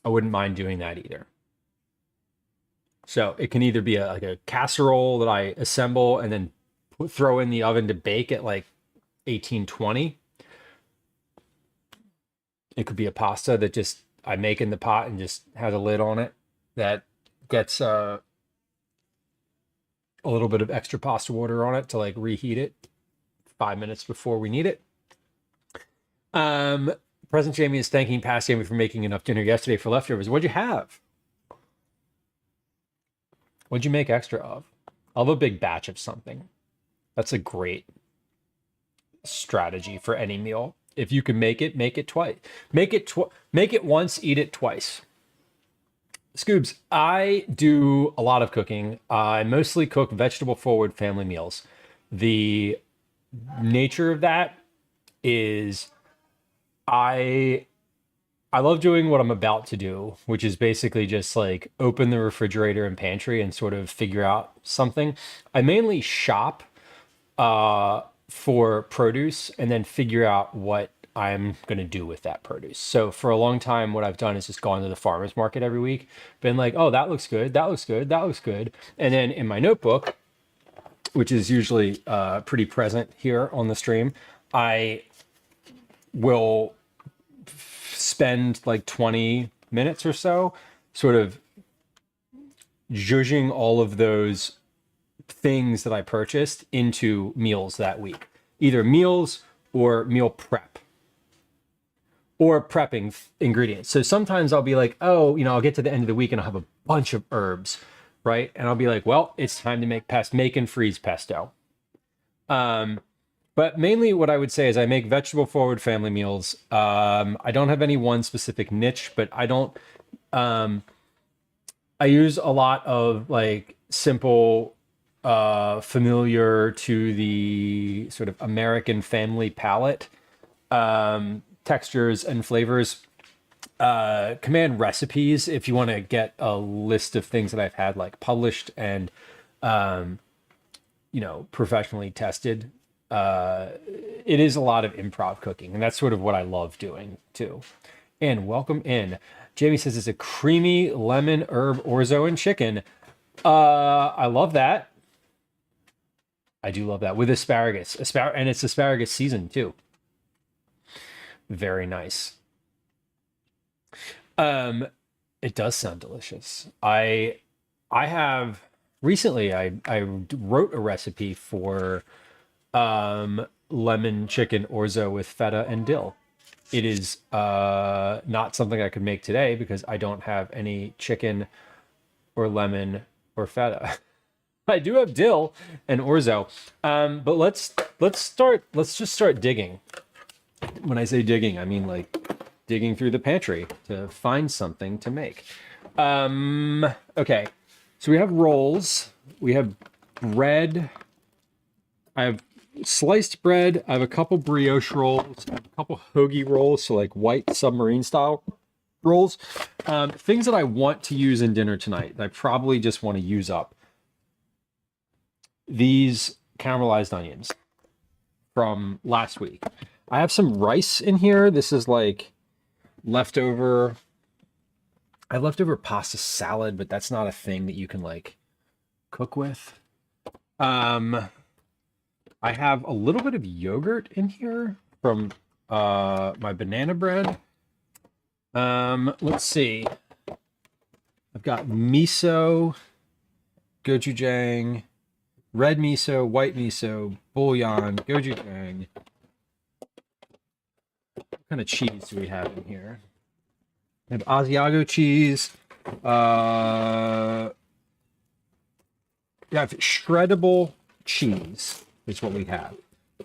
wouldn't mind doing that either. So it can either be like a casserole that I assemble and then throw in the oven to bake at like 1820. It could be a pasta that just I make in the pot and just has a lid on it that gets a little bit of extra pasta water on it to like reheat it 5 minutes before we need it. Present Jamie is thanking past Jamie for making enough dinner yesterday for leftovers. What'd you have? What'd you make extra of? I'll have a big batch of something. That's a great strategy for any meal. If you can make it twice. Make it once, eat it twice. Scoobs, I do a lot of cooking. I mostly cook vegetable forward family meals. The nature of that is I love doing what I'm about to do, which is basically just like open the refrigerator and pantry and sort of figure out something. I mainly shop for produce and then figure out what I'm going to do with that produce. So for a long time, what I've done is just gone to the farmer's market every week, been like, oh, that looks good. That looks good. That looks good. And then in my notebook, which is usually pretty present here on the stream, I will spend like 20 minutes or so sort of zhuzhing all of those things that I purchased into meals that week, either meals or meal prep or prepping ingredients. So sometimes I'll be like, oh, I'll get to the end of the week and I'll have a bunch of herbs, right? And I'll be like, well, it's time to make and freeze pesto. But mainly what I would say is I make vegetable forward family meals. I don't have any one specific niche, but I use a lot of like simple, familiar to the sort of American family palate, textures and flavors. Command recipes if you want to get a list of things that I've had like published and, professionally tested. It is a lot of improv cooking, and that's sort of what I love doing too. And welcome in. Jamie says it's a creamy lemon herb orzo and chicken. I love that. I do love that with asparagus. And it's asparagus season too. Very nice. It does sound delicious. I have recently I wrote a recipe for lemon chicken orzo with feta and dill. It is not something I could make today because I don't have any chicken or lemon or feta. I do have dill and orzo, but let's just start digging. When I say digging, I mean like digging through the pantry to find something to make. Okay, so we have rolls, we have bread. I have sliced bread. I have a couple brioche rolls, I have a couple hoagie rolls, so like white submarine style rolls. Things that I want to use in dinner tonight that I probably just want to use up. These caramelized onions from last week. I have some rice in here. This is like leftover. I have leftover pasta salad, but that's not a thing that you can like cook with. I have a little bit of yogurt in here from my banana bread. Let's see. I've got miso, gochujang, red miso, white miso, bouillon, gochujang. What kind of cheese do we have in here? I have Asiago cheese. Yeah, shreddable cheese is what we have.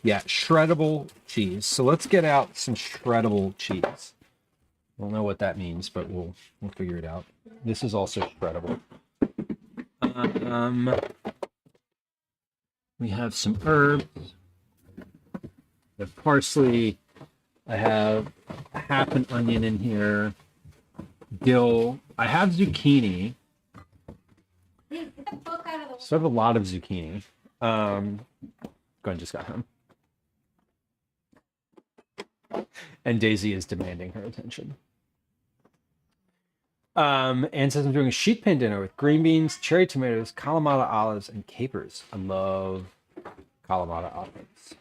Yeah, shreddable cheese. So let's get out some shreddable cheese. We'll know what that means, but we'll figure it out. This is also shreddable. We have some herbs. We have parsley. I have half an onion in here. Dill. I have zucchini. So I have a lot of zucchini. Gwen just got home. And Daisy is demanding her attention. Anne says I'm doing a sheet pan dinner with green beans, cherry tomatoes, Kalamata olives, and capers. I love Kalamata olives.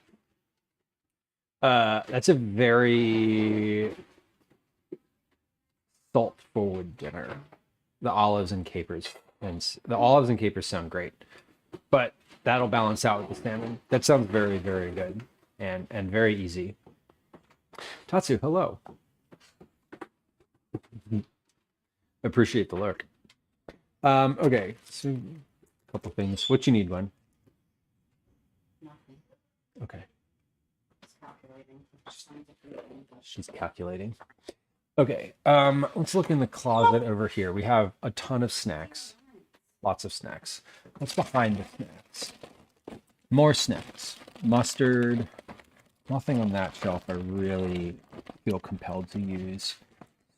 That's a very salt-forward dinner. The olives and capers. And the olives and capers sound great. But that'll balance out with the salmon. That sounds very, very good. And very easy. Tatsu, hello. Appreciate the lurk. Okay, so a couple things. What you need, one? Nothing. Okay. It's calculating. She's calculating. Okay, let's look in the closet over here. We have a ton of snacks. Lots of snacks. What's behind the snacks? More snacks. Mustard. Nothing on that shelf I really feel compelled to use.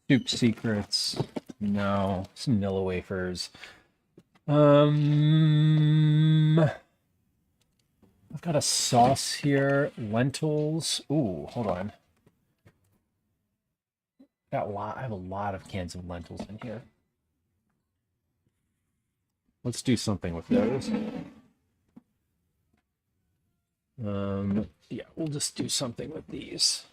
Soup Secrets. No. Some Nilla wafers. I've got a sauce here. Lentils. Ooh, hold on. I have a lot of cans of lentils in here. Let's do something with those. Yeah, we'll just do something with these.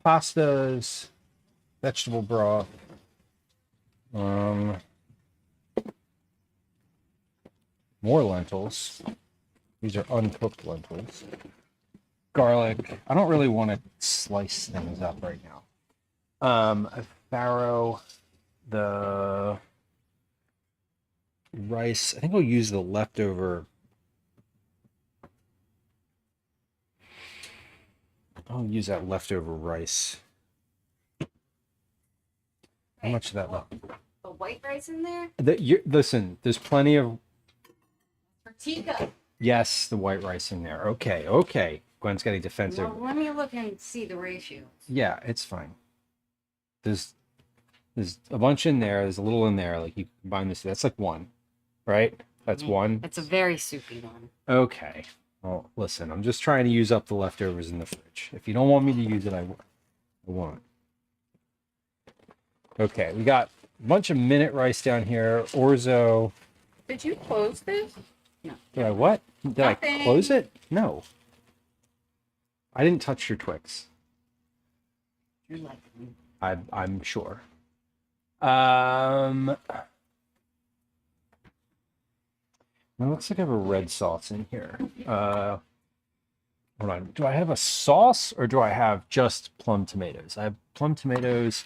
Pastas, vegetable broth. More lentils. These are uncooked lentils. Garlic. I don't really want to slice things up right now. A farro, the rice. I think I'll use the leftover. I'll use that leftover rice. How much of that left? The white rice in there? Listen, there's plenty of. For Tika. Yes, the white rice in there. Okay, okay. Gwen's getting defensive. Well, let me look and see the ratio. Yeah, it's fine. There's a bunch in there. There's a little in there. Like you combine this. That's like one, right? That's one. It's a very soupy one. Okay. Well, listen. I'm just trying to use up the leftovers in the fridge. If you don't want me to use it, I won't. Okay, we got a bunch of minute rice down here. Orzo. Did you close this? No. Did I what? Did Nothing. I close it? No. I didn't touch your Twix. You're like me. I'm sure. It looks like I have a red sauce in here. Hold on. Do I have a sauce or do I have just plum tomatoes? I have plum tomatoes.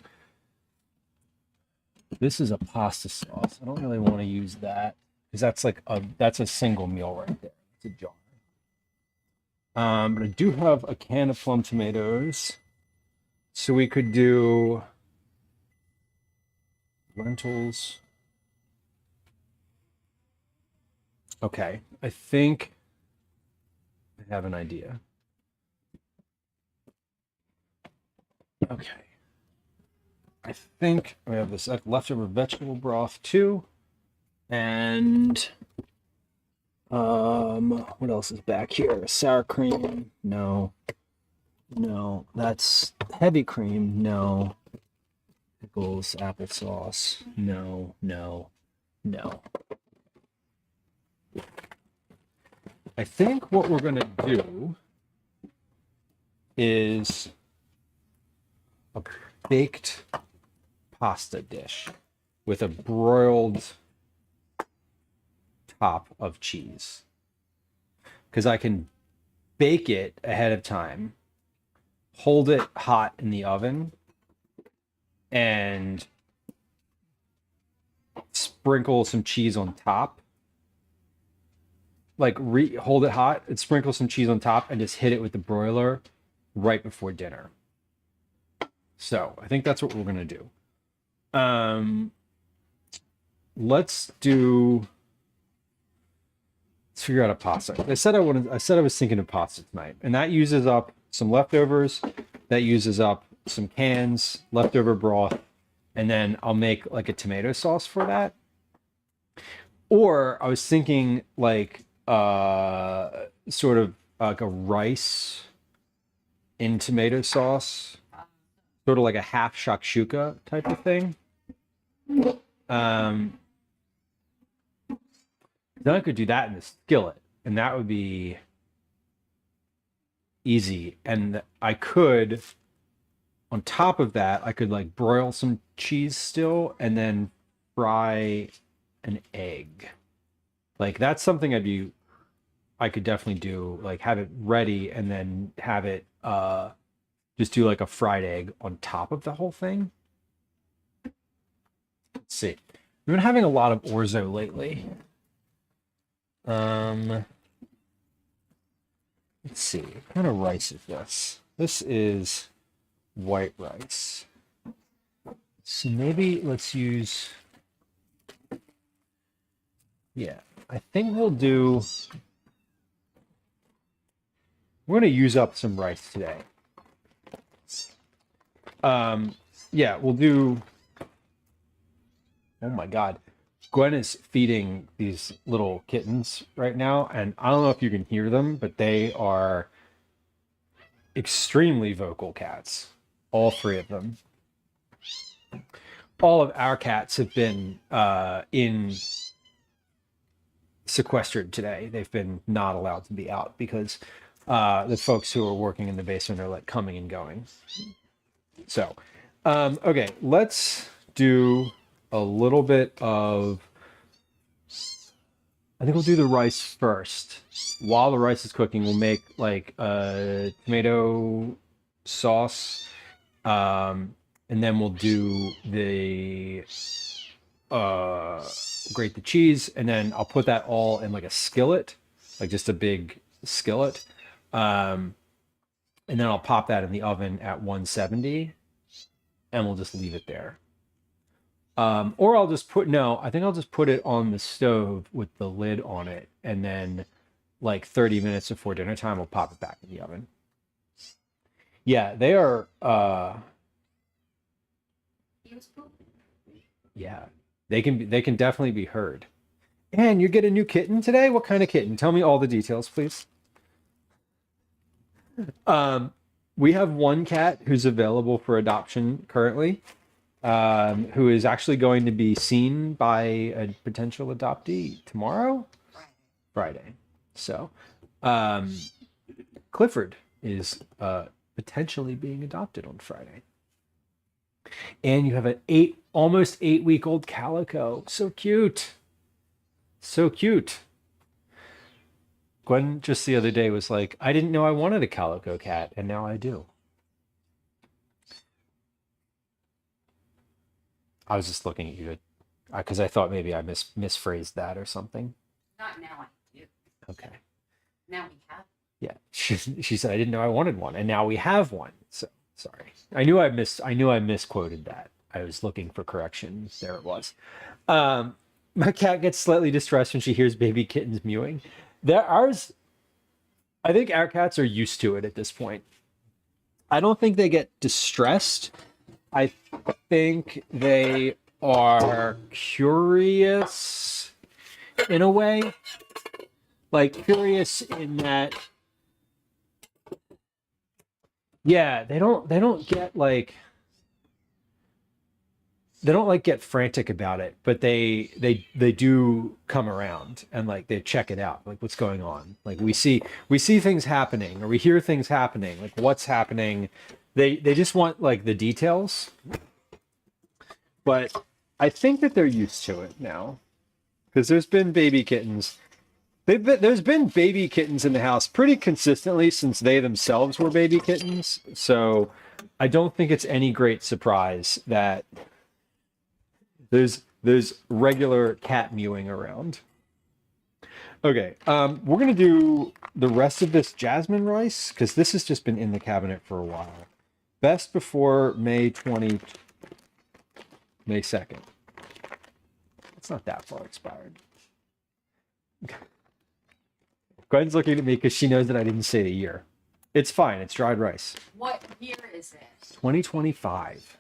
This is a pasta sauce. I don't really want to use that because that's a single meal right there. It's a jar. But I do have a can of plum tomatoes, so we could do lentils. Okay, I think I have an idea. Okay. I think we have this leftover vegetable broth too. And what else is back here? Sour cream? No. No, that's heavy cream. No. Pickles, applesauce. No, no, no. I think what we're gonna do is a baked pasta dish with a broiled top of cheese, because I can bake it ahead of time, hold it hot in the oven, and sprinkle some cheese on top. Like hold it hot and sprinkle some cheese on top and just hit it with the broiler right before dinner. So I think that's what we're gonna do. Let's figure out a pasta. I said I was thinking of pasta tonight, and that uses up some leftovers, that uses up some cans, leftover broth, and then I'll make like a tomato sauce for that. Or I was thinking like sort of like a rice in tomato sauce, sort of like a half shakshuka type of thing. Then I could do that in the skillet, and that would be easy. And I could, on top of that, I could like broil some cheese still and then fry an egg. Like that's something I could definitely do, like have it ready and then have it just do like a fried egg on top of the whole thing. Let's see. We've been having a lot of orzo lately. Let's see. What kind of rice is this? This is white rice. So maybe let's use, yeah, I think we're going to use up some rice today. Yeah, we'll do, oh my God. Gwen is feeding these little kittens right now, and I don't know if you can hear them, but they are extremely vocal cats. All three of them. All of our cats have been sequestered today. They've been not allowed to be out because the folks who are working in the basement are like coming and going. So, okay, let's do a little bit of, I think we'll do the rice first. While the rice is cooking, we'll make like a tomato sauce, and then we'll do the grate the cheese, and then I'll put that all in like a skillet, like just a big skillet, and then I'll pop that in the oven at 170, and we'll just leave it there. Or I'll just I think I'll just put it on the stove with the lid on it, and then like 30 minutes before dinner time, we'll pop it back in the oven. Yeah, they are, yeah, they can definitely be heard. And you get a new kitten today? What kind of kitten? Tell me all the details, please. We have one cat who's available for adoption currently. Who is actually going to be seen by a potential adoptee tomorrow? Friday. So, Clifford is potentially being adopted on Friday. And you have an almost 8-week-old calico. So cute. So cute. Gwen just the other day was like, I didn't know I wanted a calico cat, and now I do. I was just looking at you because I thought maybe I misphrased that or something. Not now. I do. Okay. Now we have. Yeah. She said I didn't know I wanted one, and now we have one. So sorry. I knew I misquoted that. I was looking for correction. There it was. My cat gets slightly distressed when she hears baby kittens mewing. I think our cats are used to it at this point. I don't think they get distressed. I think they are curious in a way. Like curious in that, yeah, they don't get like, they don't like get frantic about it, but they do come around and like they check it out, like what's going on. Like we see things happening or we hear things happening, like what's happening. They just want like the details. But I think that they're used to it now because there's been baby kittens. There's been baby kittens in the house pretty consistently since they themselves were baby kittens. So I don't think it's any great surprise that there's regular cat mewing around. Okay, we're gonna do the rest of this jasmine rice because this has just been in the cabinet for a while. Best before May 2nd. It's not that far expired. Gwen's looking at me because she knows that I didn't say the year. It's fine. It's dried rice. What year is it? 2025.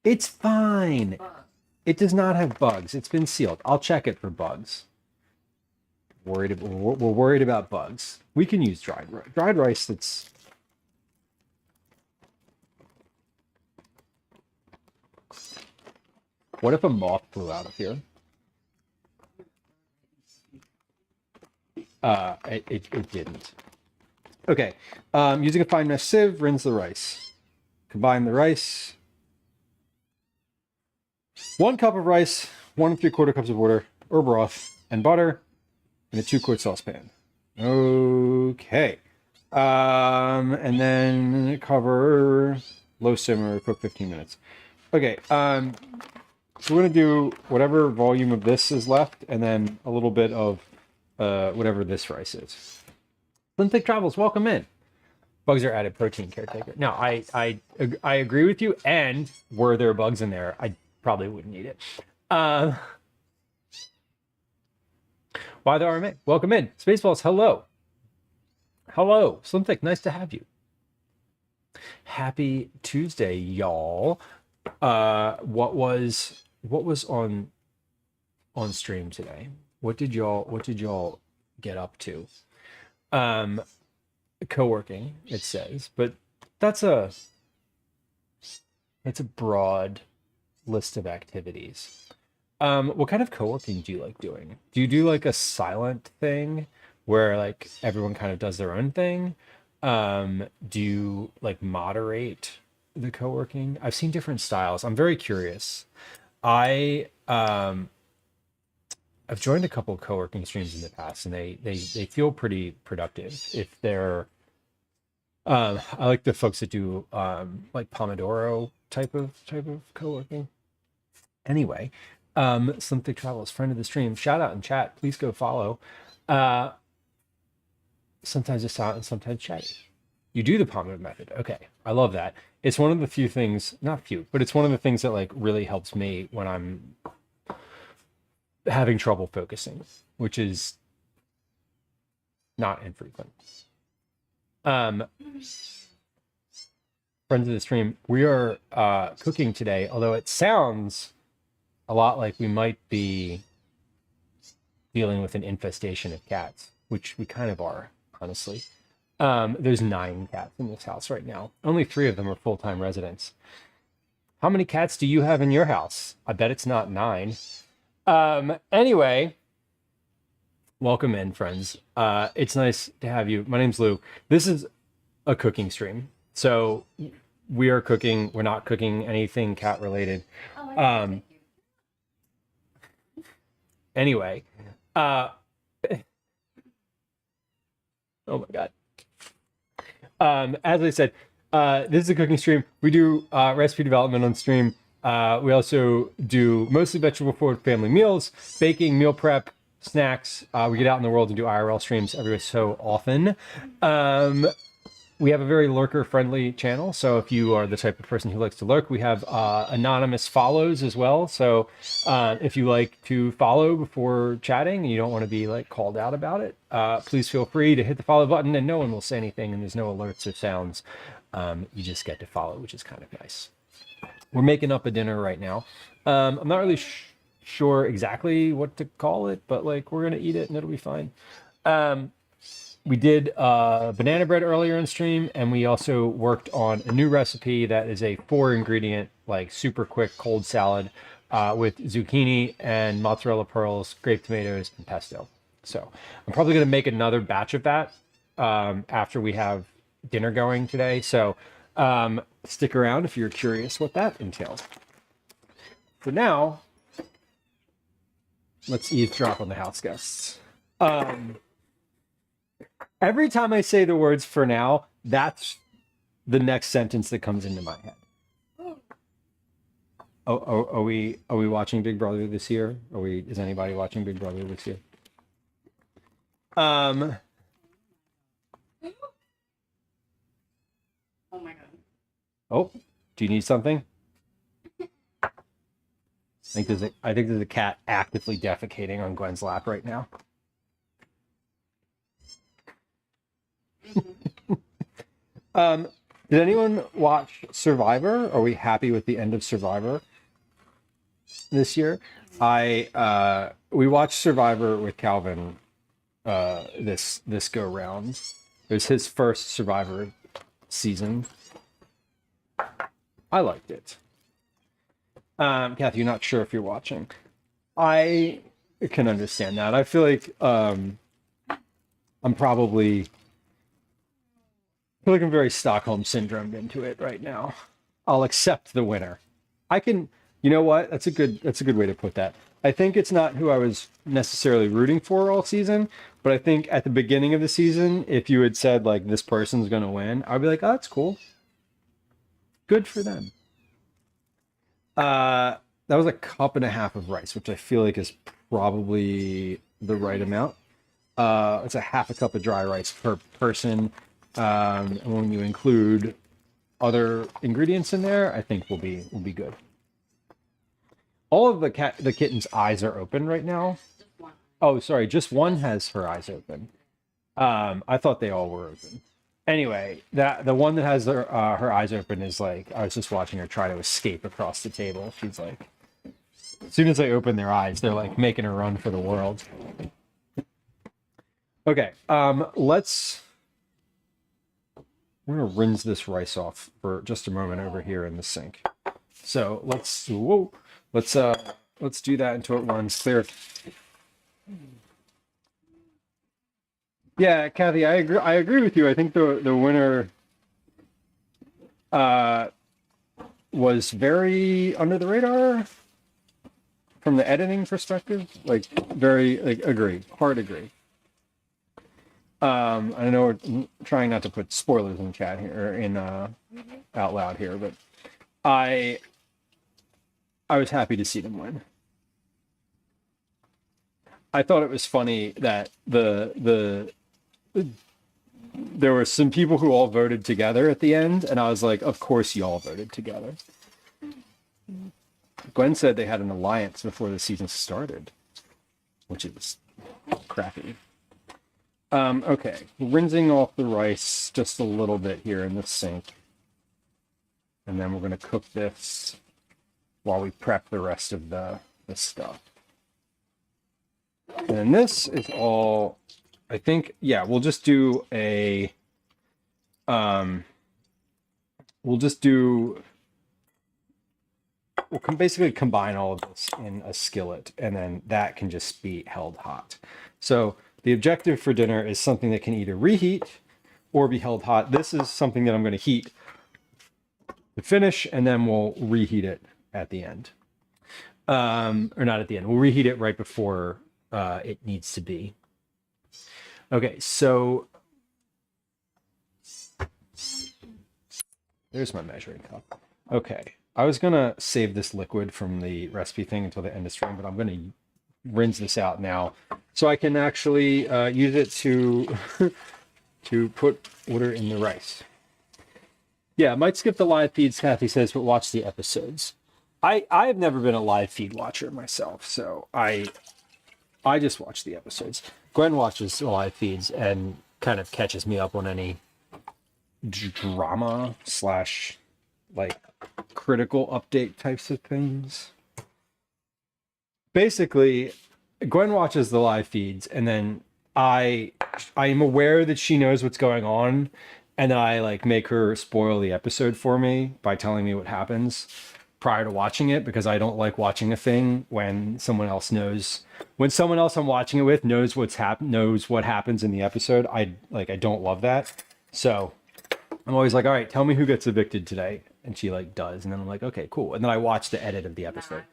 It's fine. It does not have bugs. It's been sealed. I'll check it for bugs. We're worried about bugs. We can use dried rice. That's what if a moth flew out of here? It didn't. Okay. Using a fine mesh sieve, rinse the rice. Combine the rice. 1 cup of rice, 1 3/4 cups of water or broth, and butter in a 2-quart saucepan. Okay. And then cover, low simmer, cook 15 minutes. Okay. So we're gonna do whatever volume of this is left, and then a little bit of whatever this rice is. Linthig Travels, welcome in. Bugs are added protein caretaker. No, I agree with you. And were there bugs in there, I probably wouldn't eat it. Why the RMA? Welcome in. Spaceballs, hello. Hello. Slimthick, nice to have you. Happy Tuesday, y'all. What was on stream today? What did y'all get up to? Co-working, it says, but that's a broad list of activities. What kind of co-working do you like doing? Do you do like a silent thing where like everyone kind of does their own thing? Do you like moderate the co-working? I've seen different styles. I'm very curious. I've joined a couple of co-working streams in the past, and they feel pretty productive. If they're, I like the folks that do like Pomodoro type of co-working. Anyway, Slimthig Travels, friend of the stream, shout out in chat. Please go follow. Sometimes it's silent and sometimes chatty. You do the Pomodoro method. Okay, I love that. It's one of the few things, not few, but it's one of the things that like really helps me when I'm having trouble focusing, which is not infrequent. Friends of the stream, we are cooking today, although it sounds a lot like we might be dealing with an infestation of cats, which we kind of are, honestly. There's 9 cats in this house right now. Only 3 of them are full-time residents. How many cats do you have in your house? I bet it's not 9. Anyway, welcome in, friends. It's nice to have you. My name's Lou. This is a cooking stream. So we are cooking. We're not cooking anything cat related. Anyway, oh my God. As I said, This is a cooking stream. We do recipe development on stream. We also do mostly vegetable forward family meals, baking, meal prep, snacks. We get out in the world and do IRL streams every so often. We have a very lurker-friendly channel, so if you are the type of person who likes to lurk, we have anonymous follows as well. So if you like to follow before chatting and you don't want to be like called out about it, please feel free to hit the follow button, and no one will say anything, and there's no alerts or sounds. You just get to follow, which is kind of nice. We're making up a dinner right now. I'm not really sure exactly what to call it, but like we're gonna eat it and it'll be fine. We did banana bread earlier in stream, and we also worked on a new recipe that is a 4-ingredient, like super quick cold salad with zucchini and mozzarella pearls, grape tomatoes, and pesto. So I'm probably going to make another batch of that after we have dinner going today. So stick around if you're curious what that entails. For now, let's eavesdrop on the house guests. Every time I say the words "for now," that's the next sentence that comes into my head. Oh, are we watching Big Brother this year? Is anybody watching Big Brother this year? Oh my god. Oh, do you need something? I think there's a cat actively defecating on Gwen's lap right now. Did anyone watch Survivor? Are we happy with the end of Survivor this year? We watched Survivor with Calvin this go round. It was his first Survivor season. I liked it. Kathy, you're not sure if you're watching. I can understand that. I feel like I'm very Stockholm syndromed into it right now. I'll accept the winner. You know what? That's a good way to put that. I think it's not who I was necessarily rooting for all season, but I think at the beginning of the season, if you had said like this person's gonna win, I'd be like, oh, that's cool. Good for them. That was a cup and a half of rice, which I feel like is probably the right amount. It's a half a cup of dry rice per person. And when you include other ingredients in there, I think will be good. All of the kitten's eyes are open right now. Just one. Oh, sorry, just one has her eyes open. I thought they all were open. Anyway, the one that has her eyes open is like, I was just watching her try to escape across the table. She's like, as soon as they open their eyes, they're like making a run for the world. Okay, we're gonna rinse this rice off for just a moment over here in the sink. So let's do that until it runs clear. Yeah, Kathy, I agree with you. I think the winner was very under the radar from the editing perspective. Like very agree, hard agree. I know we're trying not to put spoilers in chat here or in out loud here, but I was happy to see them win. I thought it was funny that there were some people who all voted together at the end, and I was like, of course you all voted together. Gwen said they had an alliance before the season started, which is crappy. Okay, rinsing off the rice just a little bit here in the sink. And then we're going to cook this while we prep the rest of the stuff. And then this is all, I think, yeah, we'll just do a, basically combine all of this in a skillet, and then that can just be held hot. So the objective for dinner is something that can either reheat or be held hot. This is something that I'm going to heat to finish, and then we'll reheat it at the end. Or not at the end. We'll reheat it right before it needs to be. Okay, so There's my measuring cup. Okay. I was gonna save this liquid from the recipe thing until the end of stream, but I'm gonna rinse this out now so I can actually use it to to put water in the rice. Yeah, I might skip the live feeds, Kathy says, but watch the episodes. I've never been a live feed watcher myself, so I just watch the episodes. Gwen watches the live feeds and kind of catches me up on any drama slash like critical update types of things. Basically, Gwen watches the live feeds, and then I am aware that she knows what's going on, and then I like make her spoil the episode for me by telling me what happens prior to watching it, because I don't like watching a thing when someone else knows, when someone else I'm watching it with knows what happens in the episode. I don't love that. So I'm always like, all right, tell me who gets evicted today. And she like does. And then I'm like, okay, cool. And then I watch the edit of the episode.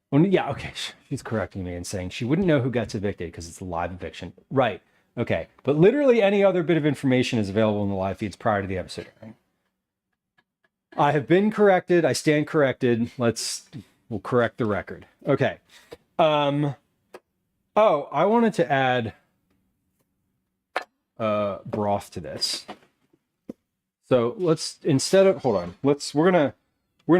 Well, yeah, okay. She's correcting me and saying she wouldn't know who gets evicted because it's a live eviction. Right. Okay. But literally any other bit of information is available in the live feeds prior to the episode airing. I have been corrected. I stand corrected. We'll correct the record. Okay. Oh, I wanted to add broth to this. So we're gonna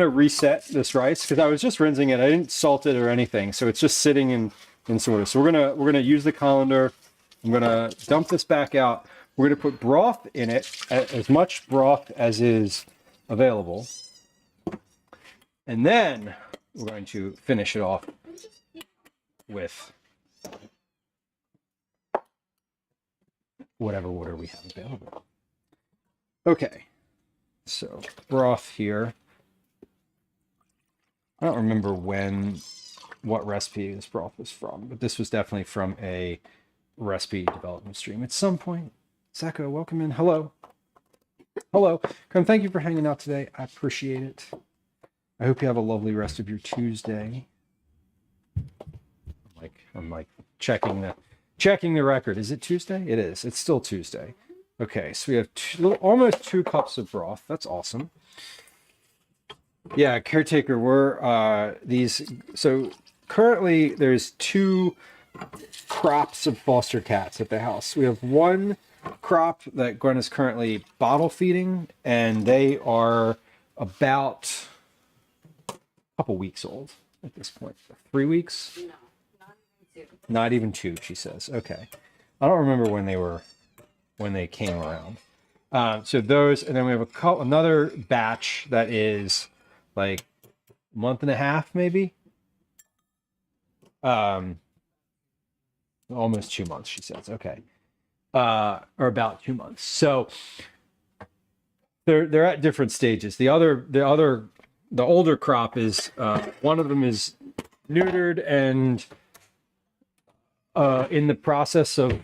reset this rice because I was just rinsing it. I didn't salt it or anything, so it's just sitting in sort of. So we're gonna use the colander. I'm gonna dump this back out. We're gonna put broth in it, as much broth as is available, and then we're going to finish it off with whatever water we have available. Okay, so broth here. I don't remember what recipe this broth was from, but this was definitely from a recipe development stream at some point. Sacco, welcome in. Hello. Hello. Come, thank you for hanging out today. I appreciate it. I hope you have a lovely rest of your Tuesday. I'm like checking the record. Is it Tuesday? It is. It's still Tuesday. Okay, so we have almost 2 cups of broth. That's awesome. Yeah, caretaker, so currently there's 2 crops of foster cats at the house. We have one crop that Gwen is currently bottle feeding, and they are about a couple weeks old at this point. 3 weeks? No, not even 2. Not even 2, she says. Okay. I don't remember when they came around. So those, and then we have another batch that is like a month and a half, maybe. Almost 2 months, she says. Okay. Or about 2 months. So they're at different stages. The older crop is one of them is neutered and in the process of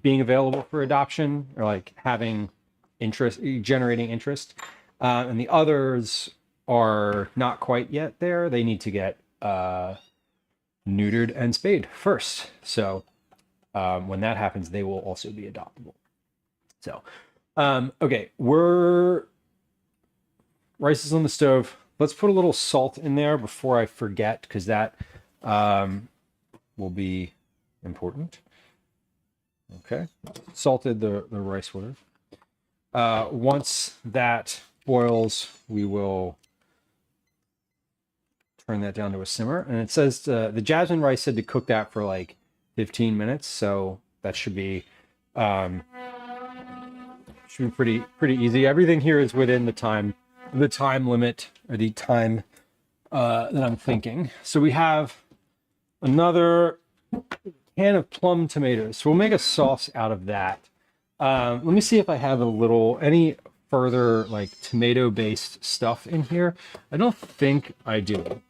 being available for adoption, or like having interest, generating interest, and the others are not quite yet there. They need to get neutered and spayed first. So when that happens, they will also be adoptable. So okay, rice is on the stove. Let's put a little salt in there before I forget, because that will be important. Okay, salted the rice water. Once that boils, we will turn that down to a simmer. And it says the jasmine rice said to cook that for like 15 minutes, so that should be pretty easy. Everything here is within the time limit, or the time that I'm thinking. So we have another can of plum tomatoes. So we'll make a sauce out of that. Let me see if I have any further like tomato-based stuff in here. I don't think I do.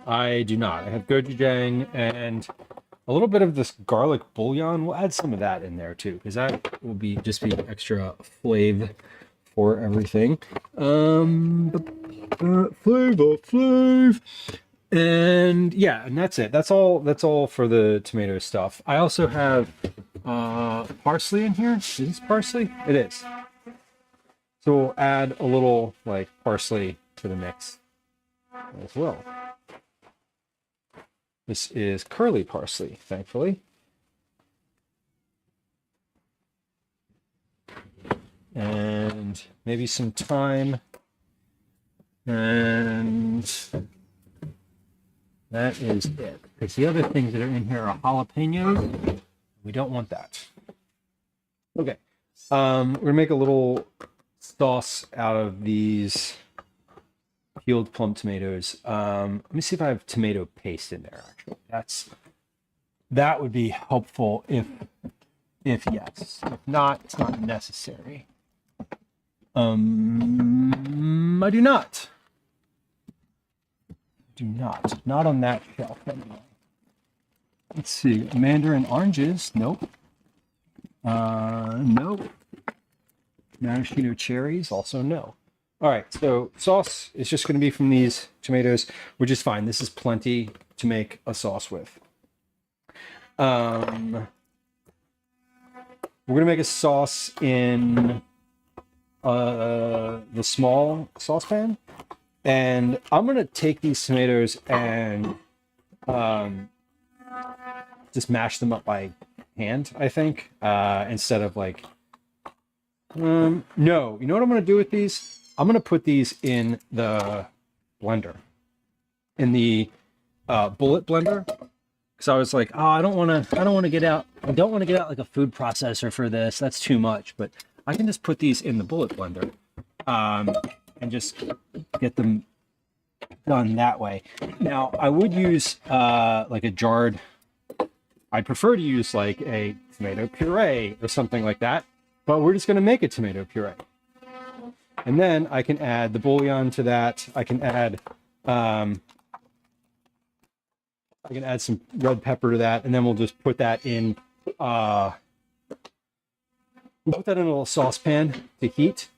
I do not. I have gochujang and a little bit of this garlic bouillon. We'll add some of that in there too, because that will just be extra flav for everything. Flav. And yeah, and that's it. That's all for the tomato stuff. I also have parsley in here. Is this parsley? It is. So we'll add a little like parsley to the mix as well. This is curly parsley, thankfully. And maybe some thyme. And that is it. Because the other things that are in here are jalapenos. We don't want that. Okay. We're gonna make a little sauce out of these peeled plum tomatoes. Let me see if I have tomato paste in there. Actually, that would be helpful if yes. If not, it's not necessary. I do not. Not on that shelf anyway. Let's see. Mandarin oranges. Nope. Nope. Maraschino cherries. Also no. All right. So sauce is just going to be from these tomatoes, which is fine. This is plenty to make a sauce with. We're going to make a sauce in the small saucepan. And I'm going to take these tomatoes and just mash them up by hand, I think, instead of like, no, you know what I'm going to do with these? I'm going to put these in the blender, in the bullet blender. Because I was like, oh, I don't want to get out like a food processor for this. That's too much. But I can just put these in the bullet blender and just get them done that way. Now, I would use like a jarred, I'd prefer to use like a tomato puree or something like that. But we're just going to make a tomato puree. And then I can add the bouillon to that. I can add some red pepper to that, and then we'll just put that in we'll put that in a little saucepan to heat.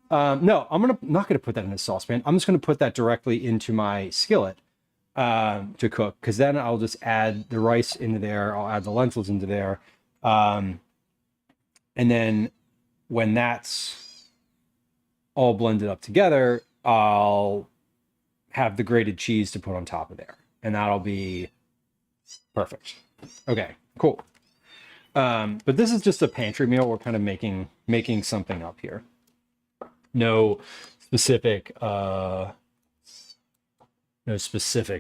No, not gonna put that in a saucepan. I'm just gonna put that directly into my skillet to cook, because then I'll just add the rice into there, I'll add the lentils into there. And then when that's all blended up together, I'll have the grated cheese to put on top of there. And that'll be perfect. Okay, cool. But this is just a pantry meal. We're kind of making something up here. No specific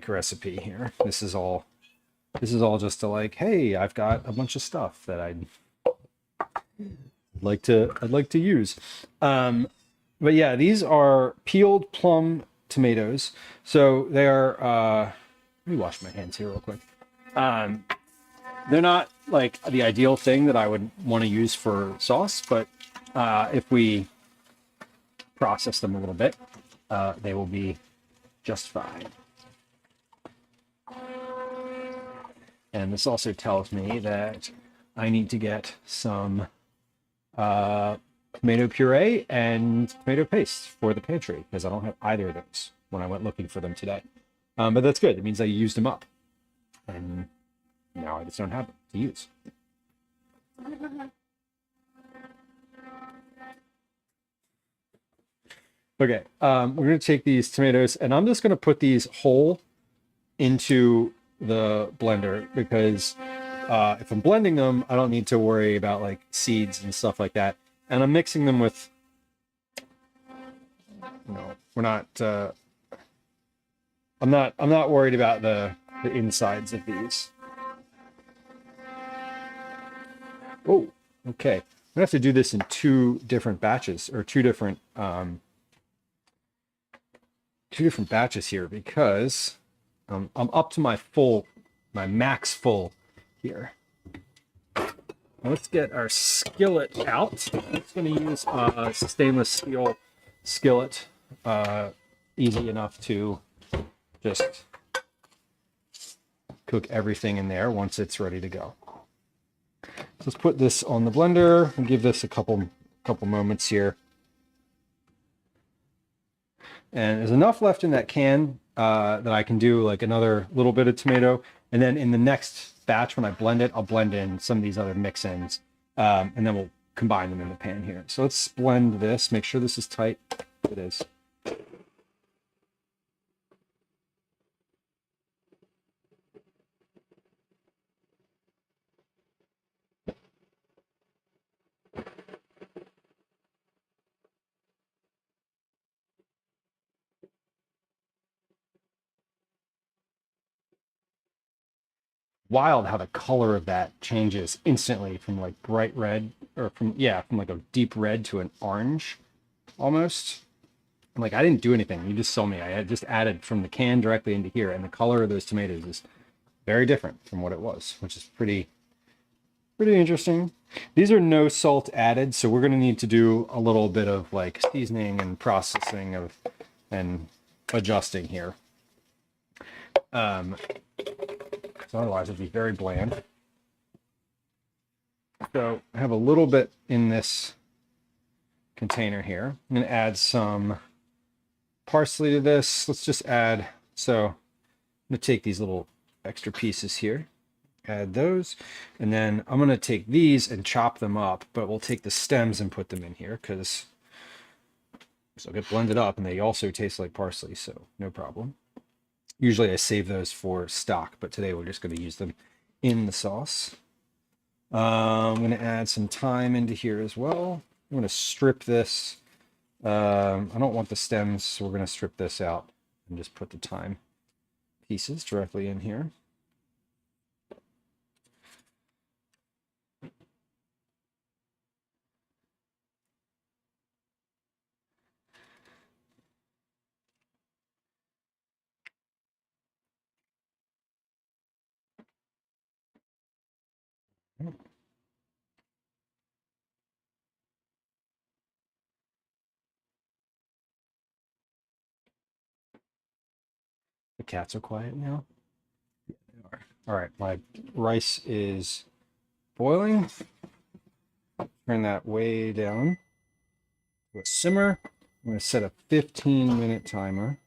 recipe here. This is all just to like, hey, I've got a bunch of stuff that I'd like to use. But yeah, these are peeled plum tomatoes. So they are let me wash my hands here real quick. They're not like the ideal thing that I would want to use for sauce, but if we process them a little bit, they will be just fine. And this also tells me that I need to get some tomato puree and tomato paste for the pantry, because I don't have either of those when I went looking for them today. But that's good. It means I used them up, and now I just don't have them to use. Okay, we're going to take these tomatoes, and I'm just going to put these whole into the blender, because if I'm blending them, I don't need to worry about like seeds and stuff like that. And I'm mixing them with, we're not. I'm not worried about the insides of these. Oh, okay. I'm gonna have to do this in two different batches, or two different batches here, because I'm up to my max full here. Let's get our skillet out. I'm just going to use a stainless steel skillet. Easy enough to just cook everything in there once it's ready to go. So let's put this on the blender and give this a couple moments here. And there's enough left in that can that I can do like another little bit of tomato. And then in the next batch, when I blend it, I'll blend in some of these other mix-ins. And then combine them in the pan here. So let's blend this, make sure this is tight. It is. Wild how the color of that changes instantly from like bright red or from like a deep red to an orange almost. Like I didn't do anything. You just saw me. I had just added from the can directly into here, and the color of those tomatoes is very different from what it was, which is pretty interesting. These are no salt added, so we're going to need to do a little bit of like seasoning and processing of and adjusting here. So otherwise it'd be very bland. So I have a little bit in this container here. I'm going to add some parsley to this. Let's just add, so I'm going to take these little extra pieces here, add those, and then I'm going to take these and chop them up, but we'll take the stems and put them in here because they'll get blended up and they also taste like parsley, so no problem. Usually I save those for stock, but today we're just going to use them in the sauce. I'm going to add some thyme into here as well. I'm going to strip this. I don't want the stems, so we're going to strip this out and just put the thyme pieces directly in here. The cats are quiet now. Yeah, they are. All right, my rice is boiling. Turn that way down to a simmer. I'm going to set a 15-minute timer.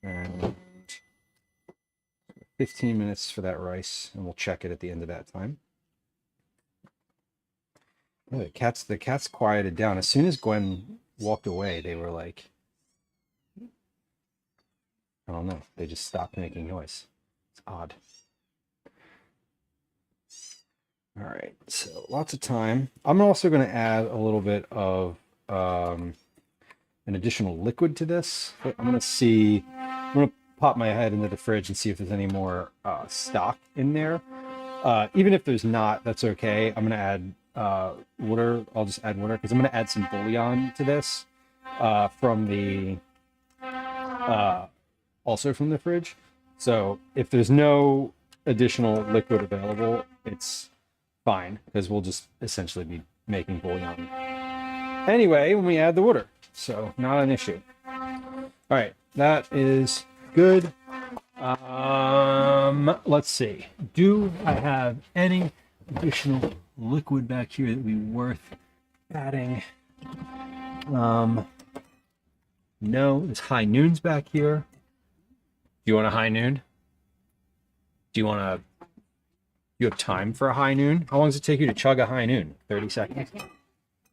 And 15 minutes for that rice, and we'll check it at the end of that time. Oh, the cats quieted down. As soon as Gwen walked away, they were like, I don't know, they just stopped making noise. It's odd. All right, so lots of time. I'm also going to add a little bit of an additional liquid to this. I'm going to pop my head into the fridge and see if there's any more stock in there. Even if there's not, that's okay. I'm going to add water. I'll just add water because I'm going to add some bouillon to this from the also from the fridge. So if there's no additional liquid available, it's fine because we'll just essentially be making bouillon anyway when we add the water. So not an issue. All right, that is good. Let's see. Do I have any additional liquid back here that would be worth adding? No, there's high noons back here. Do you want a high noon? Do you have time for a high noon? How long does it take you to chug a high noon? 30 seconds?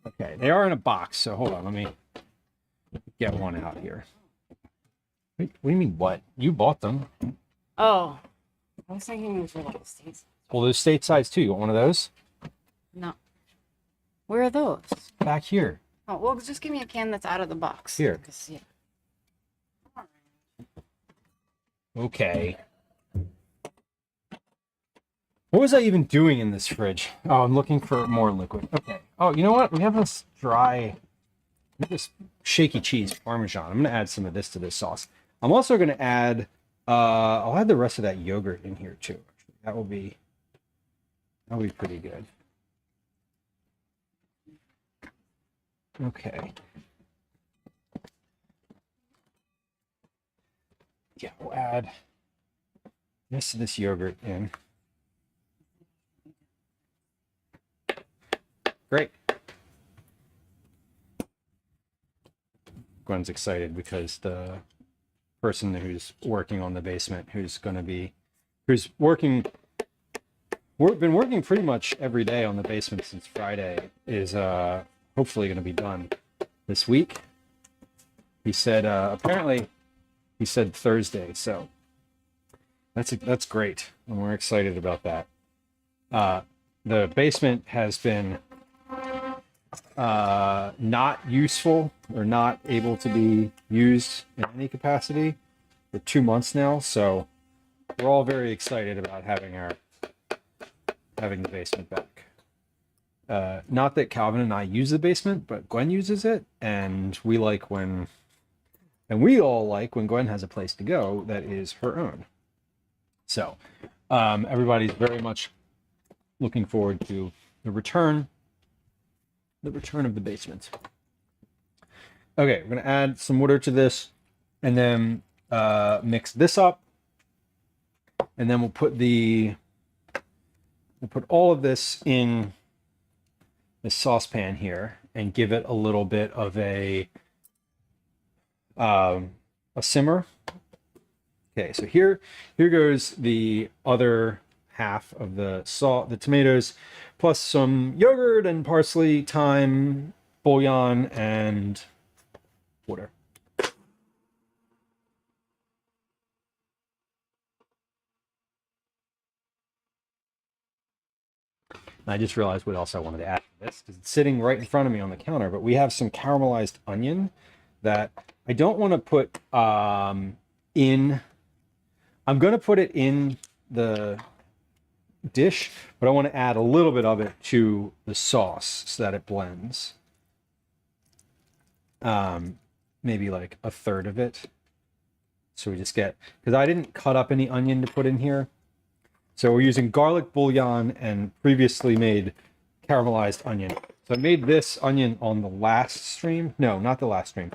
Okay, they are in a box, so hold on, let me get one out here. Wait, what do you mean, what? You bought them. Oh, I was thinking it was for like states. Well, those state size too. You want one of those? No. Where are those? Back here. Oh, well, just give me a can that's out of the box. Here. 'Cause, yeah. Okay. What was I even doing in this fridge? Oh, I'm looking for more liquid. Okay. Oh, you know what? We have this shaky cheese Parmesan. I'm going to add some of this to this sauce. I'm also going to add, I'll add the rest of that yogurt in here too. That'll be pretty good. Okay. Yeah, we'll add this yogurt in. Great. Gwen's excited because the person who's working on the basement, who's working we've been working pretty much every day on the basement since Friday is hopefully going to be done this week. He said apparently he said Thursday, so that's great, and we're excited about that. The basement has been not useful or not able to be used in any capacity for 2 months now, so we're all very excited about having the basement back. Not that Calvin and I use the basement, but Gwen uses it, and we all like when Gwen has a place to go that is her own. So everybody's very much looking forward to the return of the basement. Okay, we're gonna add some water to this, and then mix this up, and then we'll put all of this in the saucepan here and give it a little bit of a simmer. Okay, so here goes the other half of the tomatoes, plus some yogurt and parsley, thyme, bouillon, and water. I just realized what else I wanted to add to this, because it's sitting right in front of me on the counter, but we have some caramelized onion that I don't want to put in. I'm going to put it in the dish, but I want to add a little bit of it to the sauce so that it blends. Maybe like a third of it. So we just get, because I didn't cut up any onion to put in here. So we're using garlic bouillon and previously made caramelized onion. So I made this onion on the last stream. No, not the last stream.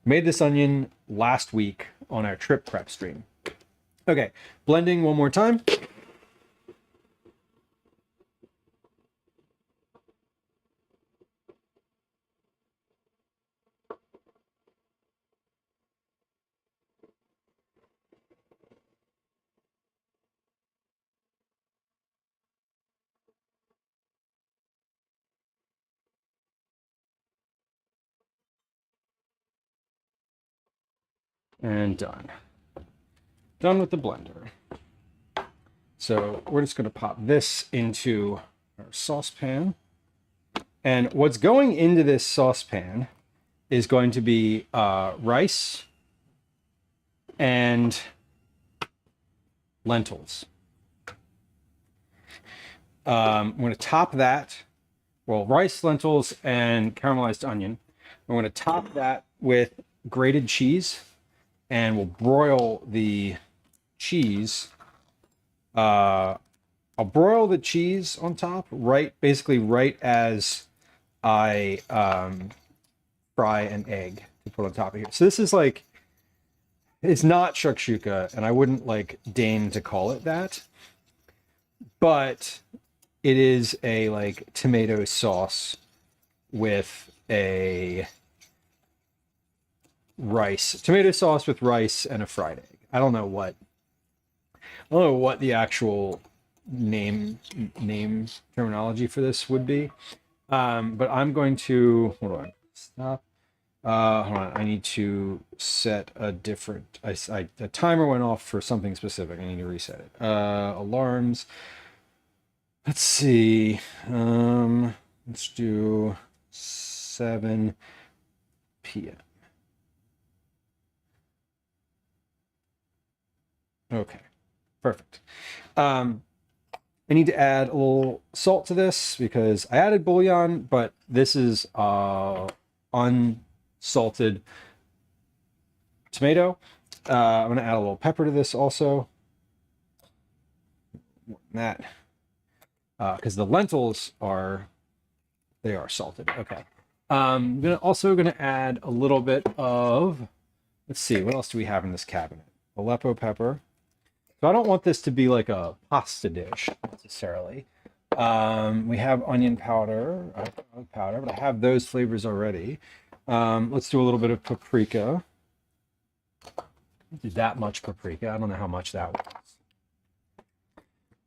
Made this onion last week on our trip prep stream. Okay, blending one more time. And done. Done with the blender. So we're just going to pop this into our saucepan. And what's going into this saucepan is going to be rice and lentils. I'm going to top that, well, rice, lentils, and caramelized onion. I'm going to top that with grated cheese. And we'll broil the cheese. I'll broil the cheese on top, basically right as I fry an egg to put on top of here. So this is like, it's not shakshuka, and I wouldn't like deign to call it that, but it is a like tomato sauce with a tomato sauce with rice and a fried egg. I don't know what the actual name terminology for this would be, but I'm going to stop. Hold on, I need to set a different. The timer went off for something specific. I need to reset it. Alarms. Let's see. Let's do 7 p.m. Okay, perfect. I need to add a little salt to this because I added bouillon, but this is unsalted tomato. I'm going to add a little pepper to this also. That because the lentils are salted. Okay. I'm also going to add a little bit of, let's see, what else do we have in this cabinet? Aleppo pepper. So I don't want this to be like a pasta dish necessarily. We have onion powder, but I have those flavors already. Let's do a little bit of paprika. Do that much paprika. I don't know how much that was.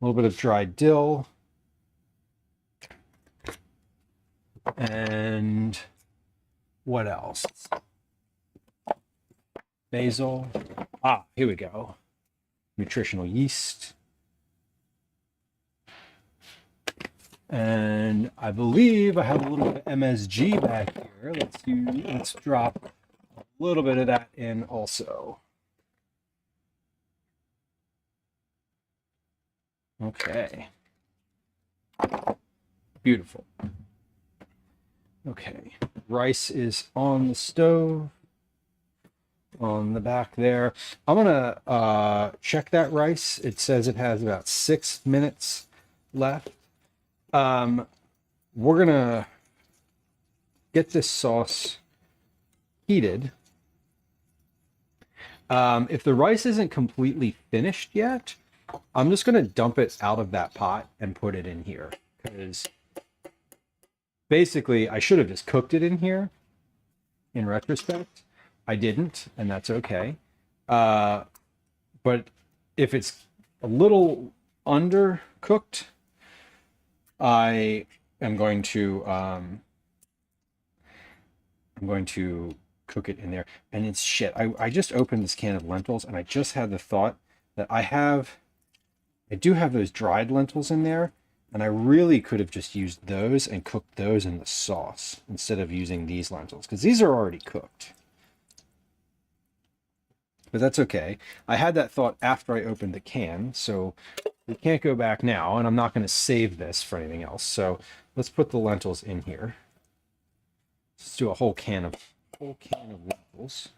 little bit of dried dill, and what else? Basil. Here we go. Nutritional yeast. And I believe I have a little bit of MSG back here. Let's drop a little bit of that in also. Okay. Beautiful. Okay. Rice is on the stove. On the back there. I'm gonna check that rice. It says it has about 6 minutes left. We're gonna get this sauce heated. If the rice isn't completely finished yet, I'm just gonna dump it out of that pot and put it in here, because basically I should have just cooked it in here. In retrospect, I didn't, and that's okay. But if it's a little undercooked, I am going to cook it in there. And it's shit. I just opened this can of lentils, and I just had the thought that I do have those dried lentils in there, and I really could have just used those and cooked those in the sauce instead of using these lentils, because these are already cooked. But that's okay. I had that thought after I opened the can, so we can't go back now, and I'm not going to save this for anything else. So let's put the lentils in here. Let's do a whole can of lentils.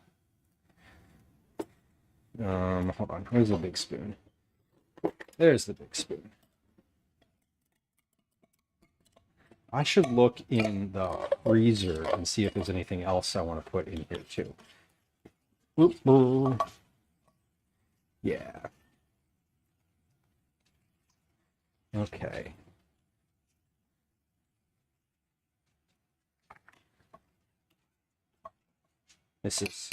Hold on. Where's the big spoon? There's the big spoon. I should look in the freezer and see if there's anything else I want to put in here too. Yeah. Okay. This is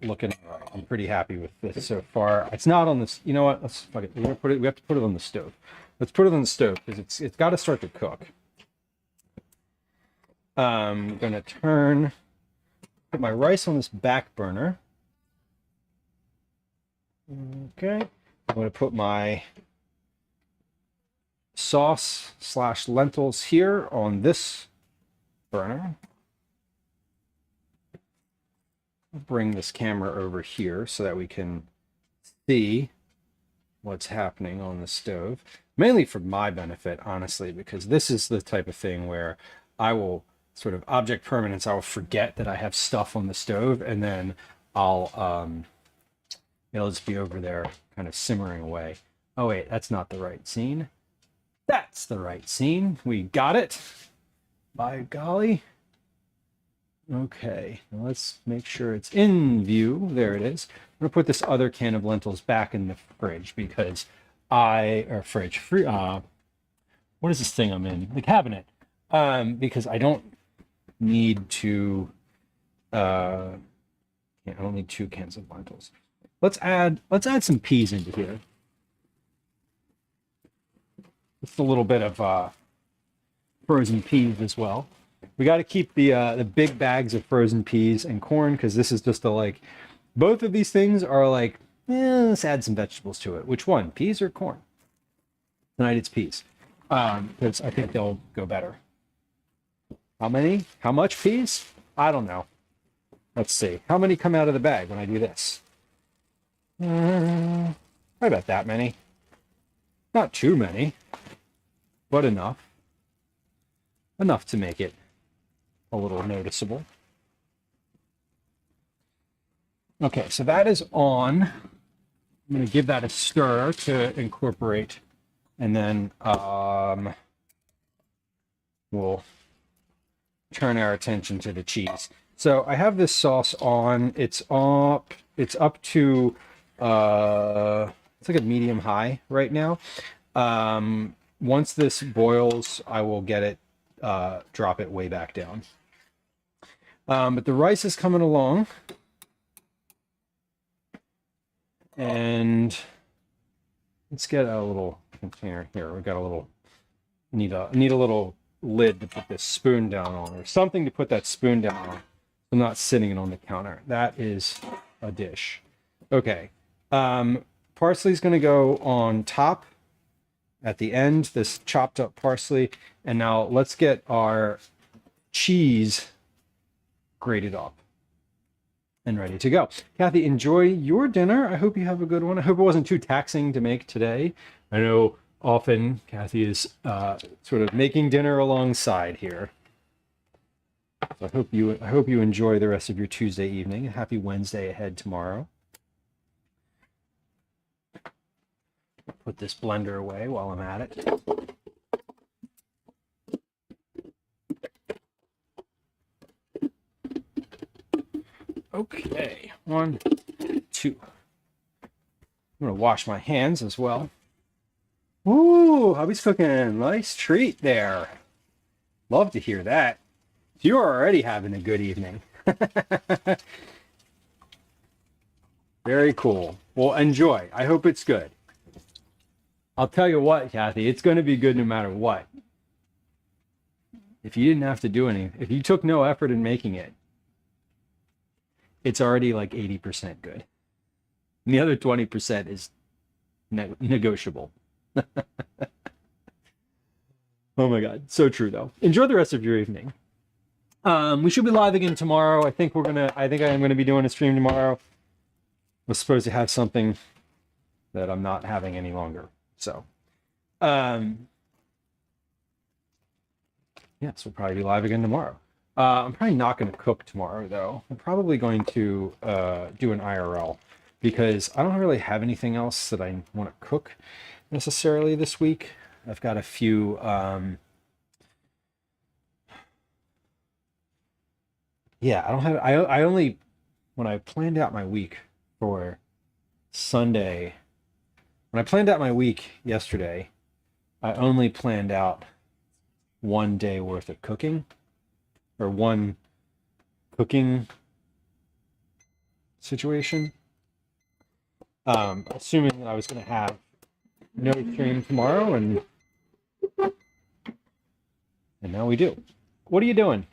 looking all right. I'm pretty happy with this so far. It's not on this. You know what? Let's fuck it. We have to put it on the stove. Let's put it on the stove because it's got to start to cook. I'm gonna put my rice on this back burner. Okay. I'm gonna put my sauce / lentils here on this burner. Bring this camera over here so that we can see what's happening on the stove. Mainly for my benefit, honestly, because this is the type of thing where I will sort of object permanence. I will forget that I have stuff on the stove, and then it'll just be over there kind of simmering away. Oh wait, that's not the right scene. That's the right scene. We got it. By golly. Okay, now let's make sure it's in view. There it is. I'm gonna put this other can of lentils back in the fridge because what is this thing I'm in? The cabinet. Because I don't need to, I don't need 2 cans of lentils. Let's add some peas into here. Just a little bit of frozen peas as well. We got to keep the big bags of frozen peas and corn because this is just both of these things are like, let's add some vegetables to it. Which one, peas or corn? Tonight it's peas because I think they'll go better. How many? How much peas? I don't know. Let's see. How many come out of the bag when I do this? Probably about that many. Not too many, but enough. Enough to make it a little noticeable. Okay, so that is on. I'm going to give that a stir to incorporate, and then we'll turn our attention to the cheese. So I have this sauce on. It's up to it's like a medium high right now. Once this boils, I will get it, drop it way back down. But the rice is coming along. And Let's get a little container here. We got a little need a little lid to put this spoon down on, or something to put that spoon down on. I'm not sitting it on the counter. That is a dish. Okay. Parsley's going to go on top at the end, this chopped up parsley. And now let's get our cheese grated up and ready to go. Kathy, enjoy your dinner. I hope you have a good one. I hope it wasn't too taxing to make today. I know often Kathy is sort of making dinner alongside here. So I hope you enjoy the rest of your Tuesday evening. Happy Wednesday ahead tomorrow. Put this blender away while I'm at it. Okay, 1, 2. I'm gonna wash my hands as well. Ooh, hubby's cooking. Nice treat there. Love to hear that. You're already having a good evening. Very cool. Well, enjoy. I hope it's good. I'll tell you what, Kathy, it's going to be good no matter what. If you didn't have to do anything, if you took no effort in making it, it's already like 80% good. And the other 20% is negotiable. Oh my God. So true though. Enjoy the rest of your evening. We should be live again tomorrow. I think I am going to be doing a stream tomorrow. I'm supposed to have something that I'm not having any longer. So, yes, we'll probably be live again tomorrow. I'm probably not going to cook tomorrow though. I'm probably going to do an IRL because I don't really have anything else that I want to cook necessarily this week. I've got a few yeah, I don't have I only when I planned out my week for Sunday, when I planned out my week yesterday, I only planned out 1 day worth of cooking, or one cooking situation. Assuming that I was going to have no stream tomorrow, and now we do. What are you doing?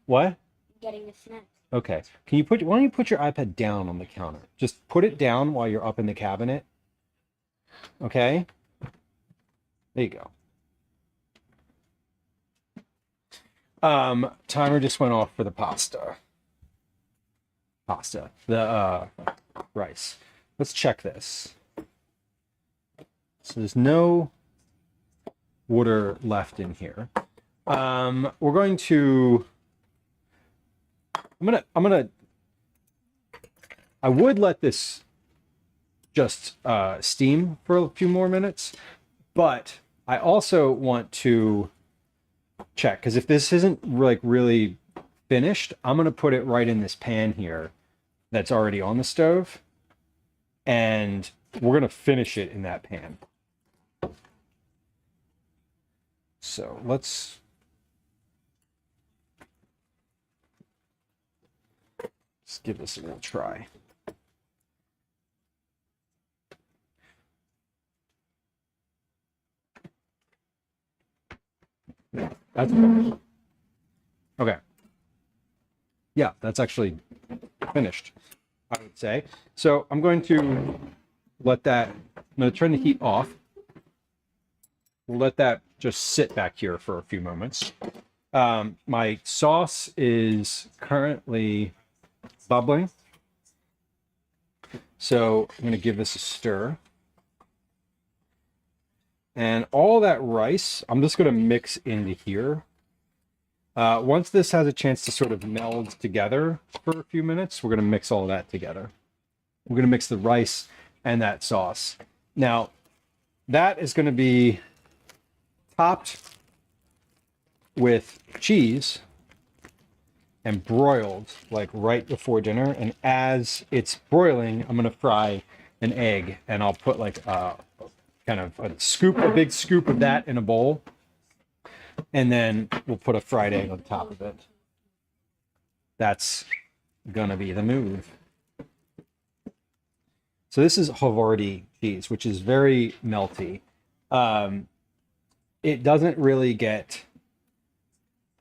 What? Getting the snacks. Okay. Why don't you put your iPad down on the counter? Just put it down while you're up in the cabinet. Okay? There you go. Timer just went off for the pasta. The rice. Let's check this. So there's no water left in here. We're going to I would let this just steam for a few more minutes, but I also want to check, because if this isn't like really finished, I'm going to put it right in this pan here that's already on the stove, and we're going to finish it in that pan. So let's give this a little try. That's okay. Yeah, that's actually finished, I would say. So I'm going to let that, I'm going to turn the heat off. We'll let that just sit back here for a few moments. My sauce is currently bubbling. So I'm going to give this a stir. And all that rice, I'm just going to mix into here. Once this has a chance to sort of meld together for a few minutes, we're going to mix all that together. We're going to mix the rice and that sauce. Now, that is going to be topped with cheese and broiled like right before dinner. And as it's broiling, I'm going to fry an egg, and I'll put like kind of a big scoop of that in a bowl. And then we'll put a fried egg on top of it. That's gonna be the move. So this is Havarti cheese, which is very melty. It doesn't really get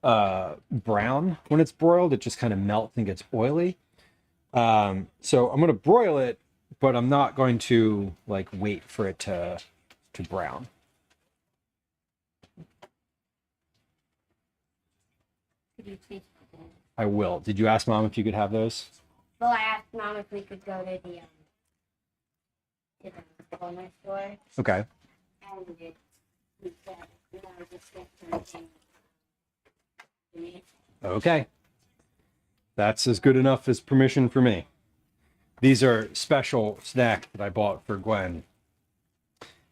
brown when it's broiled. It just kind of melts and gets oily. So I'm going to broil it, but I'm not going to like wait for it to brown. Could you please? I will. Did you ask Mom if you could have those? Well, I asked Mom if we could go to the corner store, Okay. and we said, no, just get something. Okay. That's as good enough as permission for me. These are special snacks that I bought for Gwen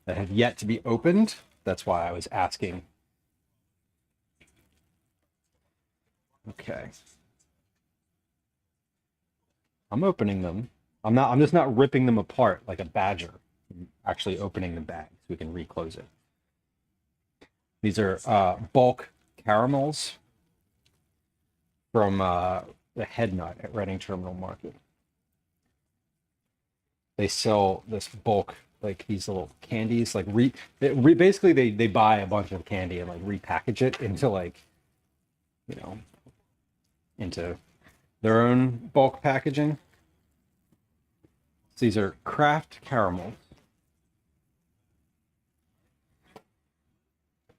that have yet to be opened. That's why I was asking. Okay. I'm opening them. I'm just not ripping them apart like a badger. I'm actually opening the bag so we can reclose it. These are bulk caramels from the Head Nut at Reading Terminal Market. They sell this bulk, like these little candies, like basically they buy a bunch of candy and like repackage it into like, you know, into their own bulk packaging. So these are Kraft caramels.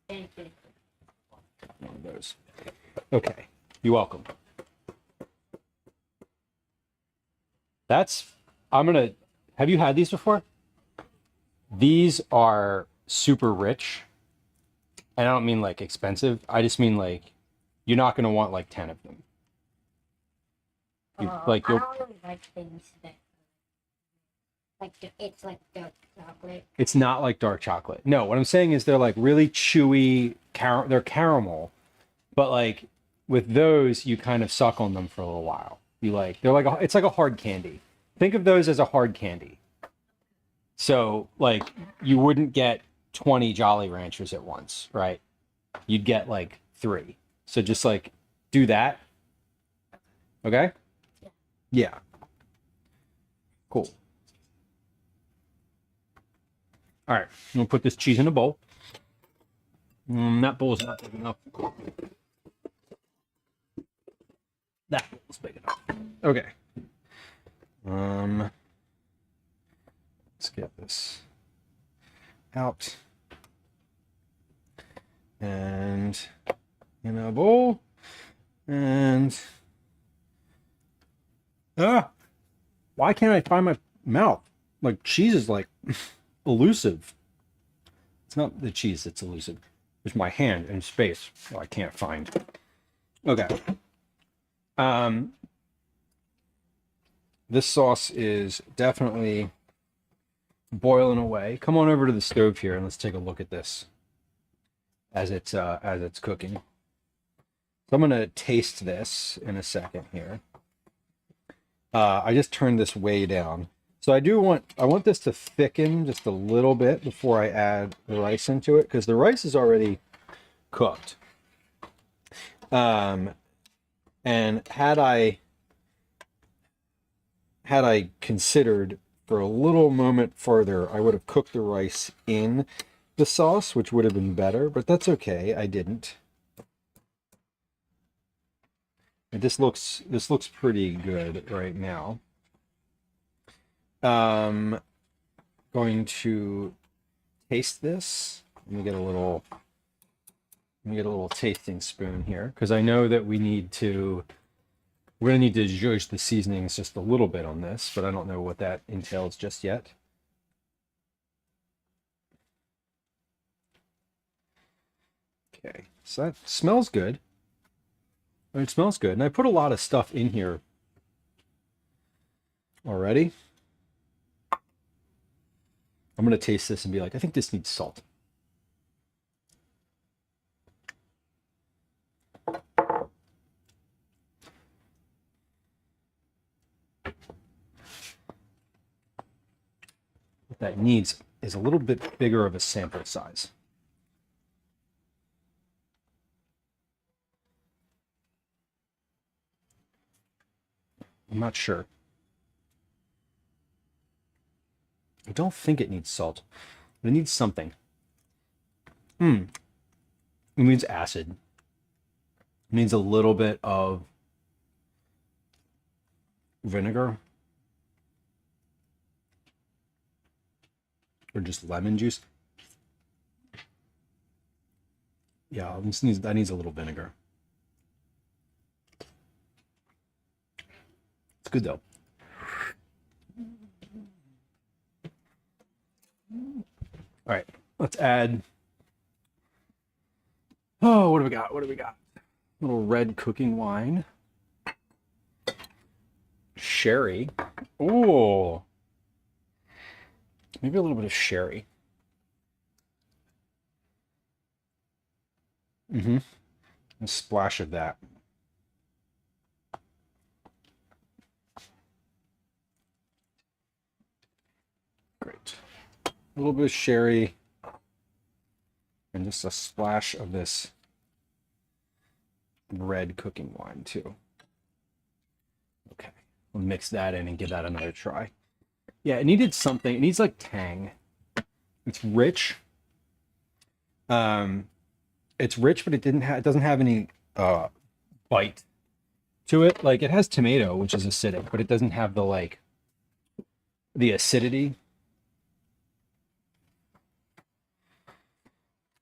Thank you. One of those. Okay, you're welcome. Have you had these before? These are super rich. And I don't mean like expensive. I just mean like, you're not going to want like 10 of them. I don't really like things that it's like dark chocolate. It's not like dark chocolate. No, what I'm saying is they're like really chewy, they're caramel, but like with those, you kind of suck on them for a little while. It's like a hard candy. Think of those as a hard candy. So like you wouldn't get 20 Jolly Ranchers at once, right? You'd get like 3. So just like do that. Okay? Yeah. Cool. All right, I'm gonna put this cheese in a bowl. That bowl is not big enough. That bowl is big enough. Okay. Let's get this out and in a bowl and why can't I find my mouth? Like cheese is like elusive. It's not the cheese that's elusive. It's my hand in space. I can't find. Okay. This sauce is definitely boiling away. Come on over to the stove here and let's take a look at this as it's cooking. So I'm gonna taste this in a second here. I just turned this way down. So I want this to thicken just a little bit before I add the rice into it, because the rice is already cooked. And had I considered for a little moment further, I would have cooked the rice in the sauce, which would have been better, but that's okay. I didn't. And this looks pretty good right now. Going to taste this. Let me get a little tasting spoon here, because I know that we're gonna need to judge the seasonings just a little bit on this, but I don't know what that entails just yet. Okay, so that smells good. It smells good, and I put a lot of stuff in here already. I'm gonna taste this and be like, I think this needs salt. What that needs is a little bit bigger of a sample size. I'm not sure. I don't think it needs salt, but it needs something. It needs acid. It needs a little bit of vinegar or just lemon juice. Yeah, that needs a little vinegar. It's good though. All right, let's add. Oh, what do we got? What do we got? A little red cooking wine. Sherry. Oh, maybe a little bit of sherry. A splash of that. Great. A little bit of sherry and just a splash of this red cooking wine too. Okay, we'll mix that in and give that another try. Yeah, it needed something. It needs like tang. It's rich. It's rich, but it doesn't have any bite to it. Like it has tomato, which is acidic, but it doesn't have the acidity.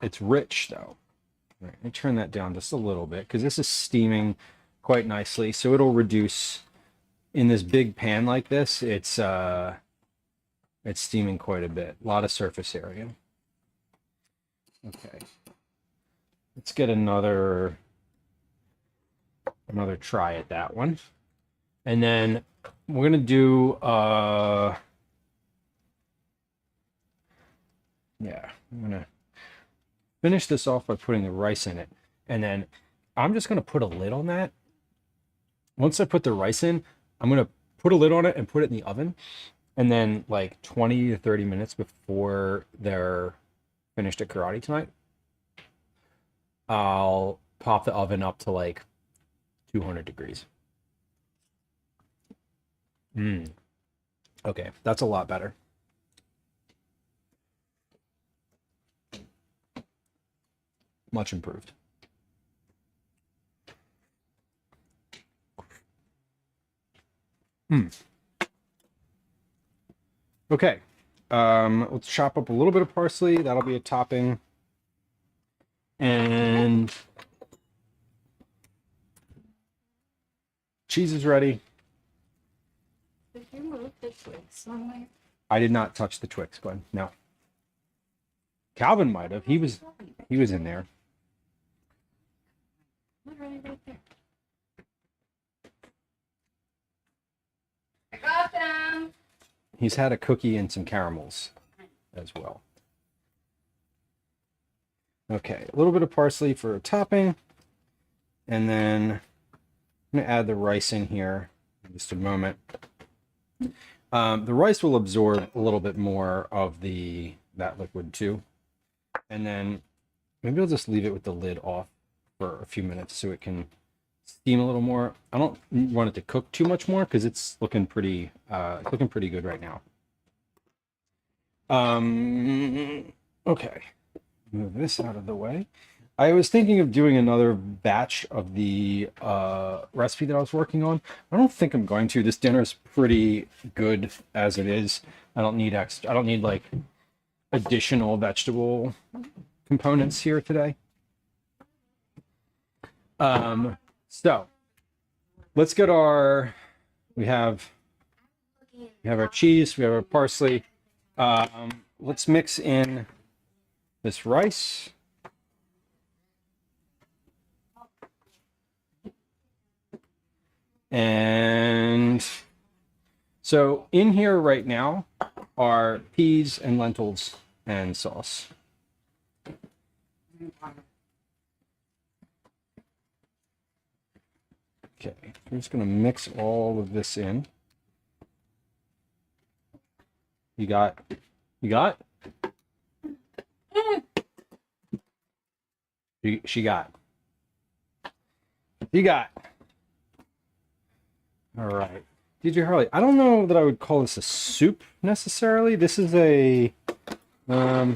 It's rich though. All right, let me turn that down just a little bit because this is steaming quite nicely. So it'll reduce in this big pan like this. It's steaming quite a bit. A lot of surface area. Okay. Let's get another try at that one. And then we're gonna do yeah, I'm gonna finish this off by putting the rice in it. And then I'm just gonna put a lid on that. Once I put the rice in, I'm gonna put a lid on it and put it in the oven. And then like 20 to 30 minutes before they're finished at karate tonight, I'll pop the oven up to like 200 degrees. Okay, that's a lot better. Much improved. Okay, let's chop up a little bit of parsley. That'll be a topping. And cheese is ready. Did you move the twigs on my... I did not touch the Twix, Glenn. No. Calvin might have. He was in there. Literally right there. I got them. He's had a cookie and some caramels as well. Okay, a little bit of parsley for a topping. And then I'm going to add the rice in here in just a moment. The rice will absorb a little bit more of that liquid too. And then maybe I'll just leave it with the lid off for a few minutes so it can steam a little more. I don't want it to cook too much more because it's looking pretty good right now. Okay. Move this out of the way. I was thinking of doing another batch of the recipe that I was working on. I don't think I'm going to. This dinner is pretty good as it is. I don't need like additional vegetable components here today. So let's get we have our cheese, we have our parsley. Let's mix in this rice. And so in here right now are peas and lentils and sauce. Okay, I'm just going to mix all of this in. You got? She got? You got. All right. DJ Harley, I don't know that I would call this a soup necessarily. This is a, I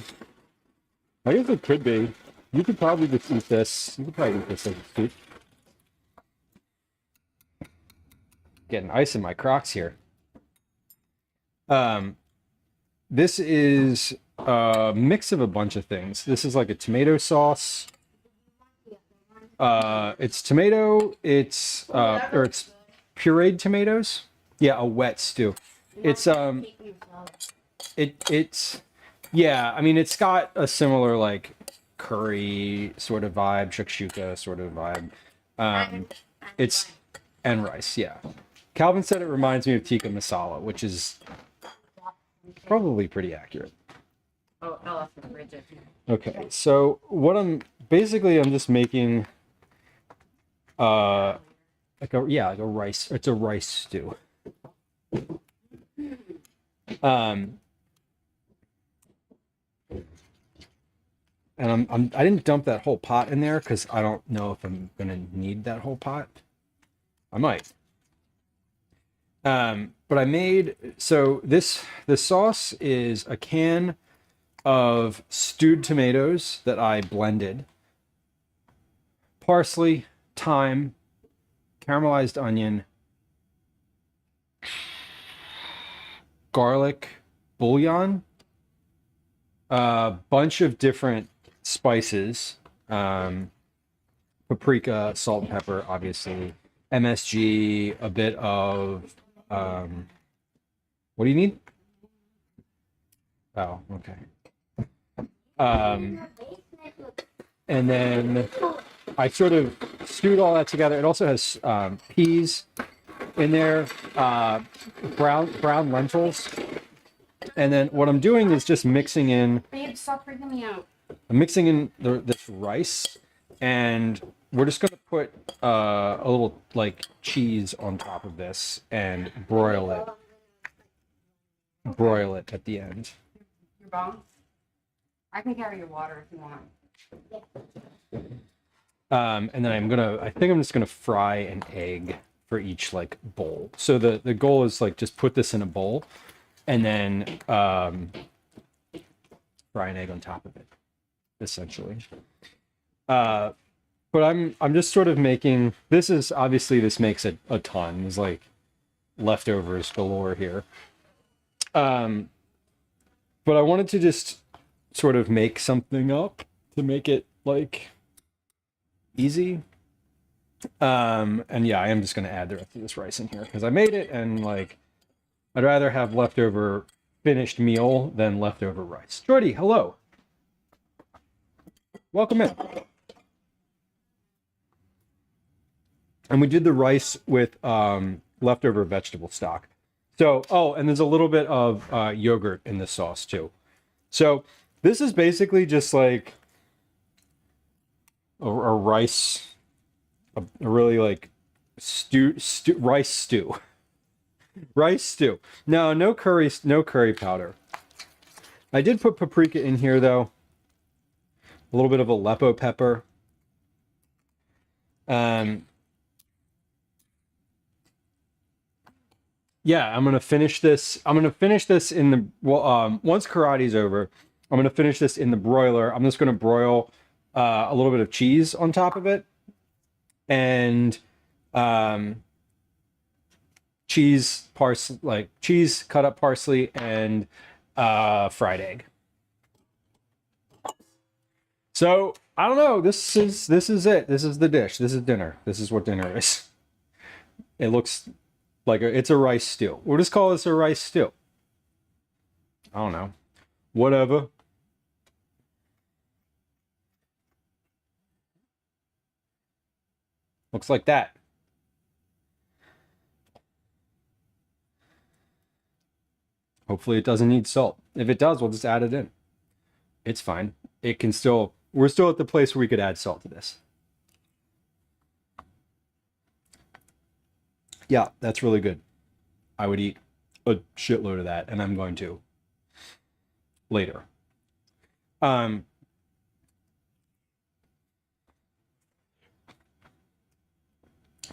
guess it could be. You could probably just eat this. You could probably eat this as a soup. Getting ice in my Crocs here. This is a mix of a bunch of things. This is like a tomato sauce. It's tomato. It's or it's pureed tomatoes. Yeah, a wet stew. It's it's yeah. I mean, it's got a similar like curry sort of vibe, shakshuka sort of vibe. It's and rice. Yeah. Calvin said it reminds me of tikka masala, which is probably pretty accurate. Oh, I'll ask for Bridget. Okay, so what I'm just making like a rice, it's a rice stew. And I didn't dump that whole pot in there because I don't know if I'm gonna need that whole pot. I might. But I made, so the sauce is a can of stewed tomatoes that I blended, parsley, thyme, caramelized onion, garlic, bouillon, a bunch of different spices, paprika, salt and pepper, obviously, MSG, a bit of what do you need? Oh, okay. And then I sort of stewed all that together. It also has peas in there, brown lentils. And then what I'm doing is just mixing in. Babe, stop freaking me out. I'm mixing in this rice, and we're just gonna put a little like cheese on top of this and broil it. Broil it at the end. Your bones? I can carry your water if you want. And then I think I'm just gonna fry an egg for each like bowl. So the goal is like just put this in a bowl, and then fry an egg on top of it, essentially. But I'm just sort of making, this makes a ton. There's like leftovers galore here. But I wanted to just sort of make something up to make it like easy. And yeah, I am just going to add the rest of this rice in here because I made it, and like I'd rather have leftover finished meal than leftover rice. Jordy, hello. Welcome in. And we did the rice with leftover vegetable stock. So, oh, and there's a little bit of yogurt in the sauce too. So this is basically just like a rice, a really like rice stew. Rice stew. No curry powder. I did put paprika in here though. A little bit of Aleppo pepper. Yeah, I'm gonna finish this. I'm gonna finish this in the once karate's over. I'm gonna finish this in the broiler. I'm just gonna broil a little bit of cheese on top of it, and cheese, parsley, like cheese, cut up parsley, and fried egg. So I don't know. This is it. This is the dish. This is dinner. This is what dinner is. It looks like it's a rice stew. We'll just call this a rice stew. I don't know. Whatever. Looks like that. Hopefully it doesn't need salt. If it does, we'll just add it in. It's fine. It can still, we're still at the place where we could add salt to this. Yeah, that's really good. I would eat a shitload of that, and I'm going to later. Trying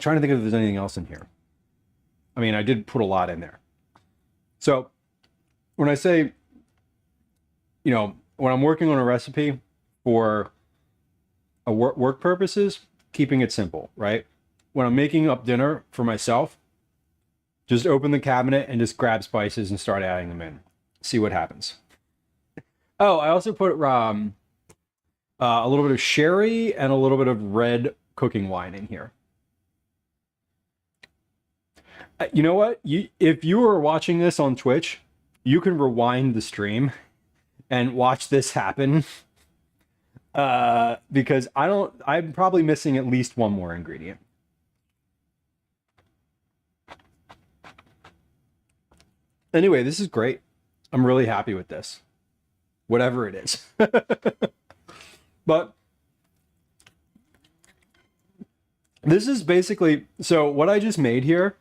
to think if there's anything else in here. I mean, I did put a lot in there. So when I say, you know, when I'm working on a recipe for a work purposes, keeping it simple, right? When I'm making up dinner for myself, just open the cabinet and just grab spices and start adding them in. See what happens. Oh, I also put a little bit of sherry and a little bit of red cooking wine in here. You know what? If you are watching this on Twitch, you can rewind the stream and watch this happen. Because I'm probably missing at least one more ingredient. Anyway, this is great. I'm really happy with this. Whatever it is. But this is basically, so what I just made here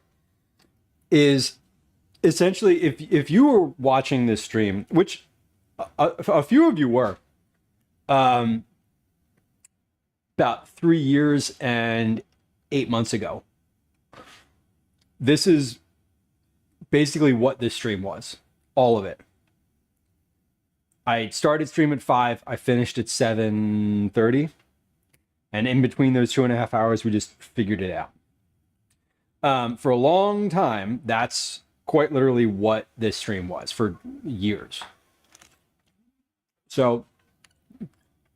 is essentially, if you were watching this stream, which a few of you were, about 3 years and 8 months ago, this is basically what this stream was, all of it. I started stream at 5, I finished at 7:30, and in between those 2.5 hours, we just figured it out. For a long time, that's quite literally what this stream was for years. So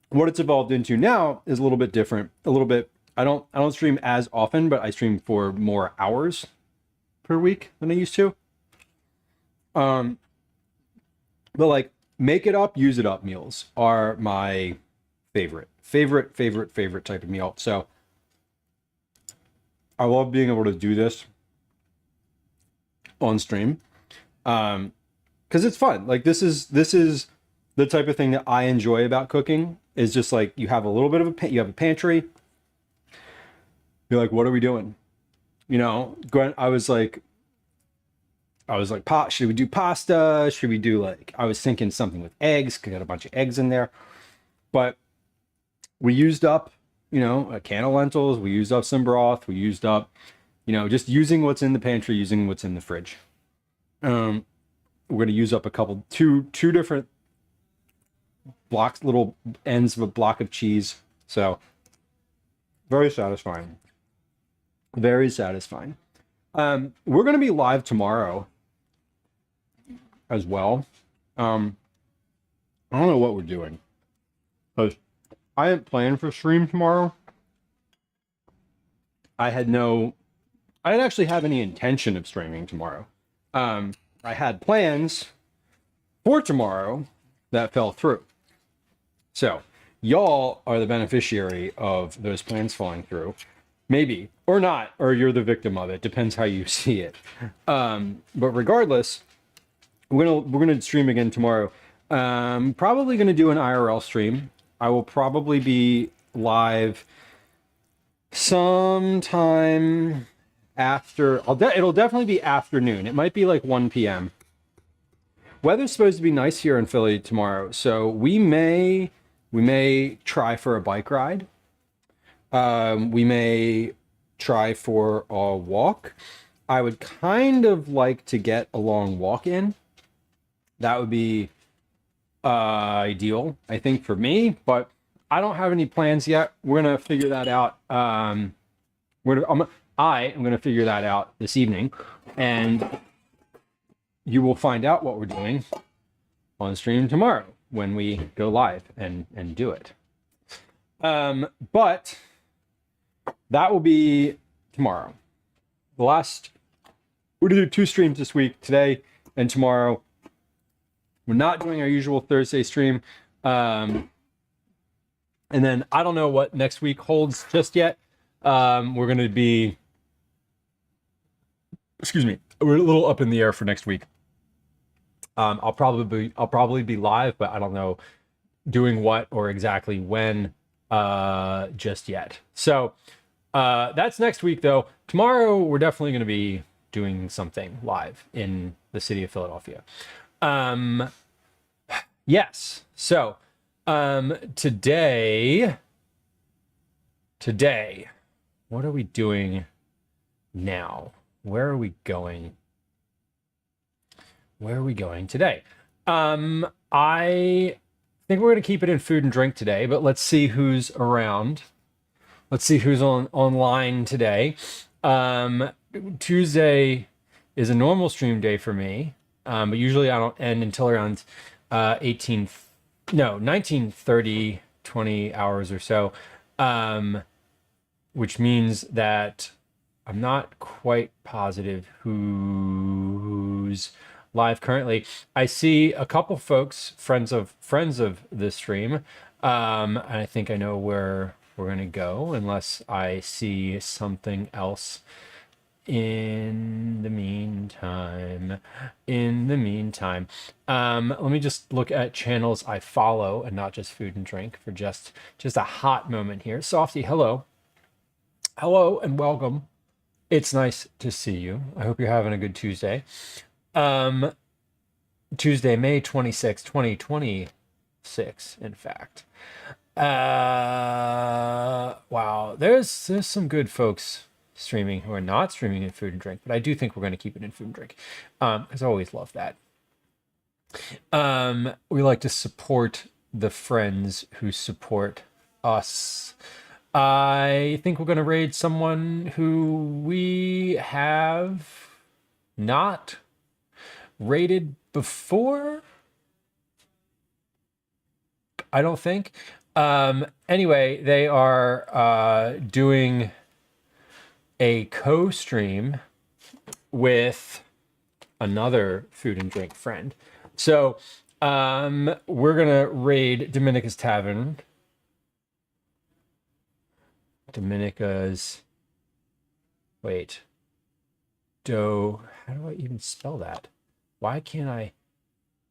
what it's evolved into now is a little bit different. A little bit, I don't stream as often, but I stream for more hours per week than I used to. But like make it up, use it up meals are my favorite type of meal. So I love being able to do this on stream. Because it's fun. Like this is the type of thing that I enjoy about cooking, is just like you have a little bit of you have a pantry. You're like, what are we doing? You know, I was like, should we do pasta? Should we do like, I was thinking something with eggs, 'cause I got a bunch of eggs in there. But we used up, you know, a can of lentils. We used up some broth. We used up, you know, just using what's in the pantry, using what's in the fridge. We're going to use up two different blocks, little ends of a block of cheese. So very satisfying. Very satisfying. We're going to be live tomorrow as well. I don't know what we're doing, because I didn't plan for stream tomorrow. I didn't actually have any intention of streaming tomorrow. I had plans for tomorrow that fell through. So y'all are the beneficiary of those plans falling through. Maybe, or not, or you're the victim of it. Depends how you see it. But regardless, we're gonna stream again tomorrow. Probably gonna do an IRL stream. I will probably be live sometime after. It'll definitely be afternoon. It might be like 1 p.m. Weather's supposed to be nice here in Philly tomorrow, so we may try for a bike ride. We may try for a walk. I would kind of like to get a long walk in. That would be ideal, I think, for me, but I don't have any plans yet. We're gonna figure that out. I am gonna figure that out this evening, and you will find out what we're doing on stream tomorrow when we go live and do it. But that will be tomorrow. We're gonna do 2 streams this week, today and tomorrow. We're not doing our usual Thursday stream. And then I don't know what next week holds just yet. We're gonna be, we're a little up in the air for next week. I'll probably be live, but I don't know doing what or exactly when just yet. So that's next week, though. Tomorrow we're definitely going to be doing something live in the city of Philadelphia. Yes. So today, what are we doing now? where are we going? Where are we going today? I think we're going to keep it in food and drink today, but let's see who's around. Let's see who's online today. Tuesday is a normal stream day for me, but usually I don't end until around 19:30, 20 hours or so, which means that I'm not quite positive who's live currently. I see a couple folks, friends of the stream. I think I know where we're gonna go, unless I see something else in the meantime. Let me just look at channels I follow and not just food and drink for just a hot moment here. Softy, hello and welcome. It's nice to see you. I hope you're having a good Tuesday. Tuesday, May 26, 2026, in fact. Wow, there's some good folks streaming who are not streaming in food and drink, but I do think we're going to keep it in food and drink, because I always love that. We like to support the friends who support us. I think we're going to raid someone who we have not rated before. I don't think. Anyway, they are doing a co-stream with another food and drink friend. So we're gonna raid Dominica's Tavern. How do I even spell that? Why can't I?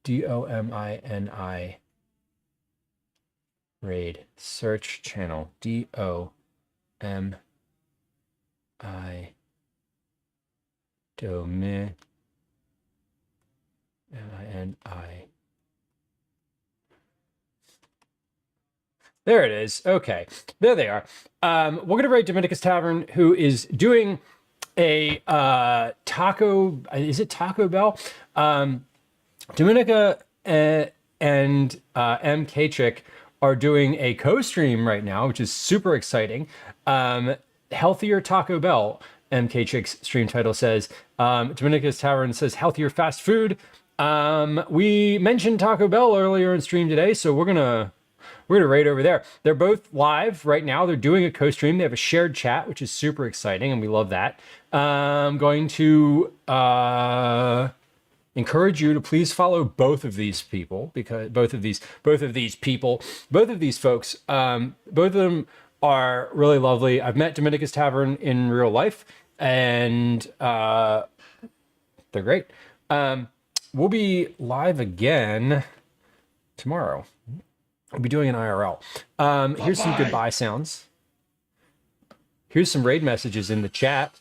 Domini raid search channel DOMI Domini. There it is. Okay, there they are. We're gonna raid Dominica's Tavern, who is doing a taco. Is it Taco Bell? Dominica and MK Chick are doing a co-stream right now, which is super exciting. Healthier Taco Bell. MK Chick's stream title says. Dominica's Tavern says healthier fast food. We mentioned Taco Bell earlier in stream today, so we're gonna raid over there. They're both live right now. They're doing a co-stream. They have a shared chat, which is super exciting, and we love that. I'm going to encourage you to please follow both of these people, because both of these folks, both of them are really lovely. I've met Dominica's Tavern in real life, and they're great. We'll be live again tomorrow. We'll be doing an IRL. Here's some goodbye sounds. Here's some raid messages in the chat.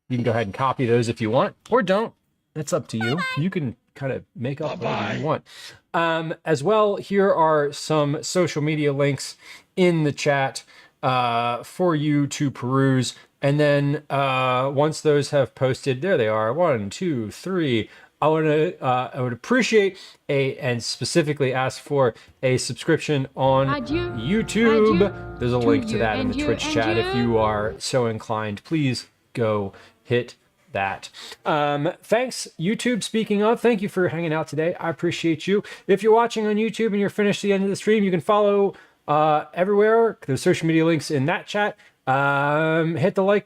You can go ahead and copy those if you want, or don't. That's up to you. You can kind of make up whatever you want. As well, here are some social media links in the chat for you to peruse. And then once those have posted, there they are. 1, 2, 3. I would appreciate and specifically ask for a subscription on YouTube. There's a link to that in the Twitch chat. If you are so inclined, please go hit that. Thanks, YouTube. Speaking of, thank you for hanging out today. I appreciate you. If you're watching on YouTube and you're finished at the end of the stream, you can follow everywhere. There's social media links in that chat. Hit the like